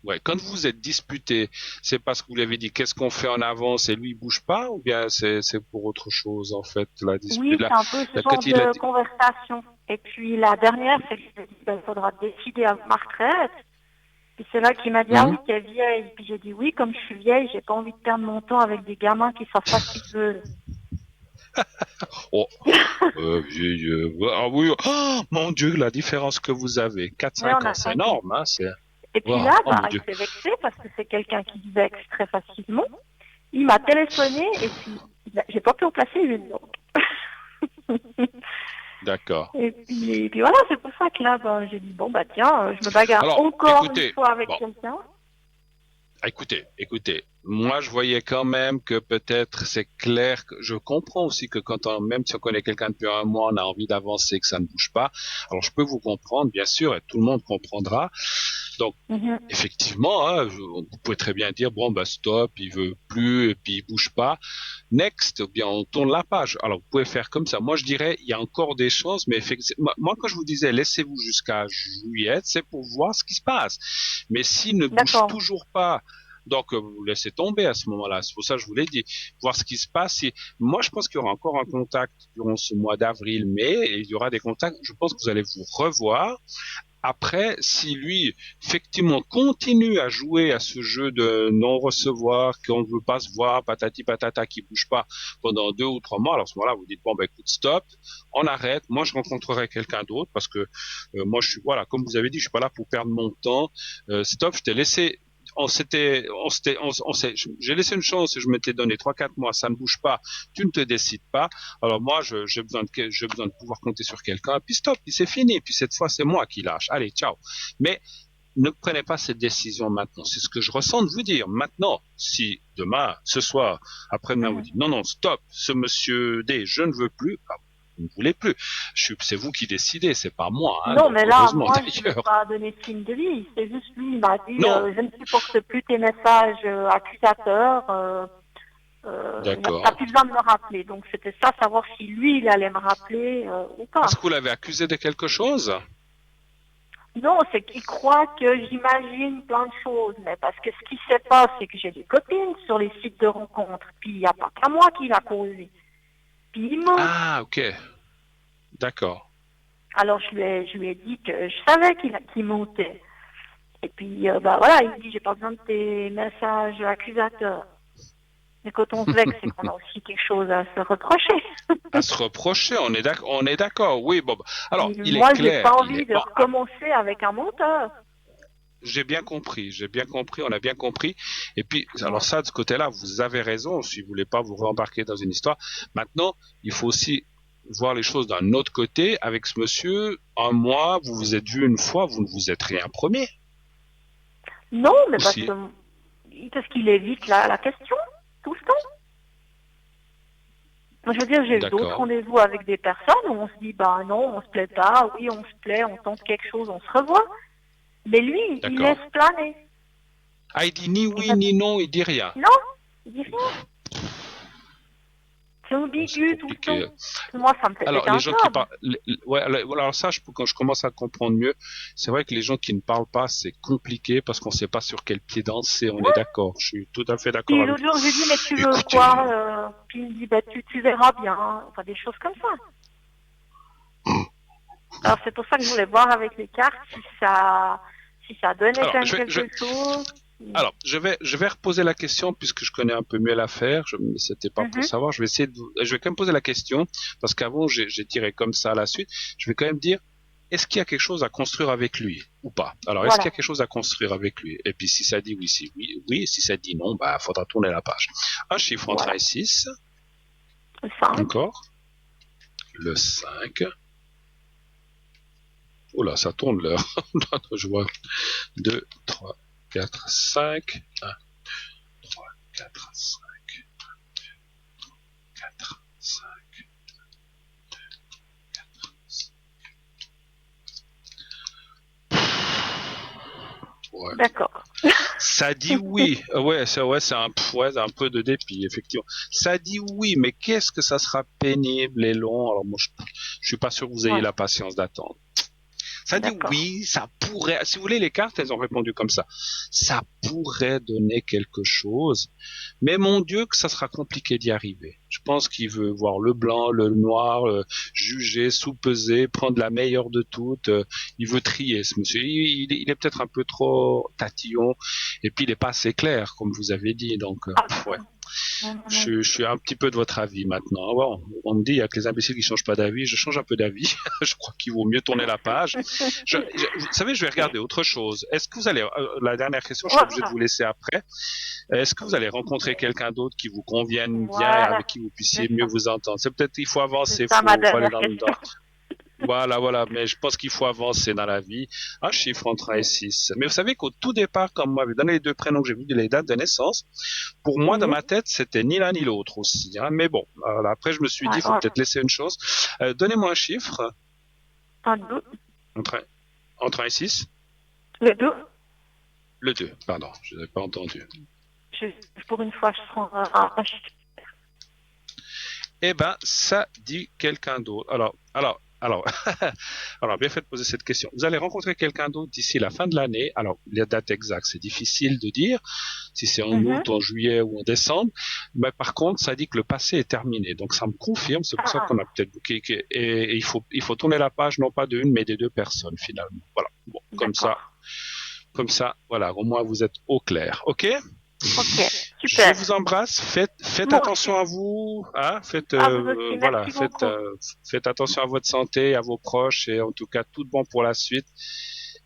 ouais, quand vous vous êtes disputé, c'est parce que vous lui avez dit qu'est-ce qu'on fait en avance et lui il bouge pas, ou bien c'est pour autre chose en fait la dispute Oui, là, c'est un peu ce là genre quand il a de dit. conversation. Et puis la dernière, c'est que je lui ai dit, il faudra décider à ma retraite. Puis c'est là qu'il m'a dit, ah Hmm. oui, t'es vieille. Puis j'ai dit, oui, comme je suis vieille, j'ai pas envie de perdre mon temps avec des gamins qui savent pas ce qu'ils veulent. Oh, ah oui, oh, mon Dieu, la différence que vous avez, quatre Mais cinq on ans, a c'est 5 ans. énorme, hein, c'est. Et puis Oh, là, oh mon il Dieu. s'est vexé parce que c'est quelqu'un qui vexe très facilement. Il m'a téléphoné et puis j'ai pas pu en placer une. Donc. D'accord. Et puis voilà, c'est pour ça que là, j'ai dit, bon, tiens, je me bagarre Alors, encore une écoutez, fois avec bon. quelqu'un. Écoutez, moi je voyais quand même que peut-être c'est clair que je comprends aussi que même si on connaît quelqu'un depuis un mois, on a envie d'avancer, que ça ne bouge pas. Alors je peux vous comprendre, bien sûr, et tout le monde comprendra. Donc Mhm. effectivement, hein, vous pouvez très bien dire bon bah stop, il veut plus et puis il bouge pas. Next, ou bien on tourne la page. Alors vous pouvez faire comme ça. Moi je dirais il y a encore des chances, mais effectivement, moi quand je vous disais laissez-vous jusqu'à juillet, c'est pour voir ce qui se passe. Mais s'il ne bouge D'accord. toujours pas, donc vous laissez tomber à ce moment-là. C'est pour ça que je vous l'ai dit, voir ce qui se passe. Et moi je pense qu'il y aura encore un contact durant ce mois d'avril, mai, et il y aura des contacts. Je pense que vous allez vous revoir. Après, si lui, effectivement, continue à jouer à ce jeu de non-recevoir, qu'on ne veut pas se voir, patati patata, qui bouge pas pendant 2 ou 3 mois, alors à ce moment-là, vous dites, bon, ben, écoute, stop, on arrête, moi, je rencontrerai quelqu'un d'autre, parce que moi, je suis, voilà, comme vous avez dit, je suis pas là pour perdre mon temps, stop, je t'ai laissé, j'ai laissé une chance, je m'étais donné 3, 4 mois, ça ne bouge pas, tu ne te décides pas, alors moi, j'ai besoin de pouvoir compter sur quelqu'un, puis stop, puis c'est fini, puis cette fois, c'est moi qui lâche, allez, ciao. Mais ne prenez pas cette décision maintenant. C'est ce que je ressens de vous dire. Maintenant, si demain, ce soir, après-demain, vous Mhm. dites non, non, stop, ce monsieur D, je ne veux plus, vous ne voulez plus. C'est vous qui décidez, c'est pas moi, hein, Non, donc mais là, heureusement moi, je ne veux d'ailleurs. pas donner de signe de vie. C'est juste lui, il m'a dit, Non, je ne supporte plus tes messages accusateurs. T'as d'accord. plus besoin de me rappeler. Donc c'était ça, savoir si lui, il allait me rappeler ou Est-ce pas. que vous l'avez accusé de quelque chose? Non, c'est qu'il croit que j'imagine plein de choses. Mais parce que ce qui se passe, c'est que j'ai des copines sur les sites de rencontres. Puis il n'y a pas qu'à moi qui l'a conduit. Puis il ment. Ah, ok, d'accord. Alors je lui ai dit que je savais qu'il mentait. Et puis voilà, il me dit j'ai pas besoin de tes messages accusateurs. Mais quand on se vexe, c'est qu'on a aussi quelque chose à se reprocher. À se reprocher, on est d'accord, oui, bon. Alors, Et il est moi, j'ai clair, pas envie de bon, recommencer avec un menteur. j'ai bien compris, on a bien compris. Et puis, alors Ouais. ça, de ce côté-là, vous avez raison, si vous voulez pas vous rembarquer dans une histoire. Maintenant, il faut aussi voir les choses d'un autre côté. Avec ce monsieur, un mois, vous vous êtes vu une fois, vous ne vous êtes rien promis. Non, mais Aussi. parce qu'il évite la question tout le temps. Moi, je veux dire, j'ai eu d'autres D'accord, rendez-vous avec des personnes où on se dit, bah non, on se plaît pas, oui, on se plaît, on tente quelque chose, on se revoit. Mais lui, il d'accord. laisse planer. Ah, il dit ni Et oui ça, ni non, il dit rien. non, il dit rien. C'est Oh, c'est ambigu tout le compliqué. temps. Moi, ça me fait Alors, péter les un gens qui câble. parlent, ouais, alors ça, quand je commence à comprendre mieux, c'est vrai que les gens qui ne parlent pas, c'est compliqué parce qu'on ne sait pas sur quel pied danser. On est d'accord. Je suis tout à fait d'accord Puis avec l'autre vous. jour, je lui dis, mais tu veux quoi? Écoutez, Puis il me dit, bah tu verras bien. Enfin, des choses comme ça. Alors c'est pour ça que je voulais voir avec les cartes si ça donnait alors, quand même quelque chose. je vais reposer la question puisque je connais un peu mieux l'affaire. C'était pas pour Mhm. savoir. Je vais essayer je vais quand même poser la question parce qu'avant j'ai tiré comme ça à la suite. Je vais quand même dire, est-ce qu'il y a quelque chose à construire avec lui ou pas? Alors, est-ce qu'il y a Voilà. quelque chose à construire avec lui? Et puis, si ça dit oui, c'est oui, oui. Si ça dit non, bah, faudra tourner la page. Un chiffre entre 1 Voilà. et 6. 5. Encore. Le 5. Oh là, ça tourne l'heure. Je vois 2, 3, 4, 5. 1, 3, 4, 5, 4, 5. Ouais. D'accord. Ça dit oui. C'est un peu de dépit, effectivement. Ça dit oui, mais qu'est-ce que ça sera pénible et long? Alors moi, je suis pas sûr que vous ayez Ouais. la patience d'attendre. Ça dit D'accord. oui, ça pourrait. Si vous voulez, les cartes, elles ont répondu comme ça. Ça pourrait donner quelque chose, mais mon Dieu, que ça sera compliqué d'y arriver. Je pense qu'il veut voir le blanc, le noir, juger, sous-peser, prendre la meilleure de toutes. Il veut trier, ce monsieur. Il est peut-être un peu trop tatillon, et puis il est pas assez clair, comme vous avez dit. Donc, Ah, ouais. non, non, non. Je suis un petit peu de votre avis maintenant. Bon, on me dit, il y a que les imbéciles qui changent pas d'avis. Je change un peu d'avis. Je crois qu'il vaut mieux tourner la page. Vous savez, je vais regarder autre chose. Est-ce que vous allez, la dernière question, je suis obligé de Voilà. vous laisser après. Est-ce que vous allez rencontrer quelqu'un d'autre qui vous convienne bien et Voilà. avec qui vous puissiez C'est mieux ça. vous entendre? C'est peut-être qu'il faut C'est avancer, ça ma faut aller dernière dans. question. Voilà, mais je pense qu'il faut avancer dans la vie. Un chiffre entre 1 et Oui. 6. Mais vous savez qu'au tout départ, comme moi, j'avais donné les deux prénoms que j'ai vus, les dates de naissance, pour moi, dans Oui. ma tête, c'était ni l'un ni l'autre aussi. Hein. Mais bon, après, je me suis dit, il faut Alors, peut-être laisser une chose. Donnez-moi un chiffre un 2. entre, entre 1 et 6. Le 2. Le 2, pardon, je n'ai pas entendu. Pour une fois, je prends un chiffre. Eh ben, ça dit quelqu'un d'autre. Alors, alors, bien fait de poser cette question. Vous allez rencontrer quelqu'un d'autre d'ici la fin de l'année. Alors, les dates exactes, c'est difficile de dire, si c'est en Mhm. août, en juillet ou en décembre. Mais par contre, ça dit que le passé est terminé. Donc, ça me confirme. C'est pour ça qu'on a Ah, peut-être booké. Et il faut tourner la page, non pas d'une, mais des deux personnes, finalement. Voilà. Bon, d'accord. comme ça, voilà. Au moins, vous êtes au clair. OK? Ok, Je super. vous embrasse. Faites Moi aussi. attention à vous. Hein, À vous aussi. voilà, Merci beaucoup. faites attention à votre santé, à vos proches et en tout cas tout bon pour la suite.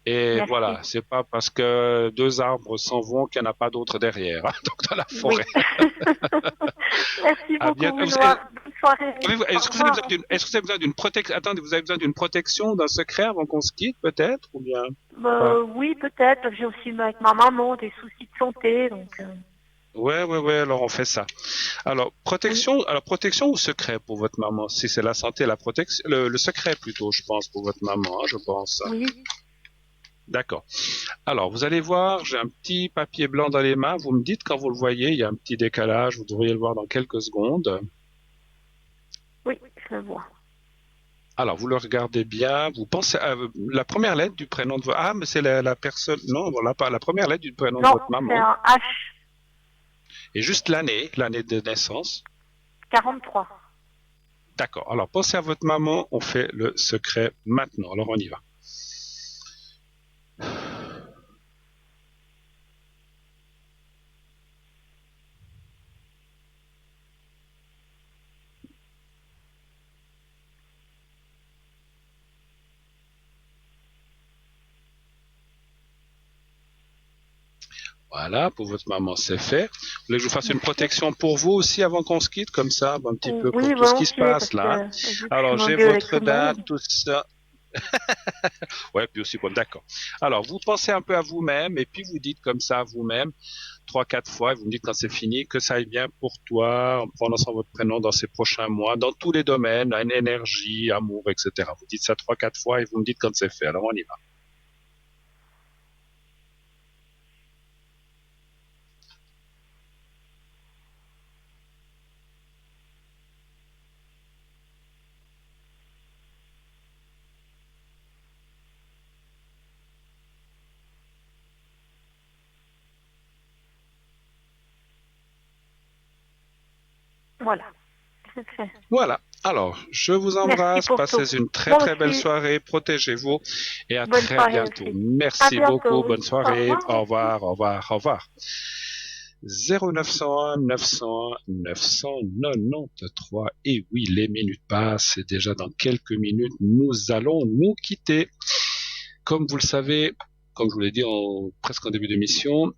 Et Merci. voilà, c'est pas parce que deux arbres s'en vont qu'il n'y en a pas d'autres derrière, hein, donc dans la Oui. forêt. Merci À beaucoup, bientôt. Benoît. Bonne soirée. Au Est-ce que vous avez revoir. besoin est-ce que vous avez besoin d'une protection? Attendez, vous avez besoin d'une protection, d'un secret avant qu'on se quitte, peut-être, ou bien pas? Oui, peut-être. J'ai aussi avec ma maman des soucis de santé, donc Ouais, alors on fait ça. oui. Alors protection ou secret pour votre maman? Si c'est la santé, la protection, le secret plutôt, je pense, pour votre maman, hein, je pense. Oui. D'accord. Alors, vous allez voir, j'ai un petit papier blanc dans les mains. Vous me dites quand vous le voyez, il y a un petit décalage. Vous devriez le voir dans quelques secondes. Oui, je le vois. Alors, vous le regardez bien. Vous pensez à la première lettre du prénom de votre... Ah, mais c'est la personne... Non, voilà pas la première lettre du prénom de Non, votre c'est maman. un H Et juste l'année de naissance. 43. D'accord. Alors, pensez à votre maman. On fait le secret maintenant. Alors, on y va. Voilà, pour votre maman, c'est fait. Vous voulez que je vous fasse une Merci. protection pour vous aussi avant qu'on se quitte, comme ça, un petit peu pour Oui, tout ce qui se volontiers, passe parce là. Hein. que vu que je Alors, j'ai m'engueule avec tout votre le date, monde. tout ça. Ouais, puis aussi, bon, d'accord. Alors, vous pensez un peu à vous-même et puis vous dites comme ça à vous-même, 3, 4 fois, et vous me dites quand c'est fini, que ça aille bien pour toi, en prononçant votre prénom dans ces prochains mois, dans tous les domaines, énergie, amour, etc. Vous dites ça 3, 4 fois et vous me dites quand c'est fait. Alors, on y va. Voilà. Voilà. Alors, je vous Merci embrasse. pour tout. Passez une très Moi très belle aussi. soirée. Protégez-vous et à Bonne très soirée bientôt. aussi. À Merci bientôt, beaucoup. oui. Bonne soirée. Au revoir. Au revoir, au revoir, au revoir. 0901 900 993. Et oui, les minutes passent et déjà dans quelques minutes, nous allons nous quitter. Comme vous le savez, comme je vous l'ai dit presque en début d'émission,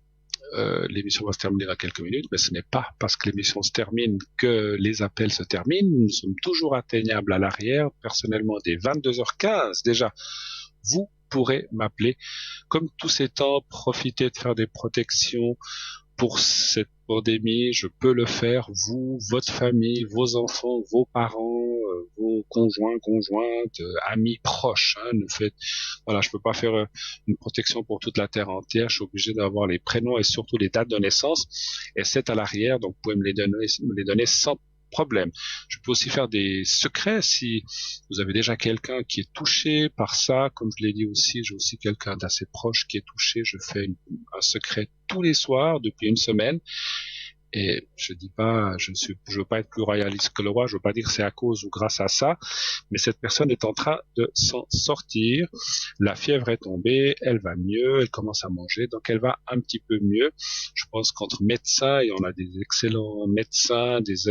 l'émission va se terminer dans quelques minutes, mais ce n'est pas parce que l'émission se termine que les appels se terminent. Nous sommes toujours atteignables à l'arrière, personnellement dès 22h15 déjà. Vous pourrez m'appeler. Comme tous ces temps, profitez de faire des protections pour cette pandémie, je peux le faire, vous, votre famille, vos enfants, vos parents, vos conjoints, conjointes, amis proches. Voilà, je peux pas faire une protection pour toute la terre entière. Je suis obligé d'avoir les prénoms et surtout les dates de naissance. Et c'est à l'arrière, donc vous pouvez me les donner sans problème. Je peux aussi faire des secrets si vous avez déjà quelqu'un qui est touché par ça. Comme je l'ai dit aussi, j'ai aussi quelqu'un d'assez proche qui est touché. Je fais un secret tous les soirs depuis une semaine. Et je dis pas, je veux pas être plus royaliste que le roi, je veux pas dire c'est à cause ou grâce à ça, mais cette personne est en train de s'en sortir. La fièvre est tombée, elle va mieux, elle commence à manger, donc elle va un petit peu mieux. Je pense qu'entre médecins, et on a des excellents médecins, des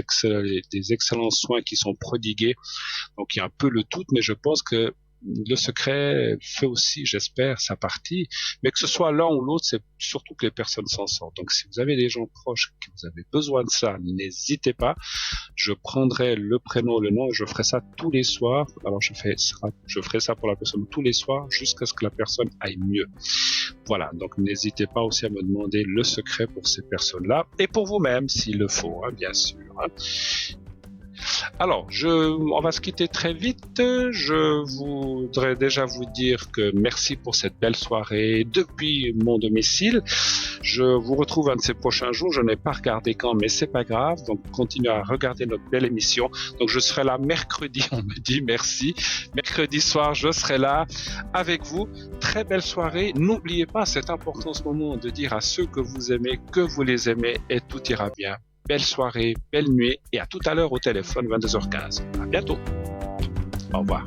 excellents soins qui sont prodigués, donc il y a un peu le tout, mais je pense que le secret fait aussi, j'espère, sa partie, mais que ce soit l'un ou l'autre, c'est surtout que les personnes s'en sortent. Donc si vous avez des gens proches, que vous avez besoin de ça, n'hésitez pas. Je prendrai le prénom, le nom, et je ferai ça tous les soirs. Alors je ferai ça pour la personne tous les soirs jusqu'à ce que la personne aille mieux. Voilà, donc n'hésitez pas aussi à me demander le secret pour ces personnes-là, et pour vous-même s'il le faut, bien sûr. Alors, on va se quitter très vite. Je voudrais déjà vous dire que merci pour cette belle soirée depuis mon domicile. Je vous retrouve un de ces prochains jours. Je n'ai pas regardé quand, mais c'est pas grave. Donc, continuez à regarder notre belle émission. Donc, je serai là mercredi. On me dit merci. Mercredi soir, je serai là avec vous. Très belle soirée. N'oubliez pas, c'est important en ce moment de dire à ceux que vous aimez que vous les aimez et tout ira bien. Belle soirée, belle nuit et à tout à l'heure au téléphone 22h15. À bientôt. Au revoir.